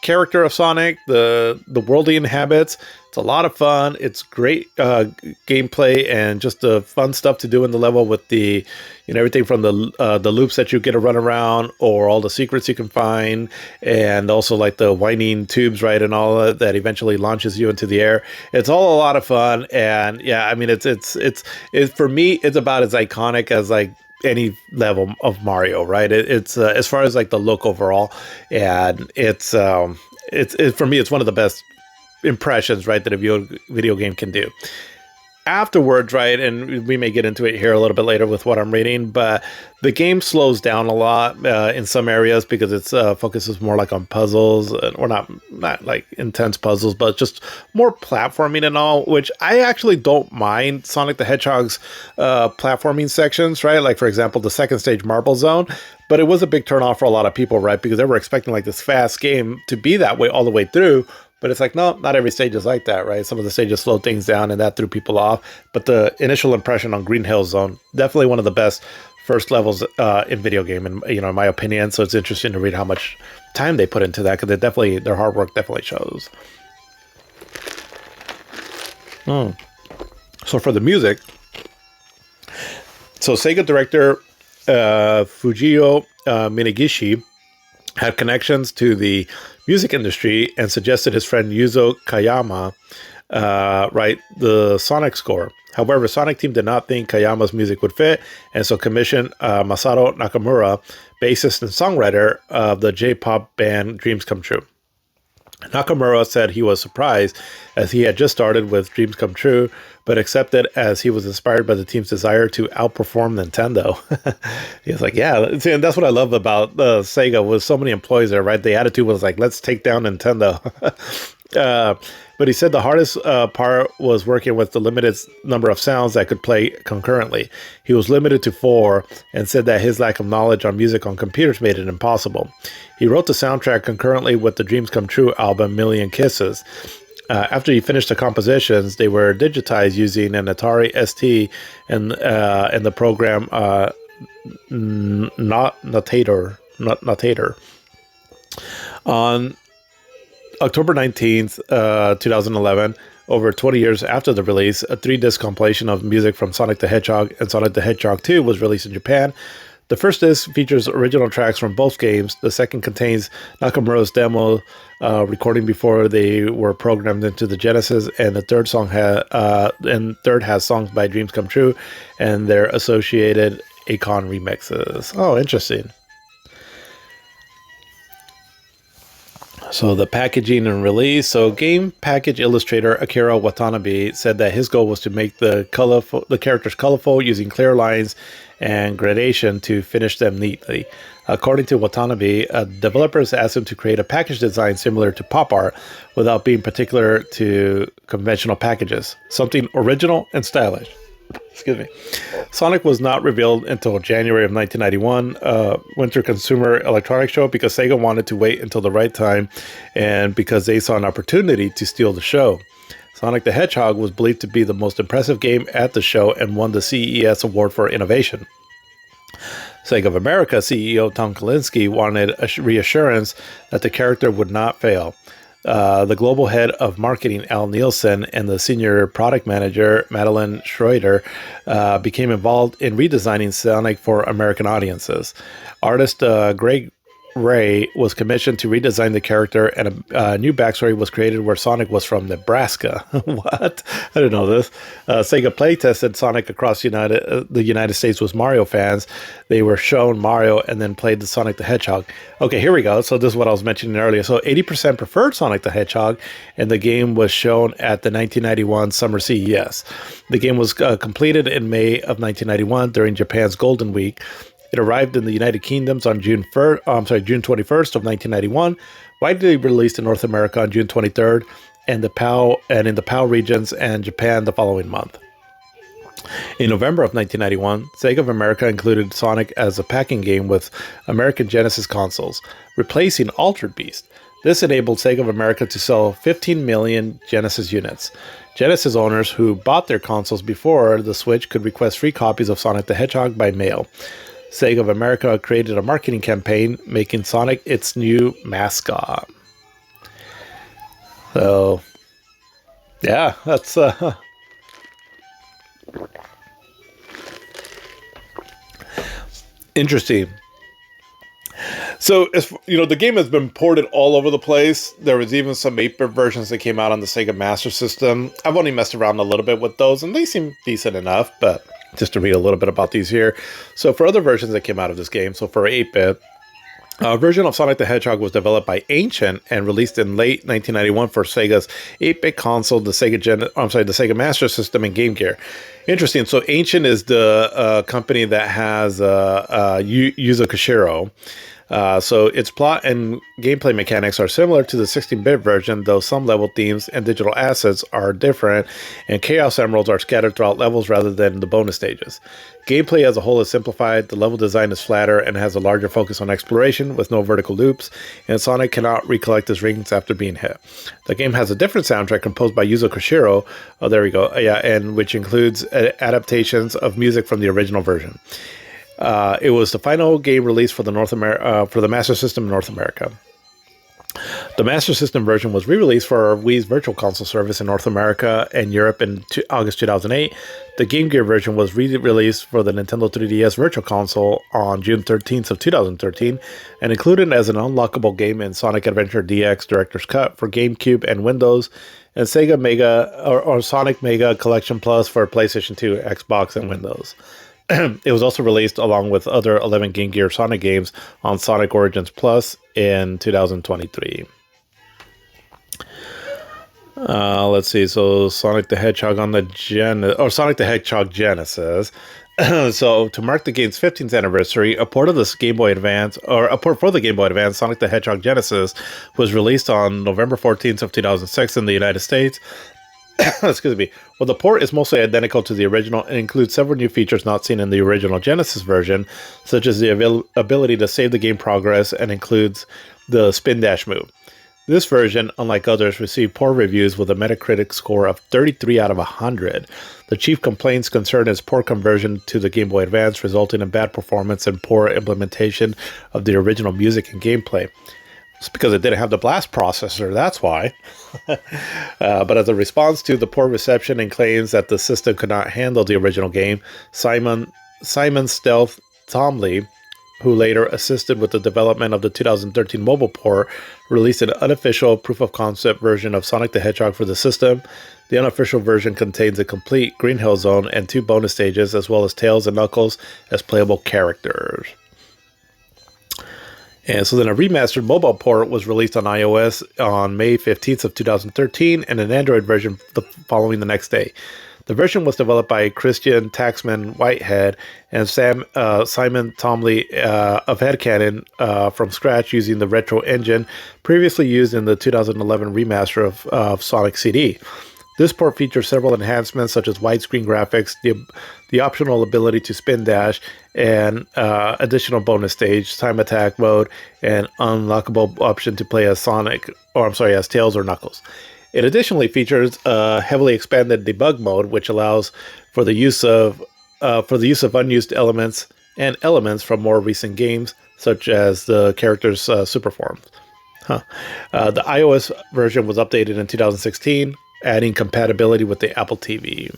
character of Sonic, the world he inhabits. It's a lot of fun. It's great gameplay and just the fun stuff to do in the level with the everything from the loops that you get to run around or all the secrets you can find, and also like the winding tubes, right, and all that eventually launches you into the air. It's all a lot of fun, and yeah, I mean it's for me it's about as iconic as like any level of Mario, right? It's as far as like the look overall, and it's for me it's one of the best impressions, right, that a video game can do. Afterwards, right, and we may get into it here a little bit later with what I'm reading, but the game slows down a lot in some areas because it's focuses more like on puzzles, or not like intense puzzles, but just more platforming and all, which I actually don't mind Sonic the Hedgehog's platforming sections, right? Like, for example, the second stage Marble Zone, but it was a big turnoff for a lot of people, right? Because they were expecting like this fast game to be that way all the way through. But it's like, no, not every stage is like that, right? Some of the stages slow things down, and that threw people off. But the initial impression on Green Hill Zone, definitely one of the best first levels in video game, in my opinion. So it's interesting to read how much time they put into that, because their hard work definitely shows. So for the music, so Sega director Fujio Minagishi had connections to the music industry and suggested his friend Yuzo Kayama write the Sonic score. However, Sonic Team did not think Kayama's music would fit, and so commissioned Masato Nakamura, bassist and songwriter of the J-pop band Dreams Come True. Nakamura said he was surprised, as he had just started with Dreams Come True, but accepted as he was inspired by the team's desire to outperform Nintendo. He was like, yeah, see, and that's what I love about Sega, with so many employees there, right? The attitude was like, let's take down Nintendo. But he said the hardest part was working with the limited number of sounds that could play concurrently. He was limited to 4, and said that his lack of knowledge on music on computers made it impossible. He wrote the soundtrack concurrently with the Dreams Come True album Million Kisses. After he finished the compositions, they were digitized using an Atari ST and the program Notator. On October 19th, 2011, over 20 years after the release, a 3-disc compilation of music from Sonic the Hedgehog and Sonic the Hedgehog 2 was released in Japan. The first disc features original tracks from both games. The second contains Nakamura's demo recording before they were programmed into the Genesis, and the third has songs by Dreams Come True and their associated Akon remixes. Oh, interesting. So the packaging and release. So game package illustrator Akira Watanabe said that his goal was to make the characters colorful using clear lines and gradation to finish them neatly. According to Watanabe, developers asked him to create a package design similar to pop art without being particular to conventional packages, something original and stylish. Excuse me. Sonic was not revealed until January of 1991, Winter Consumer Electronics Show, because Sega wanted to wait until the right time and because they saw an opportunity to steal the show. Sonic the Hedgehog was believed to be the most impressive game at the show and won the CES Award for Innovation. Sega of America CEO Tom Kalinske wanted a reassurance that the character would not fail. The global head of marketing, Al Nielsen, and the senior product manager, Madeline Schroeder, became involved in redesigning Sonic for American audiences. Artist Greg Ray was commissioned to redesign the character, and a new backstory was created where Sonic was from Nebraska. What? I didn't know this. Sega playtested Sonic across the United States with Mario fans. They were shown Mario and then played the Sonic the Hedgehog. Okay, here we go. So this is what I was mentioning earlier. So 80% preferred Sonic the Hedgehog, and the game was shown at the 1991 Summer CES. The game was completed in May of 1991 during Japan's Golden Week. It arrived in the United Kingdoms on June 21st of 1991, widely released in North America on June 23rd, and in the PAL regions and Japan the following month. In November of 1991, Sega of America included Sonic as a packing game with American Genesis consoles, replacing Altered Beast. This enabled Sega of America to sell 15 million Genesis units. Genesis owners who bought their consoles before the Switch could request free copies of Sonic the Hedgehog by mail. Sega of America created a marketing campaign making Sonic its new mascot. So, yeah, that's interesting. So, the game has been ported all over the place. There was even some 8-bit versions that came out on the Sega Master System. I've only messed around a little bit with those, and they seem decent enough, but just to read a little bit about these here. So for other versions that came out of this game, so for 8-bit, a version of Sonic the Hedgehog was developed by Ancient and released in late 1991 for Sega's 8-bit console, the Sega Master System, and Game Gear. Interesting. So Ancient is the company that has Yuzo Koshiro. So its plot and gameplay mechanics are similar to the 16-bit version, though some level themes and digital assets are different, and Chaos Emeralds are scattered throughout levels rather than the bonus stages. Gameplay as a whole is simplified, the level design is flatter, and has a larger focus on exploration with no vertical loops, and Sonic cannot recollect his rings after being hit. The game has a different soundtrack composed by Yuzo Koshiro, and which includes adaptations of music from the original version. It was the final game released for the Master System in North America. The Master System version was re-released for Wii's Virtual Console service in North America and Europe in August 2008. The Game Gear version was re-released for the Nintendo 3DS Virtual Console on June 13th of 2013 and included as an unlockable game in Sonic Adventure DX Director's Cut for GameCube and Windows, and Sega Mega or Sonic Mega Collection Plus for PlayStation 2, Xbox, and Windows. It was also released along with other 11 Game Gear Sonic games on Sonic Origins Plus in 2023. Let's see. So Sonic the Hedgehog Sonic the Hedgehog Genesis. So to mark the game's 15th anniversary, a port for the Game Boy Advance, Sonic the Hedgehog Genesis, was released on November 14th of 2006 in the United States. Excuse me. Well, the port is mostly identical to the original and includes several new features not seen in the original Genesis version, such as the ability to save the game progress, and includes the spin dash move. This version, unlike others, received poor reviews with a Metacritic score of 33 out of 100. The chief complaints concern its poor conversion to the Game Boy Advance, resulting in bad performance and poor implementation of the original music and gameplay. It's because it didn't have the blast processor, that's why. But as a response to the poor reception and claims that the system could not handle the original game, Simon Stealth Tomley, who later assisted with the development of the 2013 mobile port, released an unofficial proof-of-concept version of Sonic the Hedgehog for the system. The unofficial version contains a complete Green Hill Zone and 2 bonus stages, as well as Tails and Knuckles as playable characters. And so then a remastered mobile port was released on iOS on May 15th of 2013 and an Android version following the next day. The version was developed by Christian Taxman Whitehead and Simon Tomley of Headcanon from scratch using the retro engine previously used in the 2011 remaster of Sonic CD. This port features several enhancements such as widescreen graphics, the optional ability to spin dash, and additional bonus stage, time attack mode, and unlockable option to play as as Tails or Knuckles. It additionally features a heavily expanded debug mode, which allows for the use of unused elements and elements from more recent games, such as the character's super forms. The iOS version was updated in 2016, adding compatibility with the Apple TV.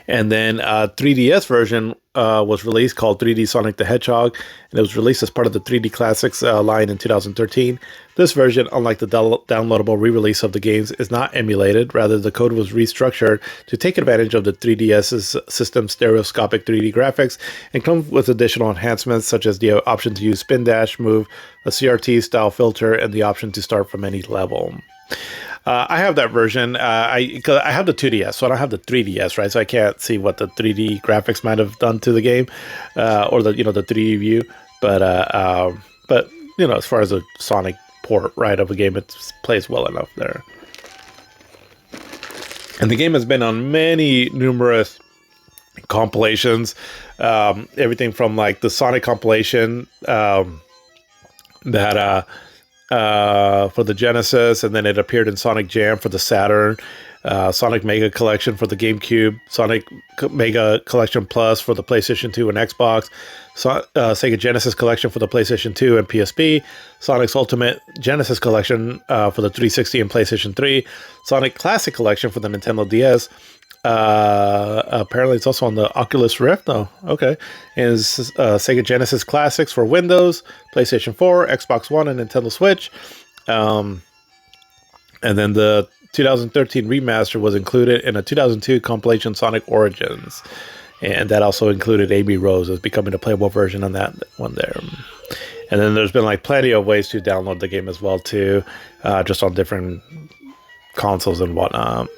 And then 3DS version was released called 3D Sonic the Hedgehog, and it was released as part of the 3D Classics line in 2013. This version, unlike the downloadable re-release of the games, is not emulated. Rather, the code was restructured to take advantage of the 3DS's system's stereoscopic 3D graphics and come with additional enhancements such as the option to use spin dash move, a CRT style filter, and the option to start from any level. I have that version. I have the 2DS, so I don't have the 3DS, right? So I can't see what the 3D graphics might have done to the game, or the the 3D view. But as far as a Sonic port, right, of a game, it plays well enough there. And the game has been on numerous compilations, everything from like the Sonic compilation that. For the Genesis, and then it appeared in Sonic Jam for the Saturn, Sonic Mega Collection for the GameCube, Sonic Mega Collection Plus for the PlayStation 2 and Xbox, Sega Genesis Collection for the PlayStation 2 and PSP, Sonic's Ultimate Genesis Collection for the 360 and PlayStation 3, Sonic Classic Collection for the Nintendo DS. Apparently it's also on the Oculus Rift. Oh, okay. And it's Sega Genesis Classics for Windows, PlayStation 4, Xbox One, and Nintendo Switch. And then the 2013 remaster was included in a 2002 compilation, Sonic Origins. And that also included Amy Rose as becoming a playable version on that one there. And then there's been like plenty of ways to download the game as well too, just on different consoles and whatnot.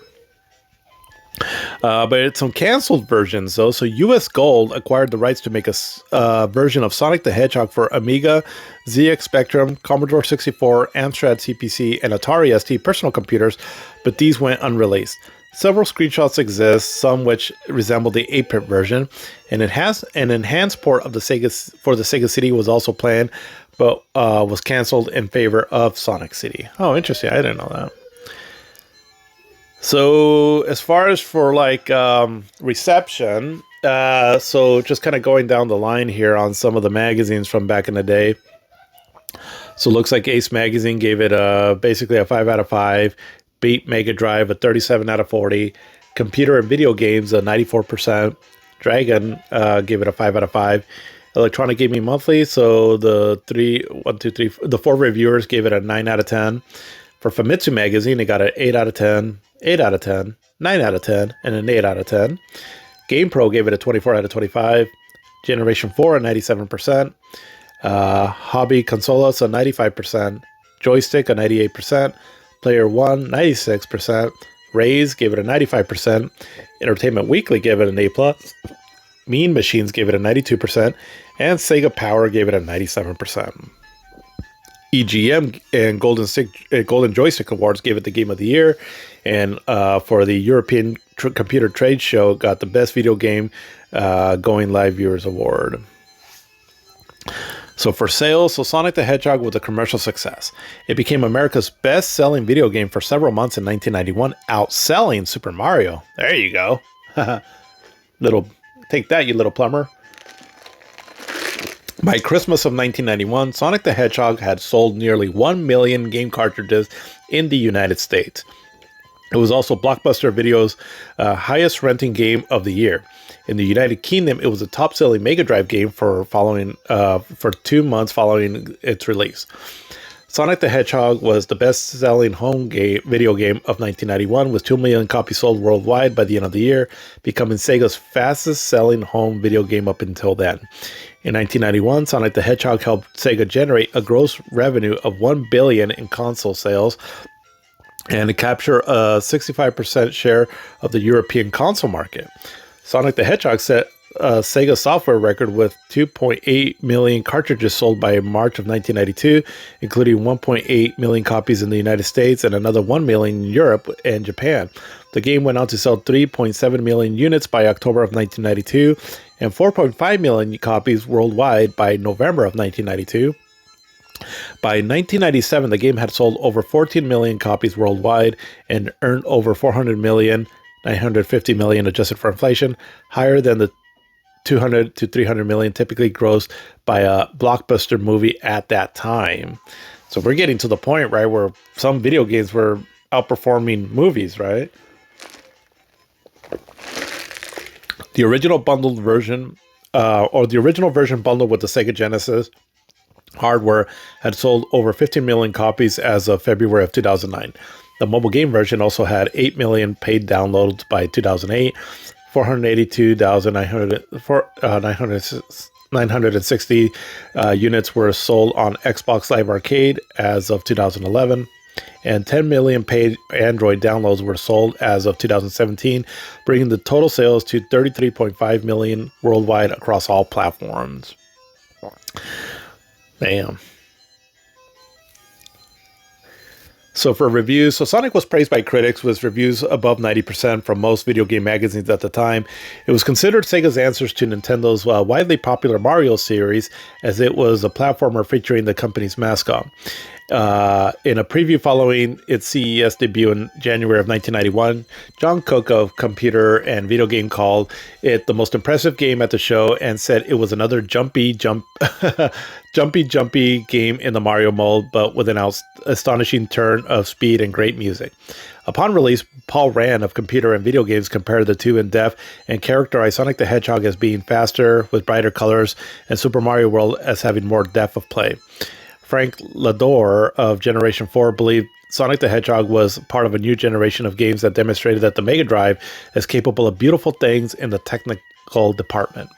But it's some canceled versions though. So US Gold acquired the rights to make a version of Sonic the Hedgehog for Amiga, ZX Spectrum, Commodore 64, Amstrad CPC, and Atari ST personal computers, but these went unreleased. Several screenshots exist, some which resemble the 8-bit version, and it has an enhanced port of the Sega CD was also planned, but was canceled in favor of Sonic City. Oh, interesting. I didn't know that. So as far as for like reception, so just kind of going down the line here on some of the magazines from back in the day. So it looks like Ace Magazine gave it basically a 5 out of 5. Beat Mega Drive a 37 out of 40. Computer and Video Games a 94%. Dragon gave it a 5 out of 5. Electronic Gaming Monthly, so the 4 reviewers gave it a 9 out of 10. For Famitsu Magazine, it got an 8 out of 10, 8 out of 10, 9 out of 10, and an 8 out of 10. GamePro gave it a 24 out of 25. Generation 4 a 97%. Hobby Consolas a 95%. Joystick a 98%. Player One 96%. Raze gave it a 95%. Entertainment Weekly gave it an A+. Mean Machines gave it a 92%. And Sega Power gave it a 97%. EGM and Golden Joystick Awards gave it the Game of the Year. And for the European Computer Trade Show, got the Best Video Game Going Live Viewers Award. So for sales, Sonic the Hedgehog was a commercial success. It became America's best-selling video game for several months in 1991, outselling Super Mario. There you go. Take that, you little plumber. By Christmas of 1991, Sonic the Hedgehog had sold nearly 1 million game cartridges in the United States. It was also Blockbuster Video's highest renting game of the year. In the United Kingdom, it was a top-selling Mega Drive game for 2 months following its release. Sonic the Hedgehog was the best-selling video game of 1991, with 2 million copies sold worldwide by the end of the year, becoming Sega's fastest-selling home video game up until then. In 1991, Sonic the Hedgehog helped Sega generate a gross revenue of $1 billion in console sales and capture a 65% share of the European console market. Sonic the Hedgehog set a Sega software record with 2.8 million cartridges sold by March of 1992, including 1.8 million copies in the United States and another 1 million in Europe and Japan. The game went on to sell 3.7 million units by October of 1992 and 4.5 million copies worldwide by November of 1992. By 1997, the game had sold over 14 million copies worldwide and earned over 400 million, 950 million adjusted for inflation, higher than the 200 to 300 million typically grossed by a blockbuster movie at that time. So we're getting to the point, right, where some video games were outperforming movies, right? The original bundled version, or the original version bundled with the Sega Genesis hardware, had sold over 15 million copies as of February of 2009. The mobile game version also had 8 million paid downloads by 2008, 960 units were sold on Xbox Live Arcade as of 2011, and 10 million paid Android downloads were sold as of 2017, bringing the total sales to 33.5 million worldwide across all platforms. Damn. So for reviews, Sonic was praised by critics with reviews above 90% from most video game magazines at the time. It was considered Sega's answers to Nintendo's widely popular Mario series, as it was a platformer featuring the company's mascot. In a preview following its CES debut in January of 1991, John Cook of Computer and Video Game called it the most impressive game at the show and said it was another jumpy game in the Mario mold, but with an astonishing turn of speed and great music. Upon release, Paul Rand of Computer and Video Games compared the two in depth and characterized Sonic the Hedgehog as being faster, with brighter colors, and Super Mario World as having more depth of play. Frank Lador of Generation 4 believed Sonic the Hedgehog was part of a new generation of games that demonstrated that the Mega Drive is capable of beautiful things in the technical department.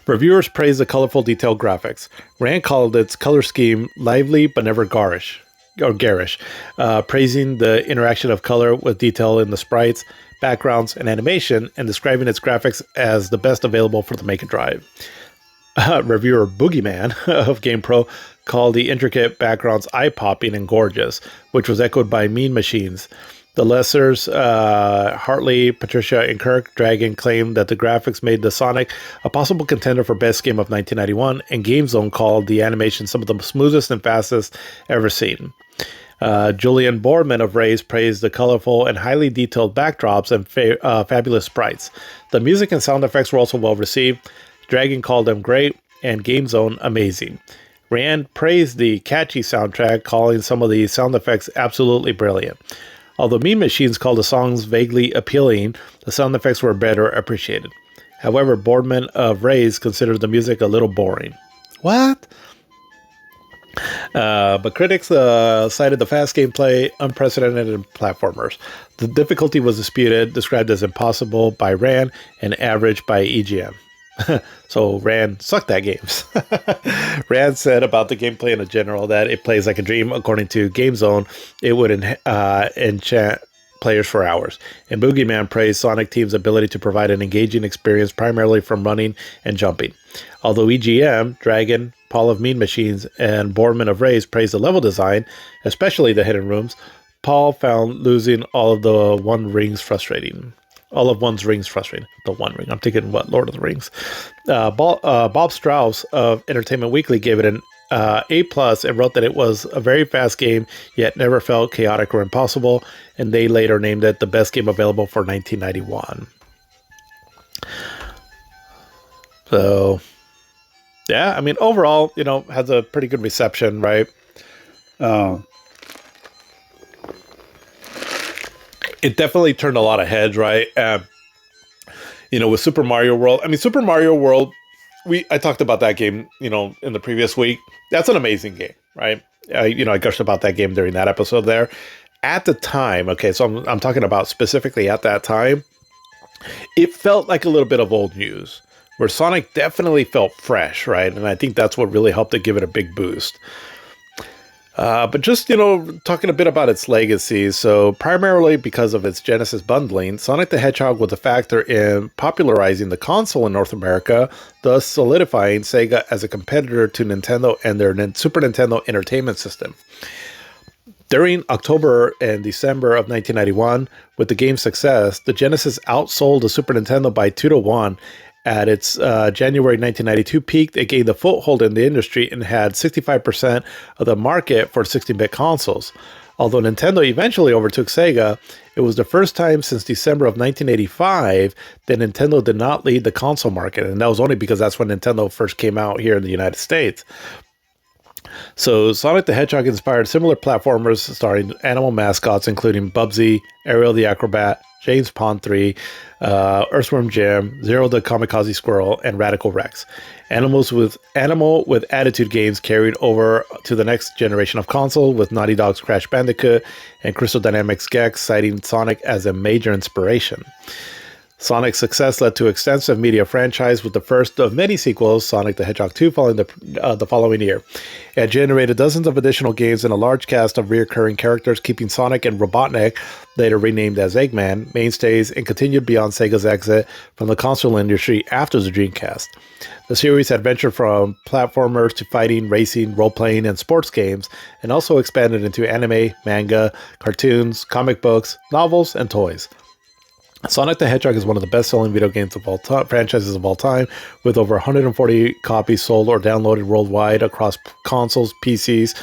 Reviewers praised the colorful, detailed graphics. Rand called its color scheme lively but never garish, praising the interaction of color with detail in the sprites, backgrounds, and animation, and describing its graphics as the best available for the Mega Drive. Reviewer Boogeyman of GamePro called the intricate backgrounds eye-popping and gorgeous, which was echoed by Mean Machines. The lessers, Hartley, Patricia, and Kirk Dragon claimed that the graphics made the Sonic a possible contender for Best Game of 1991, and GameZone called the animation some of the smoothest and fastest ever seen. Julian Boorman of Raze praised the colorful and highly detailed backdrops and fabulous sprites. The music and sound effects were also well received. Dragon called them great, and GameZone amazing. Rand praised the catchy soundtrack, calling some of the sound effects absolutely brilliant. Although Mean Machines called the songs vaguely appealing, the sound effects were better appreciated. However, Boardman of Raze considered the music a little boring. What? But critics cited the fast gameplay, unprecedented in platformers. The difficulty was disputed, described as impossible by Rand and average by EGM. So Rand sucked at games. Rand said about the gameplay in general that it plays like a dream. According to GameZone, it would enchant players for hours. And Boogeyman praised Sonic Team's ability to provide an engaging experience primarily from running and jumping. Although EGM, Dragon, Paul of Mean Machines, and Boorman of Raze praised the level design, especially the hidden rooms, Paul found losing all of the rings frustrating. The One Ring. I'm thinking, what, Lord of the Rings? Bob Strauss of Entertainment Weekly gave it an A+, and wrote that it was a very fast game, yet never felt chaotic or impossible, and they later named it the best game available for 1991. So, yeah, I mean, overall, has a pretty good reception, right? It definitely turned a lot of heads, right? With Super Mario World. I mean, Super Mario World, I talked about that game, in the previous week. That's an amazing game, right? I gushed about that game during that episode there. At the time, okay, so I'm talking about specifically at that time, it felt like a little bit of old news, where Sonic definitely felt fresh, right? And I think that's what really helped to give it a big boost. But just, talking a bit about its legacy. So primarily because of its Genesis bundling, Sonic the Hedgehog was a factor in popularizing the console in North America, thus solidifying Sega as a competitor to Nintendo and their Super Nintendo Entertainment System. During October and December of 1991, with the game's success, the Genesis outsold the Super Nintendo by 2-1. At its January 1992 peak, it gained a foothold in the industry and had 65% of the market for 16-bit consoles. Although Nintendo eventually overtook Sega, it was the first time since December of 1985 that Nintendo did not lead the console market, and that was only because that's when Nintendo first came out here in the United States. So Sonic the Hedgehog inspired similar platformers starring animal mascots including Bubsy, Ariel the Acrobat, James Pond 3, Earthworm Jim, Zero the Kamikaze Squirrel, and Radical Rex. Animal with Attitude games carried over to the next generation of console, with Naughty Dog's Crash Bandicoot and Crystal Dynamics' Gex citing Sonic as a major inspiration. Sonic's success led to extensive media franchise, with the first of many sequels, Sonic the Hedgehog 2, following the following year. It generated dozens of additional games and a large cast of recurring characters, keeping Sonic and Robotnik, later renamed as Eggman, mainstays and continued beyond Sega's exit from the console industry after the Dreamcast. The series had ventured from platformers to fighting, racing, role-playing, and sports games, and also expanded into anime, manga, cartoons, comic books, novels, and toys. Sonic the Hedgehog is one of the best-selling video games of all time, franchises of all time, with over 140 copies sold or downloaded worldwide across consoles, PCs,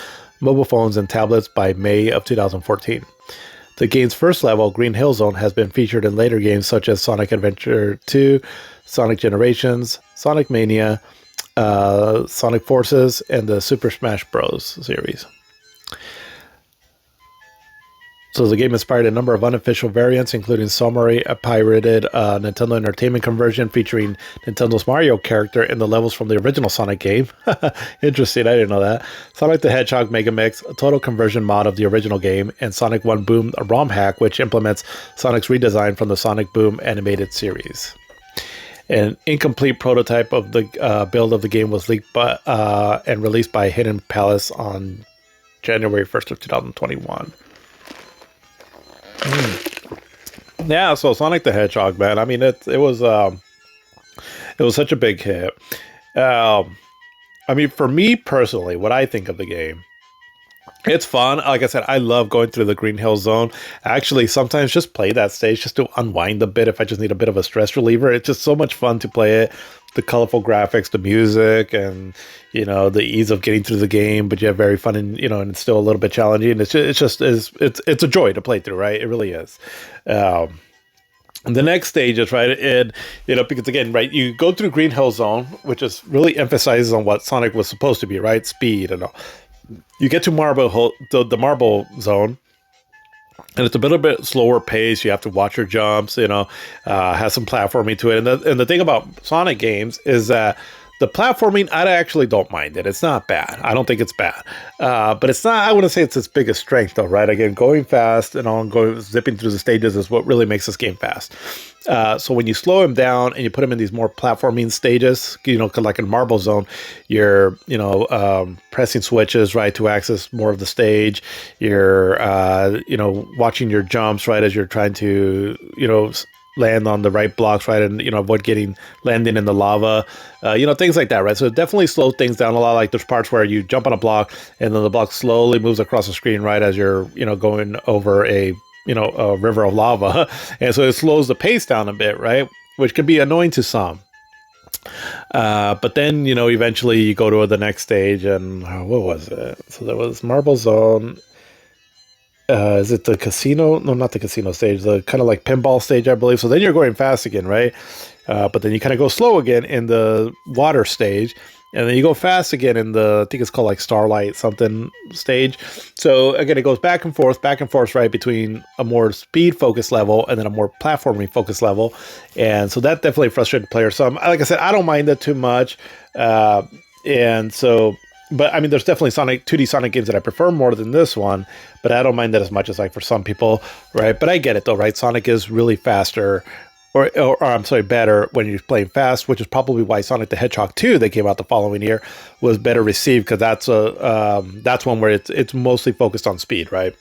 mobile phones, and tablets by May of 2014. The game's first level, Green Hill Zone, has been featured in later games such as Sonic Adventure 2, Sonic Generations, Sonic Mania, Sonic Forces, and the Super Smash Bros. Series. So the game inspired a number of unofficial variants, including Summary, a pirated Nintendo Entertainment conversion featuring Nintendo's Mario character in the levels from the original Sonic game. Interesting, I didn't know that. Sonic the Hedgehog Mega Mix, a total conversion mod of the original game, and Sonic 1 Boom, a ROM hack, which implements Sonic's redesign from the Sonic Boom animated series. An incomplete prototype of the build of the game was leaked and released by Hidden Palace on January 1st of 2021. Yeah, so Sonic the Hedgehog, man. I mean, it was such a big hit. I mean, for me personally, what I think of the game, it's fun. Like I said, I love going through the Green Hill Zone. I actually sometimes just play that stage just to unwind a bit if I just need a bit of a stress reliever. It's just so much fun to play it. The colorful graphics, the music, and the ease of getting through the game, but you have very fun and and it's still a little bit challenging. It's a joy to play through, right? It really is. And the next stage is right, and because again, right, you go through Green Hill Zone, which is really emphasizes on what Sonic was supposed to be, right? Speed and all. You get to the Marble Zone. And it's a bit slower pace. You have to watch your jumps, has some platforming to it. And the thing about Sonic games is that the platforming, I actually don't mind it. It's not bad. I don't think it's bad. But it's not, I wouldn't say it's its biggest strength though, right? Again, going fast and zipping through the stages is what really makes this game fast. So when you slow him down and you put him in these more platforming stages, like in Marble Zone, you're, pressing switches, right, to access more of the stage. You're, watching your jumps, right, as you're trying to, land on the right blocks, right, and avoid landing in the lava, things like that, right? So it definitely slows things down a lot. Like there's parts where you jump on a block and then the block slowly moves across the screen, right, as you're going over a river of lava, and so it slows the pace down a bit, right, which can be annoying to some. But then eventually you go to the next stage, and what was it? So there was Marble Zone. Is it the casino? No, not the casino stage. The kind of like pinball stage, I believe. So then you're going fast again, right? But then you kind of go slow again in the water stage. And then you go fast again in I think it's called like Starlight something stage. So again, it goes back and forth, right, between a more speed focused level and then a more platforming focused level. And so that definitely frustrated players. So like I said, I don't mind that too much. And so... But I mean, there's definitely 2D Sonic games that I prefer more than this one, but I don't mind that as much as like for some people, right? But I get it though, right? Sonic is really faster, or I'm sorry, better when you're playing fast, which is probably why Sonic the Hedgehog 2 that came out the following year was better received, because that's one where it's mostly focused on speed, right?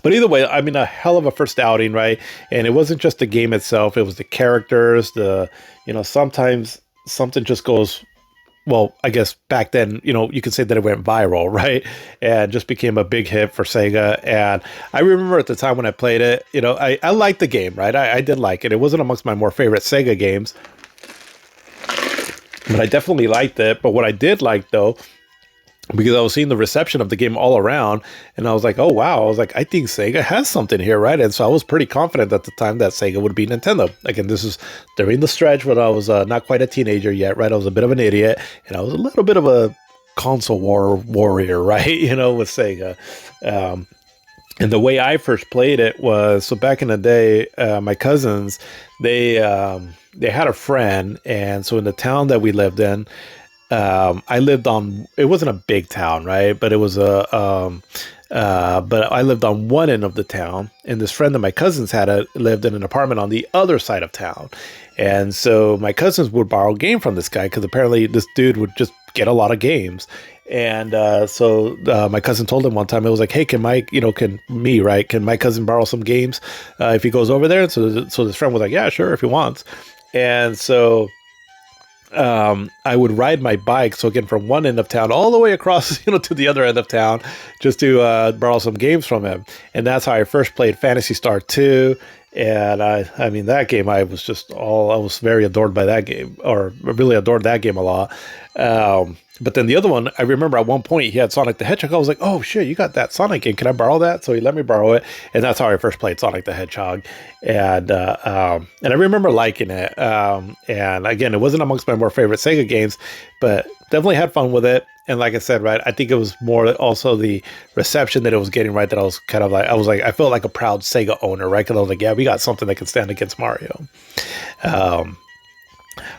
But either way, I mean, a hell of a first outing, right? And it wasn't just the game itself; it was the characters. Sometimes something just goes. Well, I guess back then, you could say that it went viral, right? And just became a big hit for Sega. And I remember at the time when I played it, I liked the game, right? I did like it. It wasn't amongst my more favorite Sega games, but I definitely liked it. But what I did like, though, because I was seeing the reception of the game all around, and I was like, oh, wow. I was like, I think Sega has something here, right? And so I was pretty confident at the time that Sega would beat Nintendo. Again, this is during the stretch when I was not quite a teenager yet, right? I was a bit of an idiot, and I was a little bit of a console warrior, right? With Sega. And the way I first played it was, so back in the day, my cousins, they had a friend, and so in the town that we lived in, I lived on. It wasn't a big town, right? But it was but I lived on one end of the town, and this friend that my cousins had lived in an apartment on the other side of town. And so my cousins would borrow game from this guy because apparently this dude would just get a lot of games. And my cousin told him one time, it was like, hey, can my cousin borrow some games if he goes over there? And so this friend was like, yeah, sure, if he wants. And so I would ride my bike, so again, from one end of town all the way across, to the other end of town, just to borrow some games from him. And that's how I first played Phantasy Star 2. And I mean, that game, I was very adored by that game, or really adored that game a lot. But then the other one, I remember at one point he had Sonic the Hedgehog. I was like, oh shit, you got that Sonic game. Can I borrow that? So he let me borrow it. And that's how I first played Sonic the Hedgehog. And I remember liking it. And again, it wasn't amongst my more favorite Sega games, but definitely had fun with it. And like I said, right, I think it was more also the reception that it was getting, right, that I was kind of like, I felt like a proud Sega owner, right? Because I was like, yeah, we got something that can stand against Mario.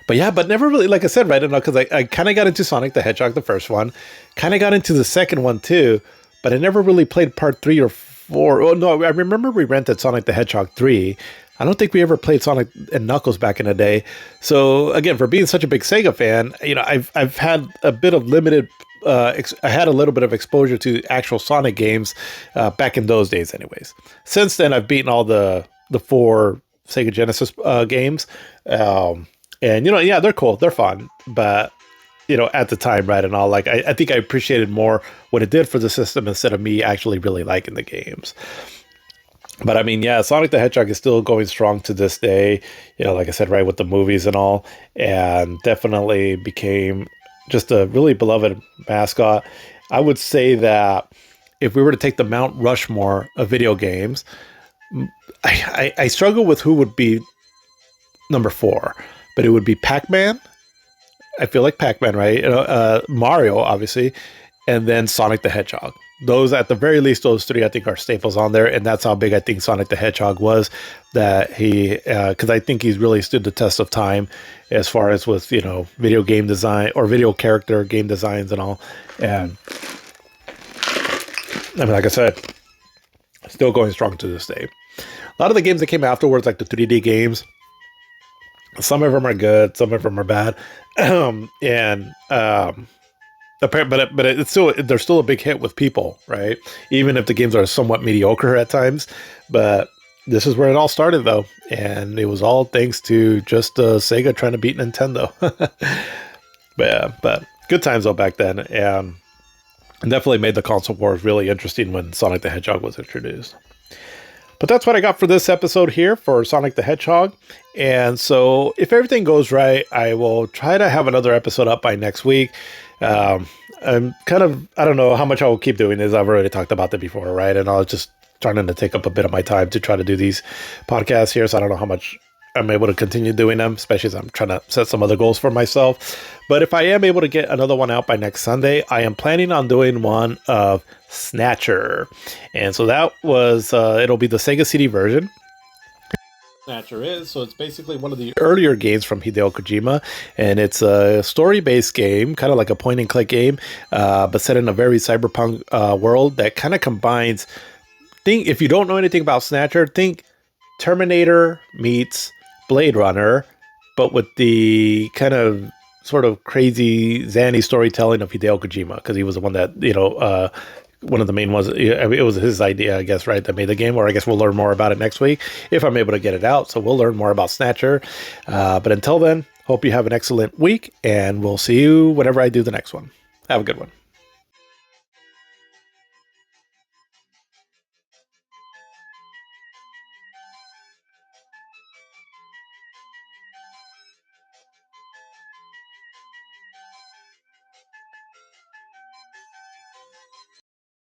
But never really, like I said, right, because I kind of got into Sonic the Hedgehog, the first one, kind of got into the second one too, but I never really played part 3 or 4. Oh, no, I remember we rented Sonic the Hedgehog 3. I don't think we ever played Sonic and Knuckles back in the day. So again, for being such a big Sega fan, I've had a bit of limited, I had a little bit of exposure to actual Sonic games back in those days anyways. Since then, I've beaten all the 4 Sega Genesis games. And, yeah, they're cool. They're fun. But, at the time, right, and all, like, I think I appreciated more what it did for the system instead of me actually really liking the games. But, I mean, yeah, Sonic the Hedgehog is still going strong to this day, like I said, right, with the movies and all. And definitely became just a really beloved mascot. I would say that if we were to take the Mount Rushmore of video games, I struggle with who would be number 4. But it would be Pac-Man. I feel like Pac-Man, right? Mario, obviously, and then Sonic the Hedgehog. Those, at the very least, those 3, I think, are staples on there, and that's how big I think Sonic the Hedgehog was. That because I think he's really stood the test of time as far as with video game design or video character game designs and all. And I mean, like I said, still going strong to this day. A lot of the games that came afterwards, like the 3D games, some of them are good, some of them are bad, but it's still, they're still a big hit with people, right? Even if the games are somewhat mediocre at times. But this is where it all started, though, and it was all thanks to just Sega trying to beat Nintendo. But good times though back then, and definitely made the console wars really interesting when Sonic the Hedgehog was introduced. But that's what I got for this episode here for Sonic the Hedgehog. And so if everything goes right, I will try to have another episode up by next week. I'm I don't know how much I will keep doing this. I've already talked about that before, right? And I'll just starting to take up a bit of my time to try to do these podcasts here. So I don't know how much I'm able to continue doing them, especially as I'm trying to set some other goals for myself. But if I am able to get another one out by next Sunday, I am planning on doing one of Snatcher. And so that was, it'll be the Sega CD version. Snatcher is, so it's basically one of the earlier games from Hideo Kojima, and it's a story-based game, kind of like a point-and-click game, but set in a very cyberpunk world that kind of combines, if you don't know anything about Snatcher, think Terminator meets Blade Runner, but with the kind of sort of crazy zany storytelling of Hideo Kojima, because he was the one that, one of the main ones. It was his idea, I guess, right, that made the game, or I guess we'll learn more about it next week if I'm able to get it out. So we'll learn more about Snatcher. But until then, hope you have an excellent week, and we'll see you whenever I do the next one. Have a good one.